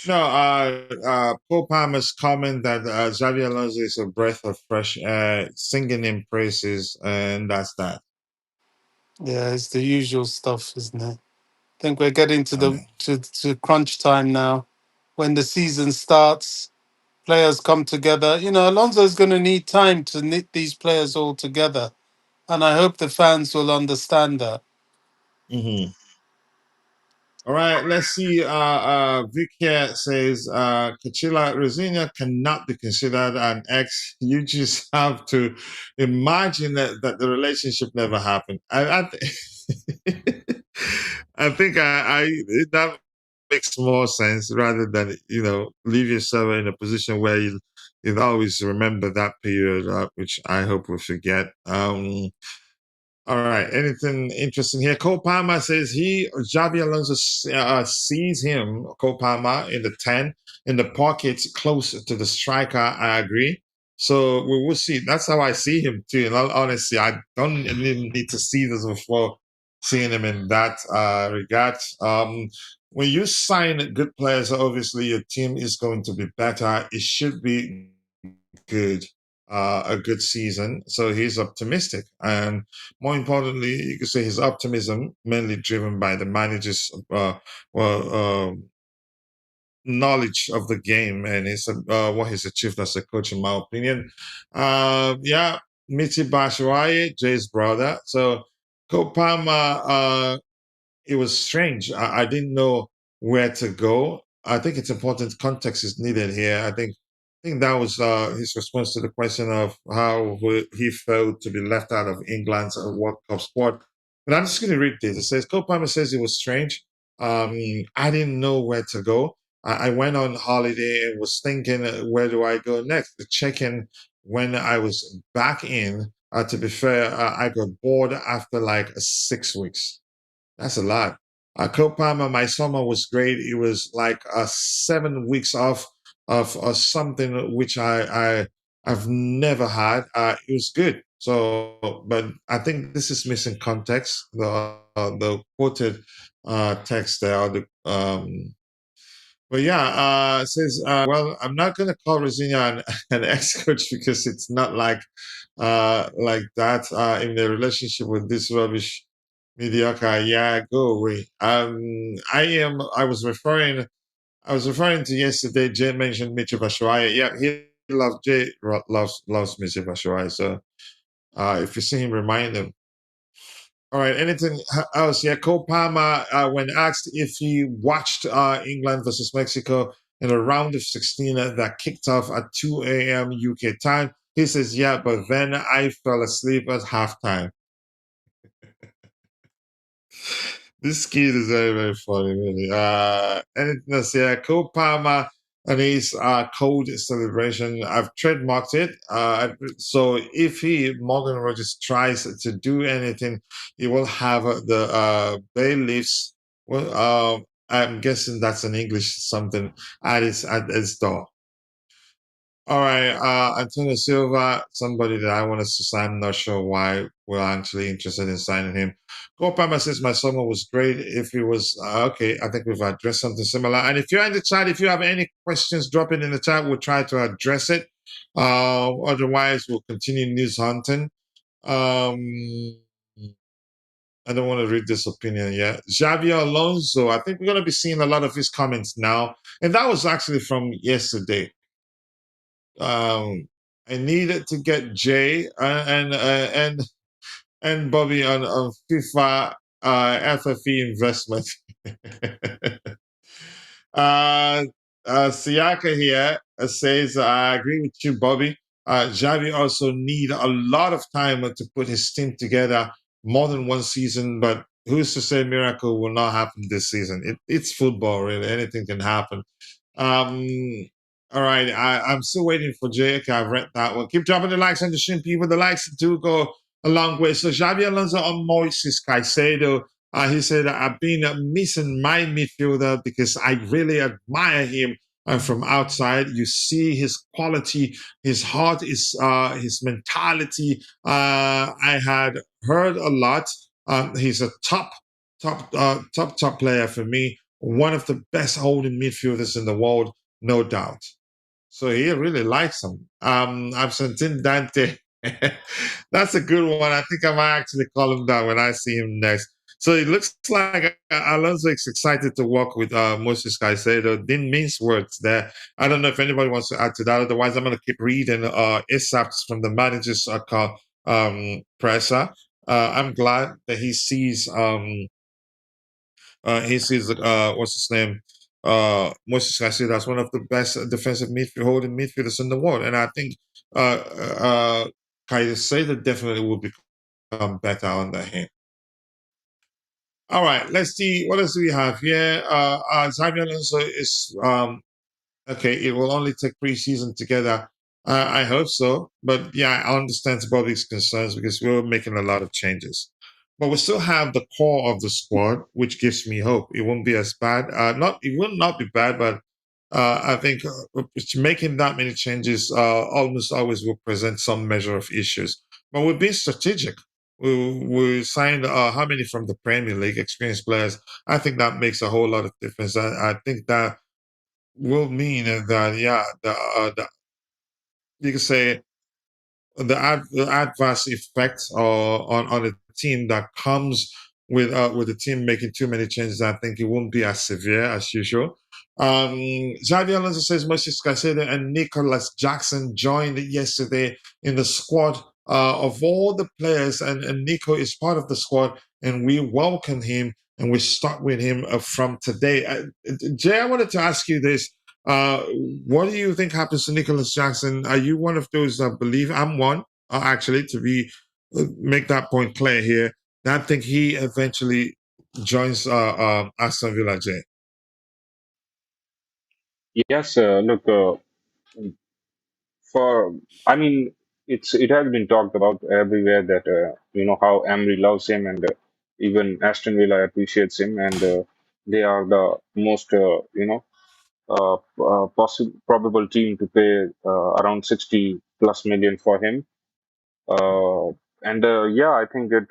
Speaker 2: No, Paul Palmer's comment that Xavi Alonso is a breath of fresh air, singing in praises, and that's that.
Speaker 3: Yeah, it's the usual stuff, isn't it? I think we're getting to
Speaker 2: I
Speaker 3: the
Speaker 2: mean,
Speaker 3: to crunch time now. When the season starts, players come together. You know, Alonso's going to need time to knit these players all together, and I hope the fans will understand that.
Speaker 2: mhm. All right, let's see. Vic here says Coachila Rosinia cannot be considered an ex. You just have to imagine that the relationship never happened. I think that makes more sense rather than leave yourself in a position where you always remember that period, which I hope we forget. All right. Anything interesting here? Cole Palmer says Xavi Alonso sees him, Cole Palmer, in the 10, in the pocket, close to the striker. I agree. So we will see. That's how I see him, too. In all honesty, I don't even need to see this before seeing him in that regard. When you sign good players, obviously your team is going to be better. It should be good, a good season. So he's optimistic. And more importantly, you could say his optimism mainly driven by the manager's well knowledge of the game and his what he's achieved as a coach, in my opinion. Yeah, Michi Bashwaye, Jay's brother. So Kopama, it was strange. I didn't know where to go. I think it's important. Context is needed here. I think that was his response to the question of how he felt to be left out of England's World Cup squad. But I'm just going to read this. It says, Cole Palmer says it was strange. I didn't know where to go. I went on holiday and was thinking, where do I go next? The check-in when I was back in. To be fair, I got bored after like 6 weeks. That's a lot. Palmer, my summer was great. It was like 7 weeks off of something which I've never had. It was good. So, but I think this is missing context. The quoted text there, or the but yeah, it says, well, I'm not going to call Rosinia an ex-coach because it's not like that in the relationship with this rubbish mediocre. Yeah, go away. I was referring to yesterday. Jay mentioned Mitchell Batshuayi. Yeah, he loves loves Mitchell Batshuayi. So if you see him, remind him. All right. Anything else? Yeah. Cole Palmer, when asked if he watched England versus Mexico in a round of 16 that kicked off at 2 a.m. UK time, he says, yeah, but then I fell asleep at halftime. This kid is very, very funny, really. Anything else? Yeah. Cole Palmer and his code celebration, I've trademarked it. So if Morgan Rogers, tries to do anything, he will have the bailiffs. Well, I'm guessing that's an English something at his door. All right, Antonio Silva, somebody that I want us to sign. I'm not sure why we're actually interested in signing him. Copama says my summer was great. If he was okay, I think we've addressed something similar. And if you're in the chat, if you have any questions, drop it in the chat. We'll try to address it. Otherwise, we'll continue news hunting. I don't want to read this opinion yet. Xabi Alonso, I think we're going to be seeing a lot of his comments now, and that was actually from yesterday. I needed to get Jay and Bobby on FIFA FFE investment. uh, Siaka here says, I agree with you, Bobby. Xavi also need a lot of time to put his team together, more than one season, but who's to say miracle will not happen this season? It's football, really. Anything can happen. Um, all right, I'm still waiting for Jake. I've read that one. Keep dropping the likes on the stream, people. The likes do go a long way. So Xabi Alonso on Moises Caicedo. He said, I've been missing my midfielder because I really admire him from outside. You see his quality, his heart, his mentality. I had heard a lot. He's a top player for me. One of the best holding midfielders in the world, no doubt. So he really likes him. Absentin Dante. That's a good one. I think I might actually call him that when I see him next. So it looks like Alonso is excited to work with Moses Caicedo. Didn't mince words there. I don't know if anybody wants to add to that. Otherwise, I'm going to keep reading ISAPs from the manager's presser. I'm glad that he sees what's his name? Moses Caicedo as one of the best defensive holding midfielders in the world. And I think Caicedo definitely will become better under him. All right, let's see. What else do we have here? Xabi Alonso is okay, it will only take preseason together. I hope so. But yeah, I understand Bobby's concerns because we're making a lot of changes. But we still have the core of the squad, which gives me hope. It won't be as bad. It will not be bad, but I think making that many changes almost always will present some measure of issues. But we're being strategic. We signed how many from the Premier League, experienced players. I think that makes a whole lot of difference. I think that will mean that yeah, the you can say the adverse effects on a team that comes with the team making too many changes. I think it won't be as severe as usual. Xavi Alonso says Moses Caicedo and Nicholas Jackson joined yesterday in the squad of all the players, and Nico is part of the squad, and we welcome him and we start with him from today. Jay, I wanted to ask you this. Uh, what do you think happens to Nicholas Jackson? Are you one of those that believe? I'm one, actually, to be make that point clear here. That I think he eventually joins Aston Villa. Jay.
Speaker 4: Yes, look, for I mean, it has been talked about everywhere that how Emery loves him, and even Aston Villa appreciates him, and they are the most possible probable team to pay around 60 plus million for him. Uh, and yeah, I think it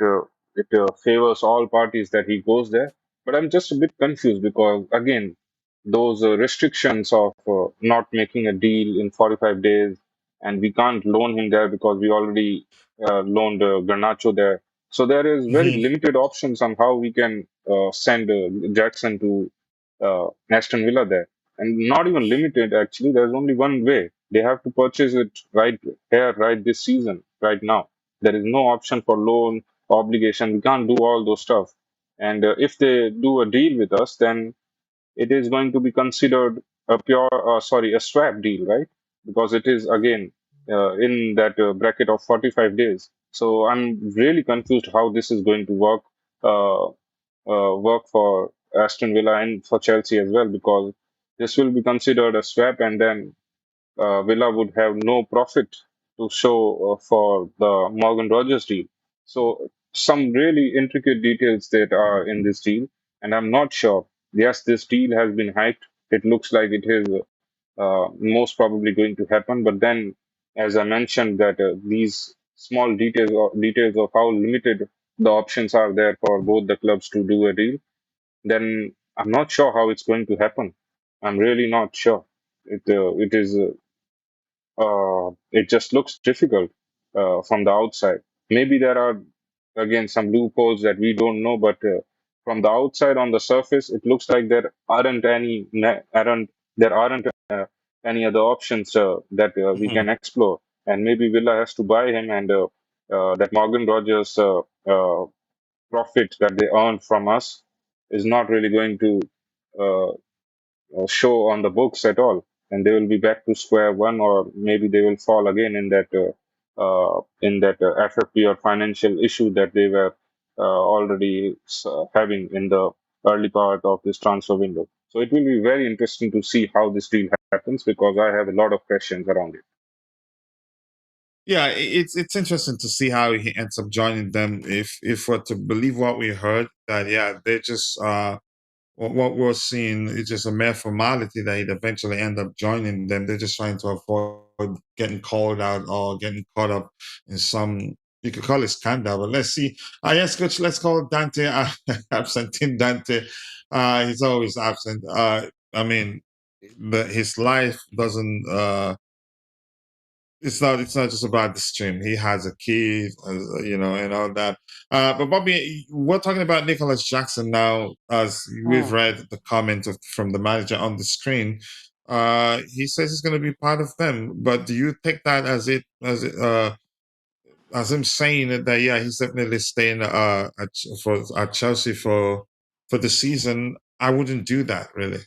Speaker 4: favors all parties that he goes there. But I'm just a bit confused because again, those restrictions of not making a deal in 45 days, and we can't loan him there because we already loaned Garnacho there. So there is very
Speaker 2: Hmm.
Speaker 4: limited options on how we can send Jackson to Aston Villa there, and not even limited actually. There's only one way. They have to purchase it right here, right this season, right now. There is no option for loan obligation. We can't do all those stuff. And if they do a deal with us, then it is going to be considered a swap deal, right? Because it is again in that bracket of 45 days. So I'm really confused how this is going to uh, work for Aston Villa and for Chelsea as well, because this will be considered a swap, and then Villa would have no profit to show for the Morgan Rogers deal. So some really intricate details that are in this deal, and I'm not sure. Yes, this deal has been hyped. It looks like it is most probably going to happen. But then, as I mentioned, that these small details of how limited the options are there for both the clubs to do a deal, then I'm not sure how it's going to happen. I'm really not sure. It is it just looks difficult from the outside. Maybe there are again some loopholes that we don't know, but from the outside on the surface, it looks like there aren't any other options that we
Speaker 2: Hmm.
Speaker 4: can explore. And maybe Villa has to buy him, and that Morgan Rogers profit that they earn from us is not really going to uh, show on the books at all, and they will be back to square one, or maybe they will fall again in that FFP or financial issue that they were already having in the early part of this transfer window. So it will be very interesting to see how this deal happens, because I have a lot of questions around it.
Speaker 2: Yeah, it's interesting to see how he ends up joining them. If we're to believe what we heard, that yeah, they just what we're seeing is just a mere formality that he'd eventually end up joining them. They're just trying to avoid getting called out or getting caught up in some, you could call it scandal. But let's see. Yes, coach, let's call Dante absentee Dante. He's always absent. I mean, his life doesn't. It's not just about the stream. He has a key, and all that. But Bobby, we're talking about Nicholas Jackson now, as we've
Speaker 3: Mm.
Speaker 2: read the comment from the manager on the screen. He says he's going to be part of them. But do you take that as him saying that yeah, he's definitely staying at Chelsea for the season? I wouldn't do that really,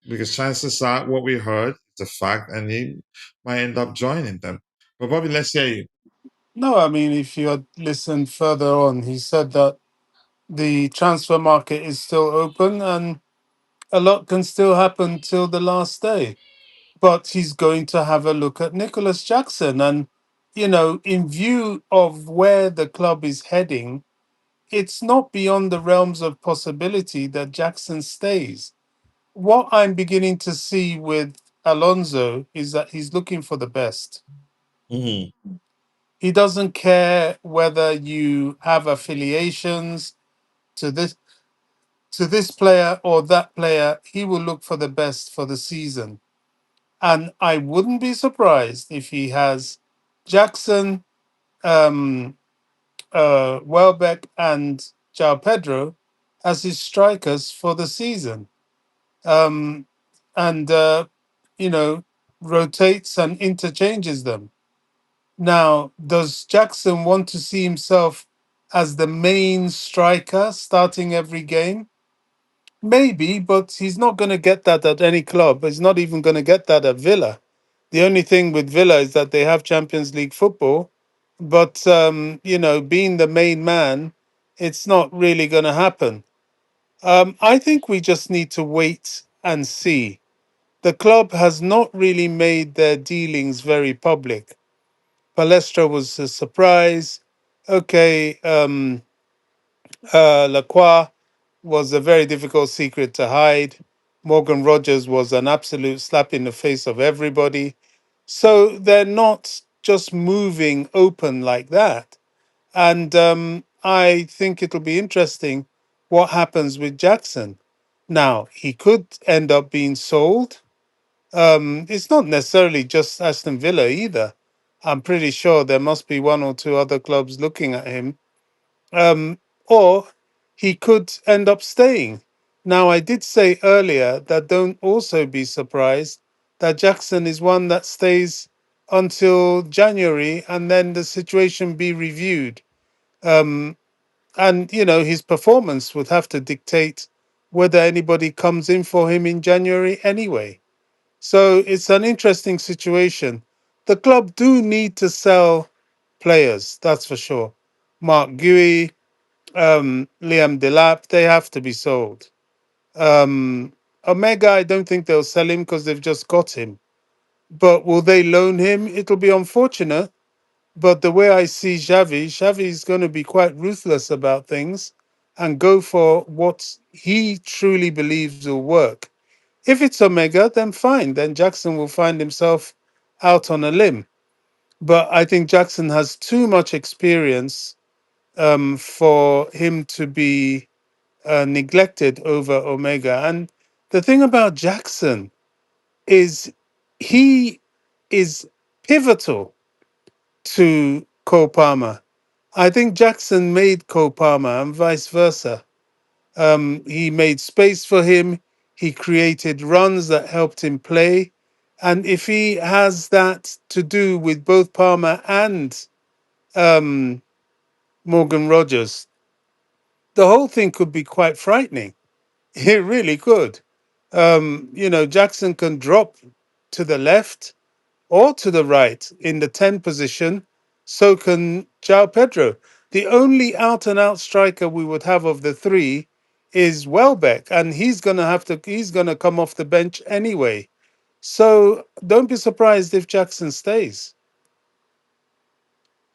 Speaker 2: because chances are what we heard is a fact, and he might end up joining them. But Bobby, let's hear you.
Speaker 3: No, I mean, if you had listened further on, he said that the transfer market is still open and a lot can still happen till the last day. But he's going to have a look at Nicholas Jackson. And, in view of where the club is heading, it's not beyond the realms of possibility that Jackson stays. What I'm beginning to see with Alonso is that he's looking for the best.
Speaker 2: Hmm.
Speaker 3: He doesn't care whether you have affiliations to this player or that player. He will look for the best for the season. And I wouldn't be surprised if he has Jackson, um, Welbeck, and João Pedro as his strikers for the season. Um, and, rotates and interchanges them. Now, does Jackson want to see himself as the main striker starting every game? Maybe, but he's not going to get that at any club. He's not even going to get that at Villa. The only thing with Villa is that they have Champions League football, but being the main man, it's not really going to happen. I think we just need to wait and see. The club has not really made their dealings very public. Palestra was a surprise. Okay, Lacroix was a very difficult secret to hide. Morgan Rogers was an absolute slap in the face of everybody. So they're not. just moving open like that. And I think it'll be interesting what happens with Jackson. Now, he could end up being sold. It's not necessarily just Aston Villa either. I'm pretty sure there must be one or two other clubs looking at him. Or he could end up staying. Now, I did say earlier that don't also be surprised that Jackson is one that stays until January and then the situation be reviewed. And, his performance would have to dictate whether anybody comes in for him in January anyway. So it's an interesting situation. The club do need to sell players, that's for sure. Mark Guehi, Liam Delap, they have to be sold. Omega, I don't think they'll sell him because they've just got him. But will they loan him? It'll be unfortunate. But the way I see Xavi is going to be quite ruthless about things and go for what he truly believes will work. If it's Omega, then fine. Then Jackson will find himself out on a limb. But I think Jackson has too much experience for him to be neglected over Omega. And the thing about Jackson is he is pivotal to Cole Palmer. I think Jackson made Cole Palmer and vice versa. He made space for him. He created runs that helped him play. And if he has that to do with both Palmer and um, Morgan Rogers, the whole thing could be quite frightening. It really could. Jackson can drop to the left or to the right in the 10 position. So can João Pedro. The only out and out striker we would have of the three is Welbeck, and he's gonna come off the bench anyway. So don't be surprised if Jackson stays.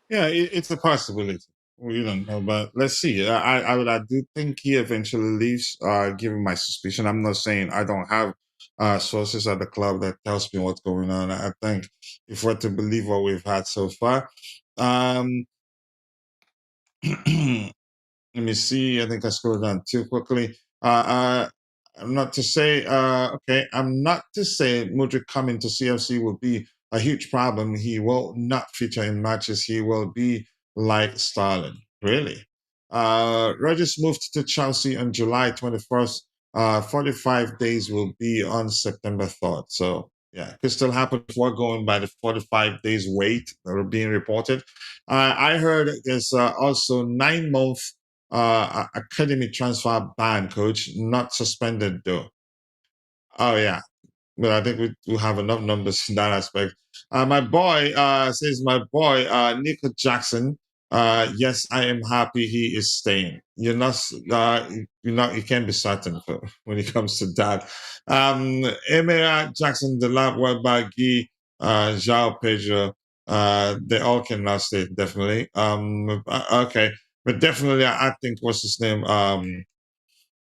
Speaker 2: Yeah, it's a possibility. We don't know, but let's see. I do think he eventually leaves. Given my suspicion, I'm not saying I don't have sources at the club that tells me what's going on. I think if we're to believe what we've had so far, um, let me see. I think I scrolled down too quickly. I'm not to say, okay, I'm not to say Mudryk coming to CFC will be a huge problem. He will not feature in matches. He will be like Starlin, really. Rogers moved to Chelsea on July 21st. 45 days will be on September 3rd. So, yeah, could still happen if we're going by the 45 days wait that are being reported. I heard there's also 9 month academy transfer ban, coach, not suspended though. Oh yeah, but I think we have enough numbers in that aspect. My boy says, my boy Nico Jackson. Yes, I am happy he is staying. You can't be certain when it comes to that. Emira Jackson, the lab Webagi, João Pedro, they all can now stay definitely. Okay, but definitely, I think what's his name?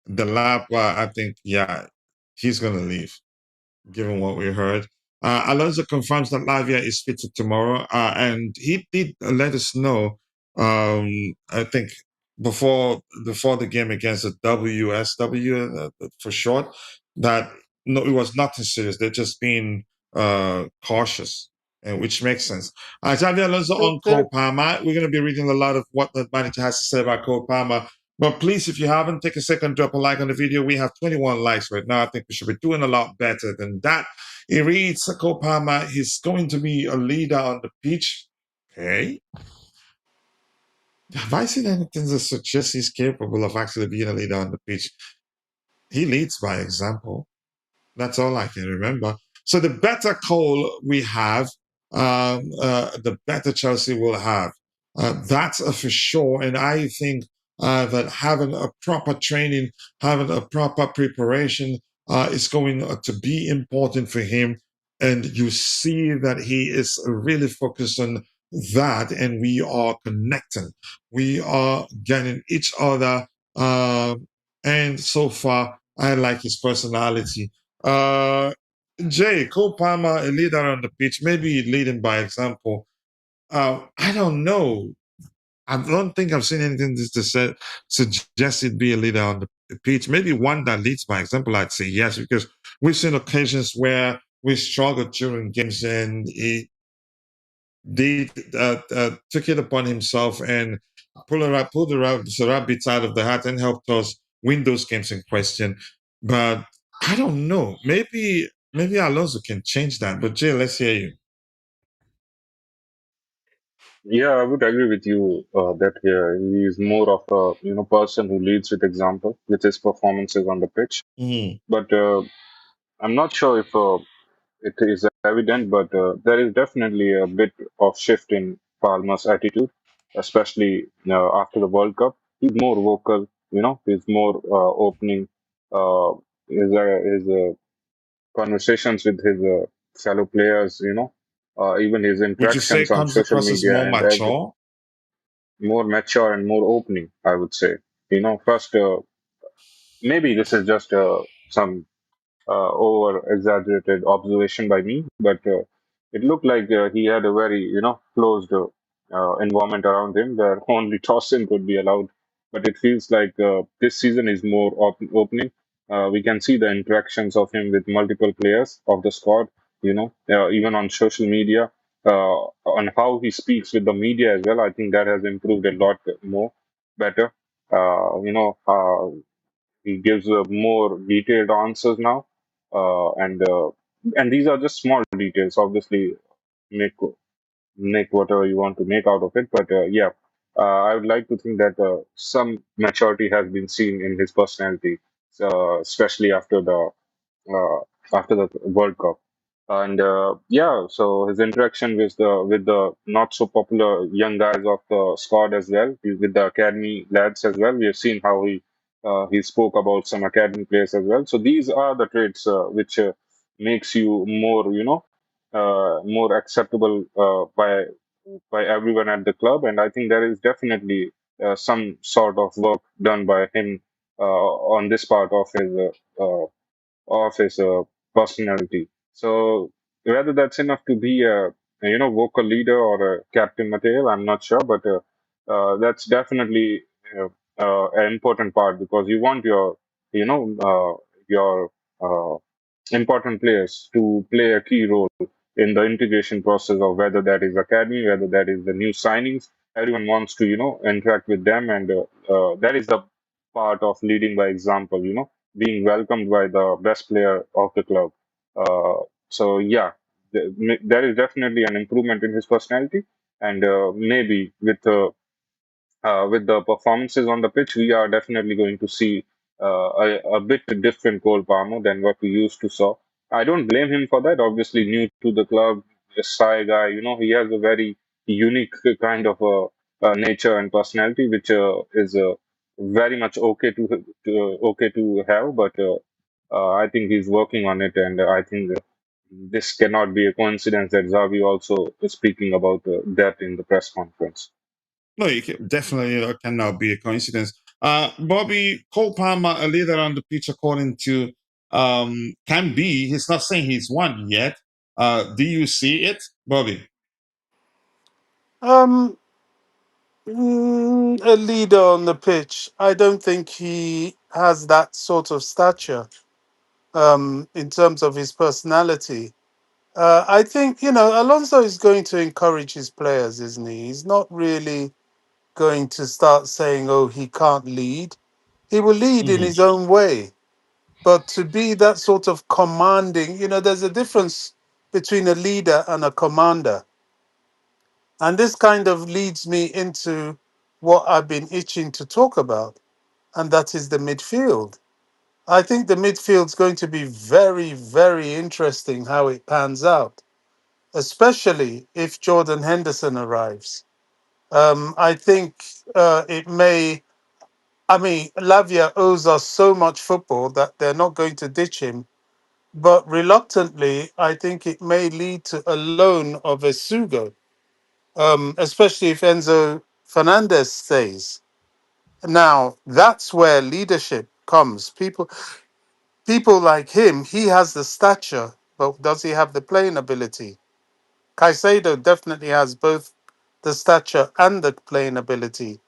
Speaker 2: The lab. I think yeah, he's gonna leave given what we heard. Alonso confirms that Lavia is fit for tomorrow, and he did let us know. I think before the game against the WSW for short, that no, it was nothing serious. They're just being cautious, and which makes sense. Xabi Alonso
Speaker 3: There,
Speaker 2: on
Speaker 3: there,
Speaker 2: Cole Palmer. We're going to be reading a lot of what the manager has to say about Cole Palmer. But please, if you haven't, take a second, drop a like on the video. We have 21 likes right now. I think we should be doing a lot better than that. It reads, Cole Palmer, he's going to be a leader on the pitch. Okay. Have I seen anything that suggests he's capable of actually being a leader on the pitch? He leads by example. That's all I can remember. So the better Cole we have, the better Chelsea will have. That's for sure. And I think that having a proper training, having a proper preparation is going to be important for him. And you see that he is really focused on that, and we are connecting. We are getting each other. And so far, I like his personality. Uh, Jay, Cole Palmer, a leader on the pitch, maybe leading by example. I don't know. I don't think I've seen anything to say, suggest it be a leader on the pitch. Maybe one that leads by example, I'd say yes, because we've seen occasions where we struggled during games and he did took it upon himself and pulled the rabbits out of the hat and helped us win those games in question. But I don't know. Maybe Alonso can change that. But Jay, let's hear you.
Speaker 4: Yeah, I would agree with you that he is more of a person who leads with example with his performances on the pitch.
Speaker 2: Mhm.
Speaker 4: But I'm not sure if it is evident, but there is definitely a bit of shift in Palmer's attitude, especially after the World Cup. He's more vocal, he's more opening his conversations with his fellow players, even his
Speaker 2: Would you say
Speaker 4: interactions
Speaker 2: it
Speaker 4: on
Speaker 2: comes
Speaker 4: social
Speaker 2: across as
Speaker 4: media
Speaker 2: more
Speaker 4: and every
Speaker 2: mature?
Speaker 4: more mature and more opening, I would say. First, maybe this is just some over exaggerated observation by me, but it looked like he had a very closed environment around him where only tossing could be allowed. But it feels like this season is more opening. We can see the interactions of him with multiple players of the squad. Even on social media, on how he speaks with the media as well. I think that has improved a lot more, better. He gives more detailed answers now, and these are just small details. Obviously, make make whatever you want to make out of it. But yeah, I would like to think that some maturity has been seen in his personality, especially uh, after the World Cup. And yeah, so his interaction with the not so popular young guys of the squad as well, with the academy lads as well. We have seen how he spoke about some academy players as well. So these are the traits which makes you more more acceptable by everyone at the club. And I think there is definitely some sort of work done by him on this part of his personality. So whether that's enough to be a vocal leader or a captain material, I'm not sure, but that's definitely an important part because you want your important players to play a key role in the integration process of whether that is academy, whether that is the new signings. Everyone wants to interact with them, and that is the part of leading by example. Being welcomed by the best player of the club. So yeah, there is definitely an improvement in his personality, and maybe with the performances on the pitch, we are definitely going to see a bit different Cole Palmer than what we used to saw. I don't blame him for that. Obviously, new to the club, a shy guy. he has a very unique kind of nature and personality, which is very much okay to have. But I think he's working on it, and I think this cannot be a coincidence that Xavi also is speaking about that in the press conference.
Speaker 2: No, definitely cannot be a coincidence. Bobby Cole Palmer, a leader on the pitch, according to can be. He's not saying he's one yet. Do you see it, Bobby?
Speaker 3: Um, a leader on the pitch. I don't think he has that sort of stature in terms of his personality. I think, Alonso is going to encourage his players, isn't he? He's not really going to start saying, oh, he can't lead. He will lead in
Speaker 2: Hmm.
Speaker 3: his own way. But to be that sort of commanding, there's a difference between a leader and a commander. And this kind of leads me into what I've been itching to talk about, and that is the midfield. I think the midfield's going to be very, very interesting how it pans out, especially if Jordan Henderson arrives. I think it may. I mean, Lavia owes us so much football that they're not going to ditch him. But reluctantly, I think it may lead to a loan of Esugo, especially if Enzo Fernandez stays. Now, that's where leadership comes. People like him, he has the stature, but does he have the playing ability? Caicedo definitely has both the stature and the playing ability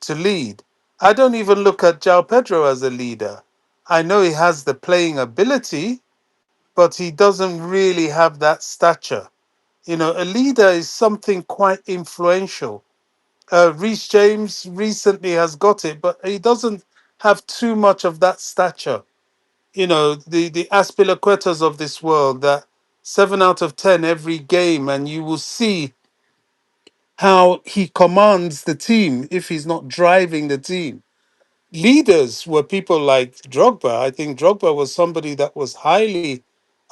Speaker 3: to lead. I don't even look at João Pedro as a leader. I know he has the playing ability, but he doesn't really have that stature. You know, a leader is something quite influential. Reece James recently has got it, but he doesn't have too much of that stature. You know, the Aspilaquetas of this world, that 7 out of 10 every game, and you will see how he commands the team if he's not driving the team. Leaders were people like Drogba. I think Drogba was somebody that was highly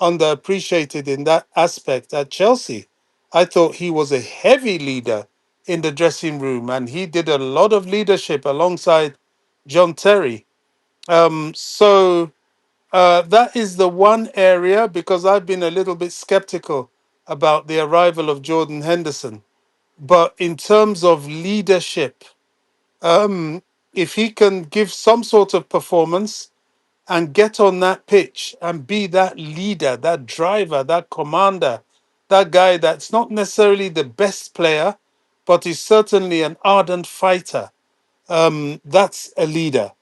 Speaker 3: underappreciated in that aspect at Chelsea. I thought he was a heavy leader in the dressing room, and he did a lot of leadership alongside John Terry. So that is the one area, because I've been a little bit skeptical about the arrival of Jordan Henderson. But in terms of leadership, if he can give some sort of performance and get on that pitch and be that leader, that driver, that commander, that guy that's not necessarily the best player, but is certainly an ardent fighter, that's a leader.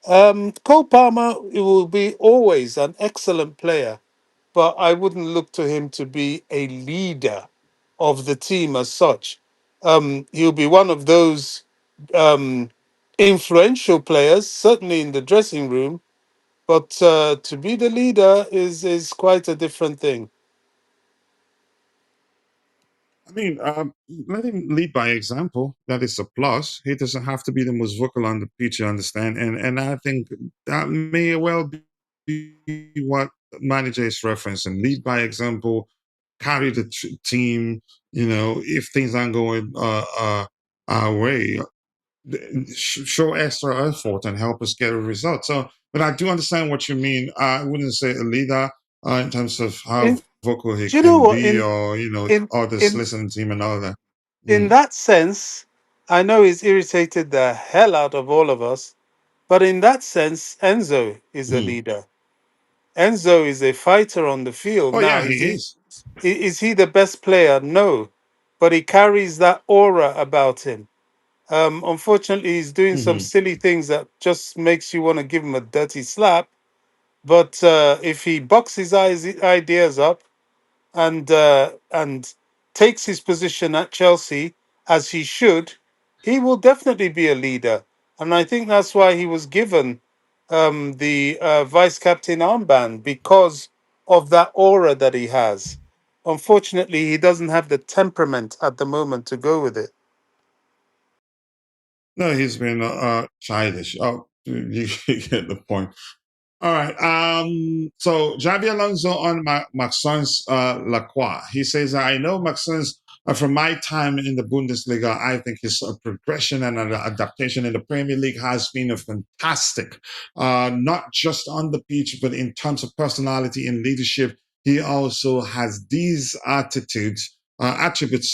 Speaker 3: Cole Palmer, it will be always an excellent player, but I wouldn't look to him to be a leader of the team as such. He'll be one of those um, influential players, certainly in the dressing room, but to be the leader is quite a different thing.
Speaker 2: I mean, let him lead by example. That is a plus. He doesn't have to be the most vocal on the pitch, you understand? And I think that may well be what the manager is referencing. Lead by example, carry the team. You know, if things aren't going our way, show extra effort and help us get a result. So, but I do understand what you mean. I wouldn't say a leader in terms of how
Speaker 3: In,
Speaker 2: vocal he
Speaker 3: do you know
Speaker 2: can
Speaker 3: what?
Speaker 2: be, or
Speaker 3: In
Speaker 2: others
Speaker 3: in
Speaker 2: listening to him and all that.
Speaker 3: in
Speaker 2: Mm.
Speaker 3: that sense, I know he's irritated the hell out of all of us, but in that sense, Enzo is a
Speaker 2: Mm.
Speaker 3: leader. Enzo is a fighter on the field.
Speaker 2: Oh
Speaker 3: Now,
Speaker 2: yeah, he is.
Speaker 3: is he the best player? No, but he carries that aura about him. Unfortunately, he's doing some
Speaker 2: Hmm.
Speaker 3: silly things that just makes you want to give him a dirty slap. But if he boxes his ideas up and takes his position at Chelsea as he should, he will definitely be a leader. And I think that's why he was given the vice captain armband, because of that aura that he has. Unfortunately, he doesn't have the temperament at the moment to go with it.
Speaker 2: No, he's been childish. Oh, you get the point. All right. So Xabi Alonso on Maxence Lacroix. He says, I know Maxence from my time in the Bundesliga. I think his progression and adaptation in the Premier League has been a fantastic, not just on the pitch, but in terms of personality and leadership. He also has these attributes,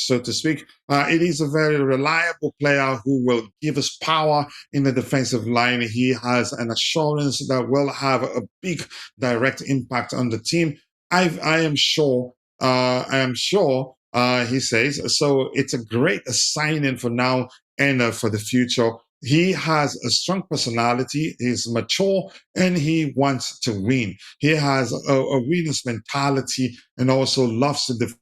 Speaker 2: so to speak. It is a very reliable player who will give us power in the defensive line. He has an assurance that will have a big direct impact on the team. I am sure. I am sure. He says so. It's a great signing for now and for the future. He has a strong personality. He's mature and he wants to win. He has a winner's mentality and also loves to defend.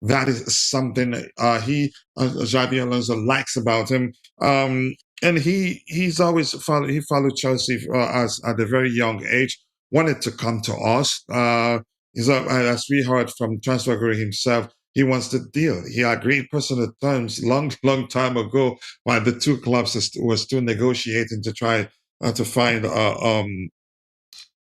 Speaker 2: That is something Xabi Alonso likes about him. And he's always followed Chelsea as at a very young age. Wanted to come to us. As we heard from Transfer Guru himself, he wants the deal. He agreed personal terms long time ago, while the two clubs were still negotiating to try to find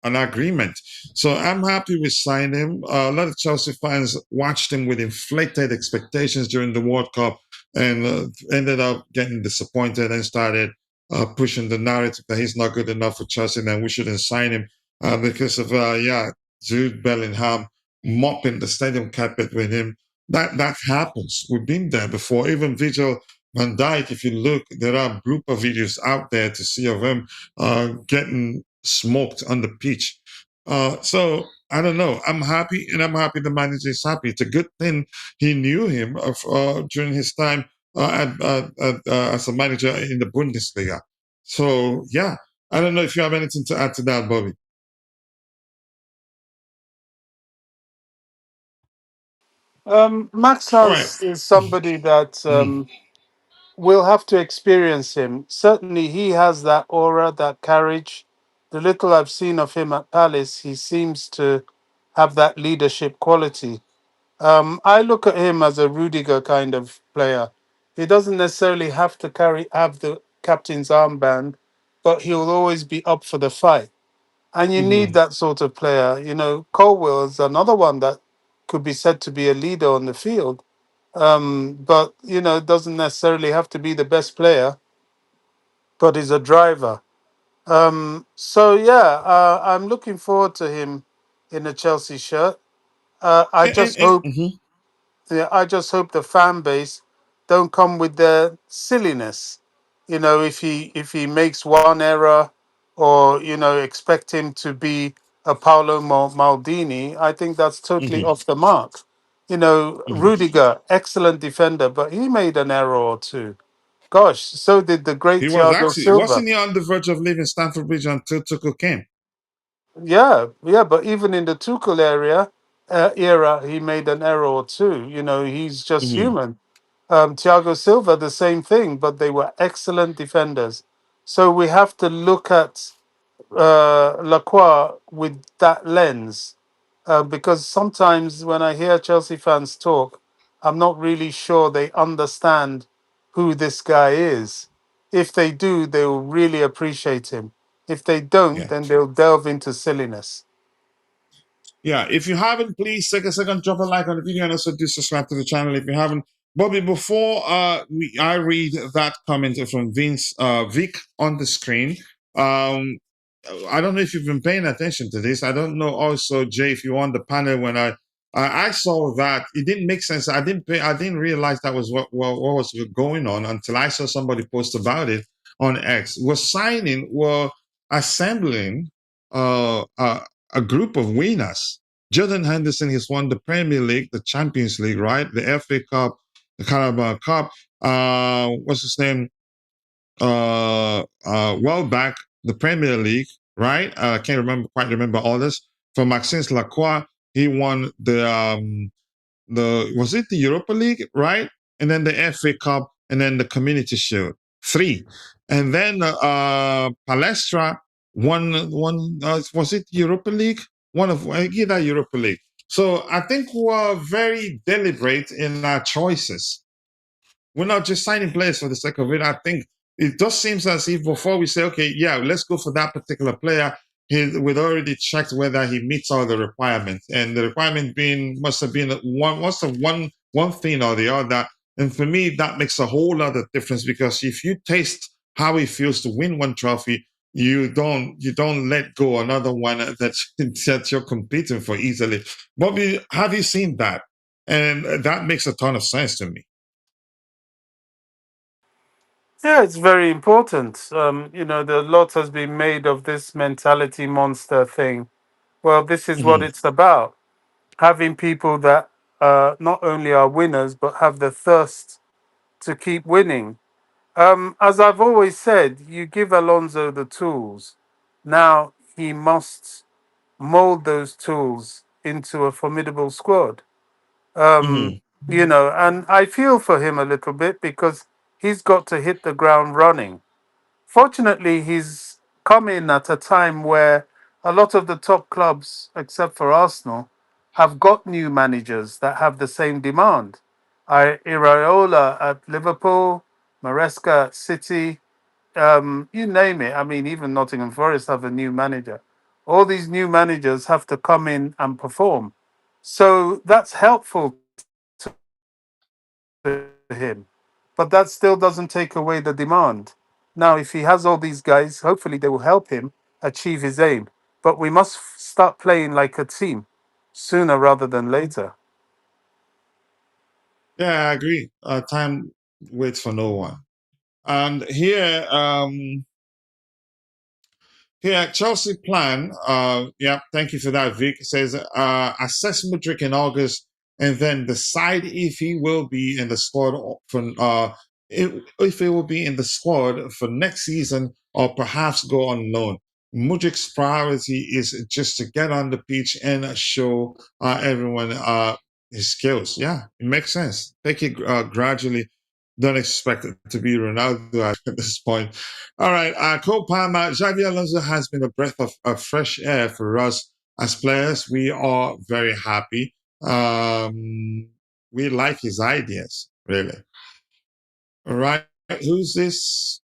Speaker 2: an agreement. So I'm happy we signed him. A lot of Chelsea fans watched him with inflated expectations during the World Cup and ended up getting disappointed and started pushing the narrative that he's not good enough for Chelsea and we shouldn't sign him because of, Jude Bellingham mopping the stadium carpet with him. That happens. We've been there before. Even Vigil Van Dijk, if you look, there are blooper videos out there to see of him getting smoked on the pitch. So I don't know. I'm happy, and I'm happy the manager is happy. It's a good thing he knew him during his time as a manager in the Bundesliga. So yeah, I don't know if you have anything to add to that, Bobby.
Speaker 3: Max
Speaker 2: All right.
Speaker 3: Hans is somebody that
Speaker 2: Mhm.
Speaker 3: we'll have to experience him. Certainly, he has that aura, that courage. The little I've seen of him at Palace, he seems to have that leadership quality. I look at him as a Rudiger kind of player. He doesn't necessarily have the captain's armband, but he'll always be up for the fight. And you need
Speaker 2: Mhm.
Speaker 3: that sort of player. You know, Colwell is another one that could be said to be a leader on the field, but you know, doesn't necessarily have to be the best player, but is a driver. So yeah, I'm looking forward to him in a Chelsea shirt. I just hope,
Speaker 2: Mhm.
Speaker 3: yeah, I just hope the fan base don't come with their silliness. You know, if he makes one error, or you know, expect him to be a Maldini, I think that's totally
Speaker 2: Mhm.
Speaker 3: off the mark. You know,
Speaker 2: Mhm.
Speaker 3: Rudiger, excellent defender, but he made an error or two. Gosh, so did the great Thiago Silva.
Speaker 2: Wasn't he on the verge of leaving Stamford Bridge until Tuchel came?
Speaker 3: Yeah, yeah, but even in the Tuchel era, he made an error or two. You know, he's just
Speaker 2: Mhm.
Speaker 3: human. Thiago Silva, the same thing, but they were excellent defenders. So we have to look at Lacroix with that lens, because sometimes when I hear Chelsea fans talk, I'm not really sure they understand who this guy is. If they do, they will really appreciate him. If they don't,
Speaker 2: Yeah.
Speaker 3: then they'll delve into silliness.
Speaker 2: Yeah, if you haven't, please take a second, drop a like on the video, and also do subscribe to the channel if you haven't. Bobby, before I read that comment from Vic on the screen, um, I don't know if you've been paying attention to this. I don't know also, Jay, if you were on the panel when I saw that. It didn't make sense. I didn't realize that was what was going on until I saw somebody post about it on X. We're assembling a group of winners. Jordan Henderson has won the Premier League, the Champions League, right? The FA Cup, the Carabao Cup. What's his name? Well back, the Premier League, right? I can't quite remember all this. For Maxence Lacroix, he won the was it the Europa League, right? And then the FA Cup, and then the Community Shield. Three, and then Palestra won. Was it Europa League? One of either Europa League. So I think we're very deliberate in our choices. We're not just signing players for the sake of it. I think it just seems as if before we say, okay, yeah, let's go for that particular player, we'd already checked whether he meets all the requirements, and the requirement being must have been one thing or the other. And for me, that makes a whole lot of difference, because if you taste how it feels to win one trophy, you don't let go another one that you're competing for easily. Bobby, have you seen that? And that makes a ton of sense to me.
Speaker 3: Yeah, it's very important. You know, the lot has been made of this mentality monster thing. Well, this is what
Speaker 2: Mhm.
Speaker 3: it's about. Having people that not only are winners, but have the thirst to keep winning. As I've always said, you give Alonso the tools. Now he must mold those tools into a formidable squad.
Speaker 2: Mhm.
Speaker 3: You know, and I feel for him a little bit because he's got to hit the ground running. Fortunately, he's come in at a time where a lot of the top clubs, except for Arsenal, have got new managers that have the same demand. Iraola at Liverpool, Maresca at City, you name it. I mean, even Nottingham Forest have a new manager. All these new managers have to come in and perform. So that's helpful to him. But that still doesn't take away the demand. Now, if he has all these guys, hopefully they will help him achieve his aim. But we must start playing like a team sooner rather than later.
Speaker 2: Yeah, I agree. Time waits for no one. And here, Chelsea plan. Yeah, thank you for that, Vic. It says assess Mudryk in August, and then decide if he will be in the squad if it will be in the squad for next season or perhaps go on loan. Mudryk's priority is just to get on the pitch and show everyone his skills. Yeah, it makes sense. Take it gradually. Don't expect it to be Ronaldo at this point. All right, Cole Palmer, Xabi Alonso has been a breath of fresh air for us as players. We are very happy. We like his ideas, really. All right, who's this?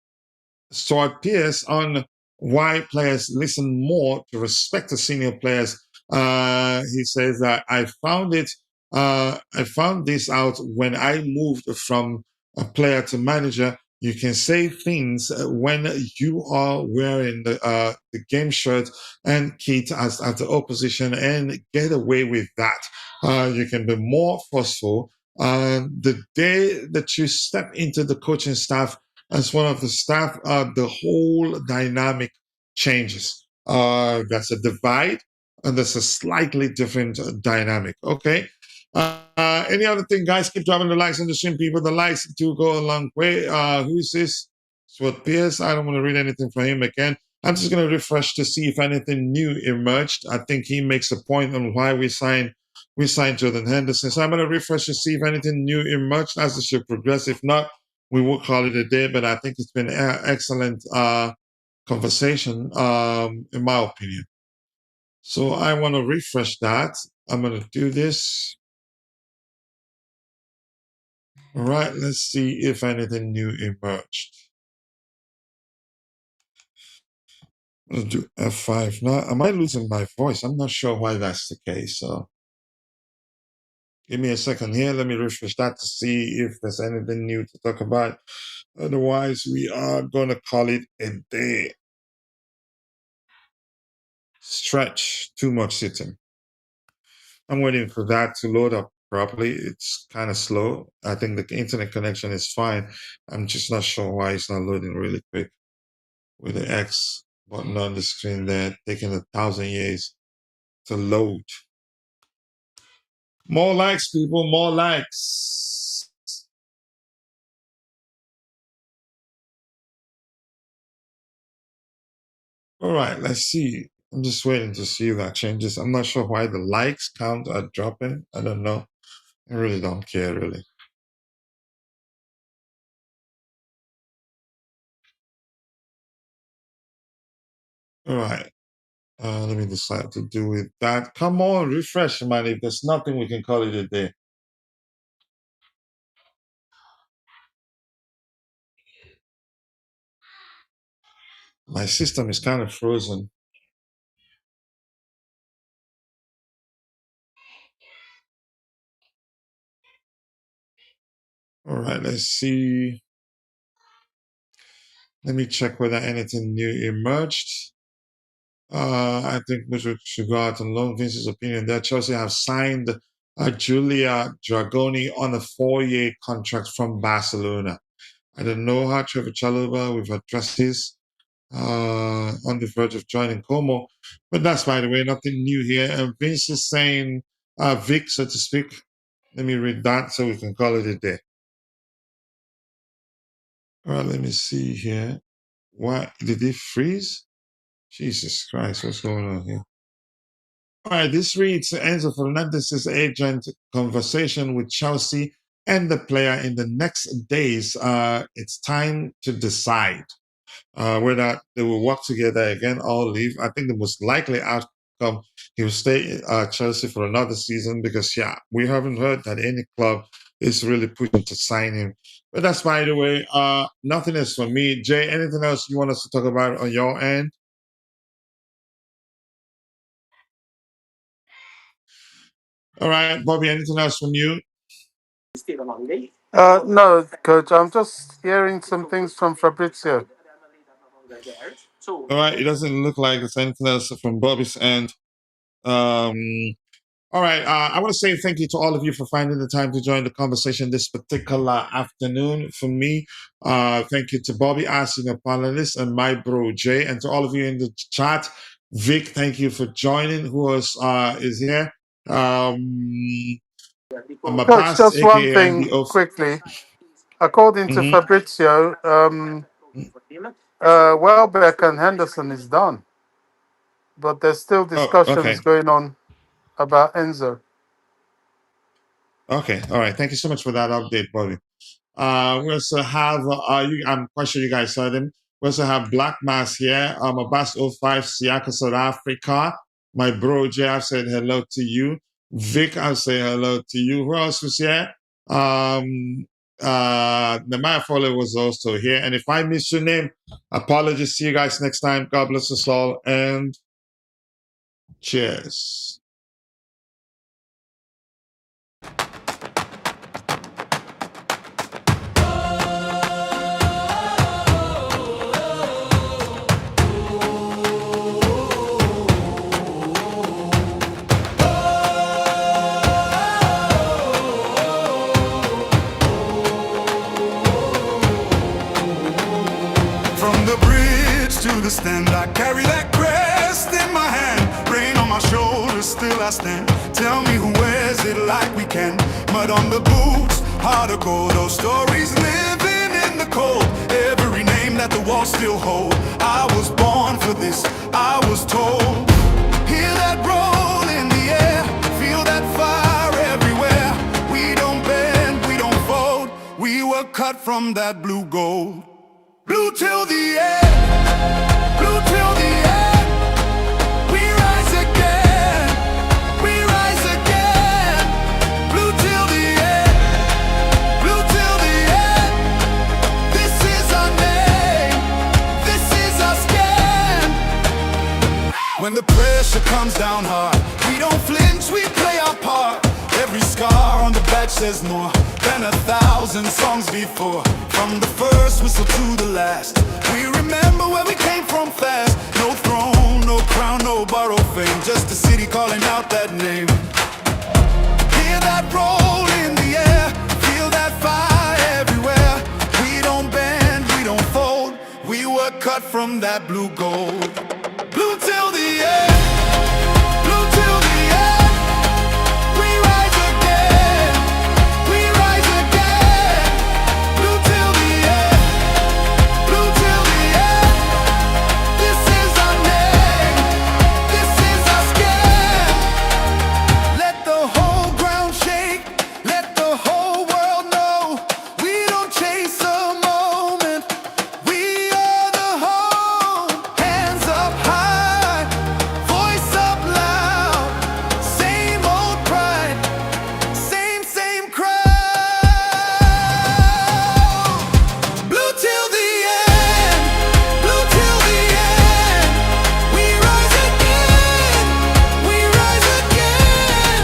Speaker 2: Stuart Pearce on why players listen more to respect the senior players. He says that I found this out when I moved from a player to manager. You can say things when you are wearing the game shirt and kit as the opposition and get away with that. You can be more forceful. The day that you step into the coaching staff as one of the staff, the whole dynamic changes. That's a divide, and that's a slightly different dynamic. Okay. Any other thing, guys? Keep dropping the likes on the stream, people. The likes do go a long way. Who is this? Swat Pierce. I don't want to read anything from him again. I'm just going to refresh to see if anything new emerged. I think he makes a point on why we signed Jordan Henderson. So I'm going to refresh to see if anything new emerged as the show progress. If not, we will call it a day. But I think it's been an excellent conversation, in my opinion. So I want to refresh that. I'm going to do this. All right, let's see if anything new emerged. Let's do F5 now. Am I losing my voice? I'm not sure why that's the case. So give me a second here. Let me refresh that to see if there's anything new to talk about. Otherwise, we are going to call it a day. Stretch, too much sitting. I'm waiting for that to load up properly. It's kind of slow. I think the internet connection is fine. I'm just not sure why it's not loading really quick. With the X button on the screen there, taking 1,000 years to load. More likes, people, more likes. All right, let's see. I'm just waiting to see if that changes. I'm not sure why the likes count are dropping. I don't know. I really don't care, really. All right. Let me decide to do with that. Come on, refresh, man. If there's nothing, we can call it a day. My system is kind of frozen. All right, let's see. Let me check whether anything new emerged. I think we should go out on loan. Vince's opinion that Chelsea have signed Julia Dragoni on a 4-year contract from Barcelona. I don't know how Trevor Chalobah, we've addressed this, on the verge of joining Como. But that's, by the way, nothing new here. And Vince is saying, Vic, so to speak. Let me read that so we can call it a day. All right, let me see here. Why did it freeze? Jesus Christ, what's going on here? All right, this reads Enzo Fernandez's agent conversation with Chelsea and the player in the next days. It's time to decide whether they will work together again or leave. I think the most likely outcome, he will stay at Chelsea for another season because, yeah, we haven't heard that any club is really pushing to sign him. But that's, by the way, nothing else for me. Jay, anything else you want us to talk about on your end? All right, Bobby, anything else from you?
Speaker 3: No, coach. I'm just hearing some things from Fabrizio.
Speaker 2: All right, it doesn't look like there's anything else from Bobby's end. Um, all right, I want to say thank you to all of you for finding the time to join the conversation this particular afternoon. For me, thank you to Bobby asking a panelist and my bro Jay, and to all of you in the chat. Vic, thank you for joining. Who else is here?
Speaker 3: Coach,
Speaker 2: Mabas,
Speaker 3: just one
Speaker 2: aka
Speaker 3: thing
Speaker 2: Andy.
Speaker 3: quickly. according to
Speaker 2: Mm-hmm.
Speaker 3: Fabrizio, Welbeck and Henderson is done, but there's still
Speaker 2: Oh,
Speaker 3: discussions
Speaker 2: okay.
Speaker 3: going on about Enzo.
Speaker 2: Okay. All right. Thank you so much for that update, buddy. We also have, I'm quite sure you guys saw them. We also have Black Mass here. Abbas oh 05, Siaka, South Africa. My bro, Jay, I've said hello to you. Vic, I'll say hello to you. Who else was here? The man follower was also here. And if I miss your name, apologies. See you guys next time. God bless us all. And cheers.
Speaker 1: From the bridge to the stand, I carry that crest in my hand. Rain on my shoulders, still I stand. Tell me who wears it like we can. Mud on the boots, heart of gold. Those stories living in the cold. Every name that the walls still hold. I was born for this, I was told. Hear that roll in the air, feel that fire everywhere. We don't bend, we don't fold. We were cut from that blue gold. Blue till the end, blue till the end. We rise again, we rise again. Blue till the end, blue till the end. This is our name, this is our skin. When the pressure comes down hard, we don't flinch, we play our part. Every scar on the badge says more than 1,000 songs before. From the first whistle to the last, we remember where we came from fast. No throne, no crown, no borrowed fame, just a city calling out that name. Hear that roll in the air, feel that fire everywhere. We don't bend, we don't fold, we were cut from that blue gold. Blue till the end, blue till the end. We rise again, we rise again. Blue till the end, blue till the end. This is our name, this is our skin. Let the whole ground shake, let the whole world know. We don't chase a moment, we are the home. Hands up high, voice up loud. Same old pride, same crowd. Blue till the end, blue till the end. We rise again, we rise again.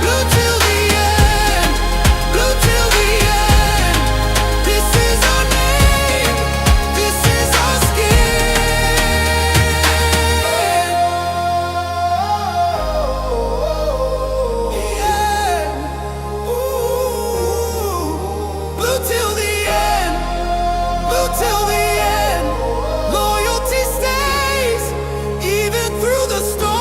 Speaker 1: Blue till the end, blue till the end. This is our name, this is our skin. Yeah. Ooh. Blue till the end, blue till the end. Loyalty stays even through the storm.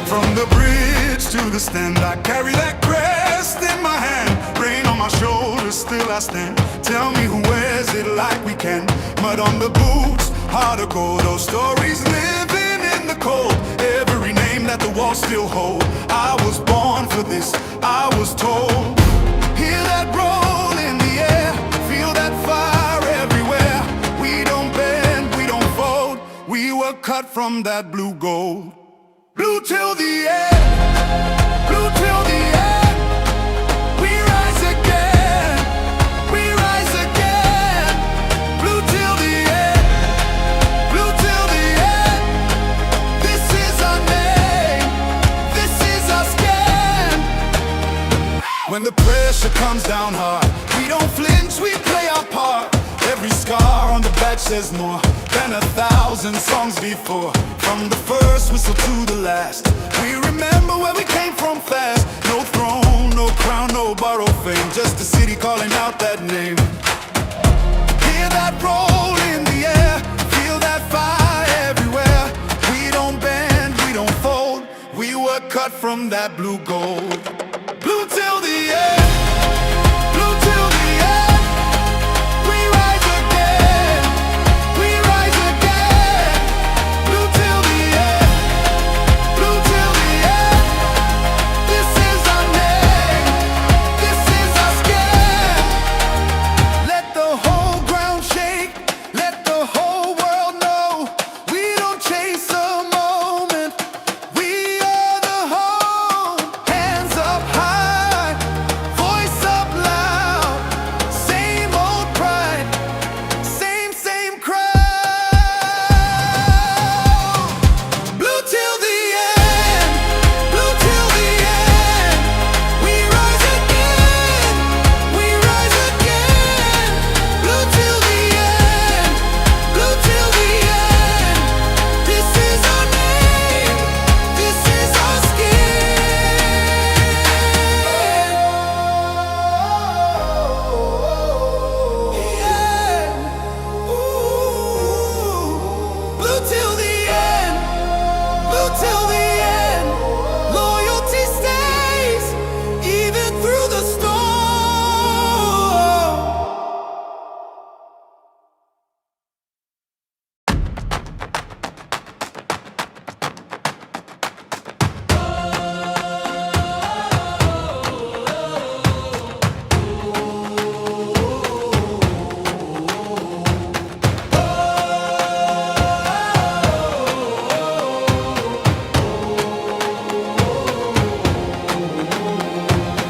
Speaker 1: From the bridge to the stand, I carry that crest in my hand. Rain on my shoulders, still I stand. Tell me who wears it like we can. Mud on the boots, heart of gold. Those stories living in the cold. Every name that the walls still hold. I was born for this, I was told. Hear that roll in the air, feel that fire everywhere. We don't bend, we don't fold. We were cut from that blue gold. Blue till the end, blue till the end. We rise again, we rise again. Blue till the end, blue till the end. This is our name, this is our skin. When the pressure comes down hard, we don't flinch, we play our part. Every scar on the badge says more than 1,000 songs before. From the first whistle to the last, we remember where we came from fast. No throne, no crown, no borrowed fame, just a city calling out that name. Hear that roll in the air, feel that fire everywhere. We don't bend, we don't fold, we were cut from that blue gold. Blue till the end, blue till the end. We rise again, we rise again. Blue till the end, blue till the end. This is our name, this is our skin. Let the whole ground shake, let the whole world know. We don't chase a moment, we are the home. Hands up high, voice up loud. Same old pride, same crowd. Blue till the end, blue till the end. We rise again, we rise again. Blue till the end, blue till the end. This is our name, this is our skin. Yeah. Ooh. Blue till the end, blue till the end. Loyalty stays even through the storm.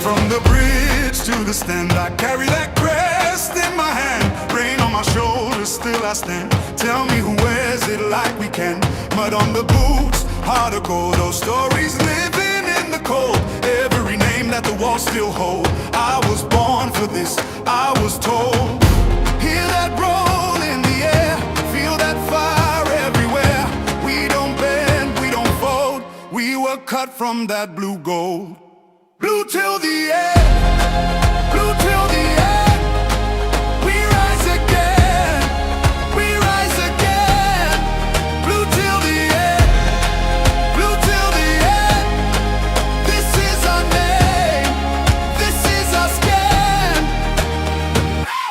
Speaker 1: From the bridge to the stand, I carry that crest in my hand. Rain on my shoulders, still I stand. Tell me who wears it like we can. Mud on the boots, heart of gold. Those stories living in the cold. Every name that the walls still hold. I was born for this, I was told. Hear that roll in the air, feel that fire everywhere. We don't bend, we don't fold. We were cut from that blue gold. Blue till the end, blue till the end. We rise again, we rise again. Blue till the end, blue till the end. This is our name, this is our skin.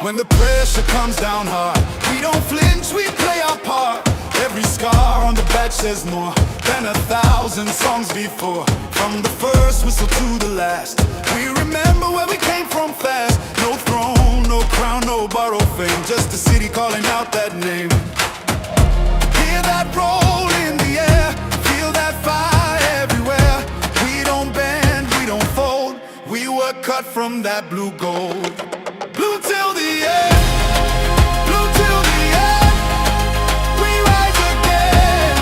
Speaker 1: When the pressure comes down hard, we don't flinch, we play our part. Every scar on the badge says more than 1,000 songs before. From the first whistle to the last, we remember where we came from fast. No throne, no crown, no borrowed fame, just a city calling out that name. Hear that roll in the air, feel that fire everywhere. We don't bend, we don't fold, we were cut from that blue gold. Blue till the end, blue till the end. We rise again,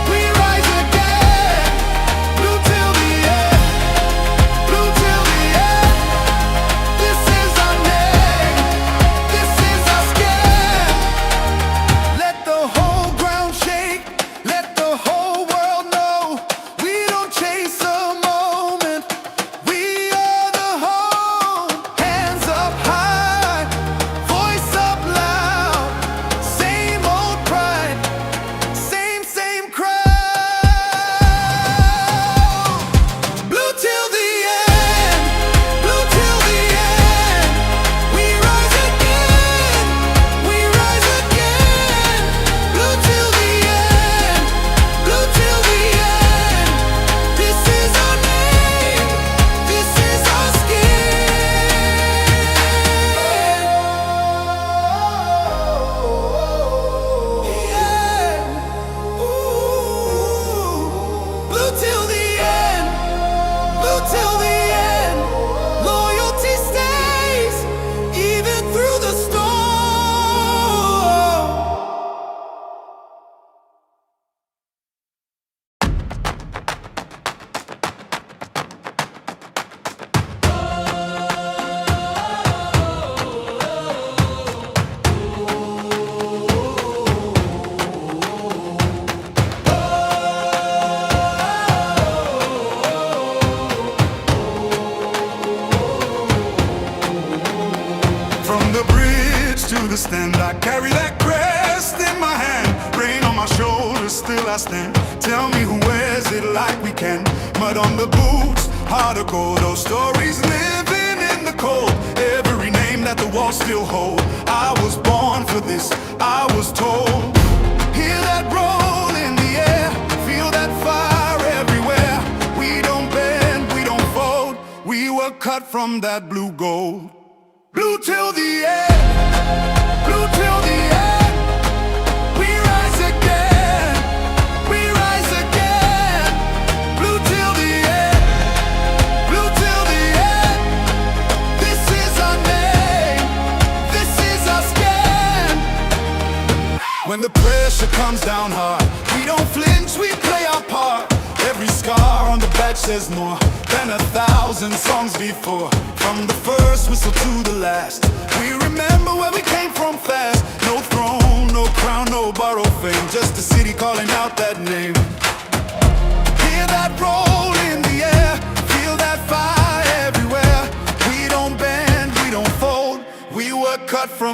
Speaker 1: we rise again. Blue till the end, blue till the end. This is our name, this is our skin. Let the whole ground shake, let the whole world know. We don't chase a moment, we are the home. Hands up still I stand. Tell me who wears it like we can. Mud on the boots, heart of gold. Those stories living in the cold. Every name that the walls still hold. I was born for this, I was told. Hear that roll in the air, feel that fire everywhere. We don't bend, we don't fold. We were cut from that blue gold. Blue till the end, blue till the end. We rise again, we rise again. Blue till the end, blue till the end. This is our name, this is our skin. When the pressure comes down hard, we don't flinch, we play our part. Every scar on the back says more than 1,000 songs before. From the first whistle to the last, we remember where we came from fast. No throne, no crown, no borrowed fame, just a city calling out that name. Hear that roll in the air, feel that fire everywhere. We don't bend, we don't fold, we were cut from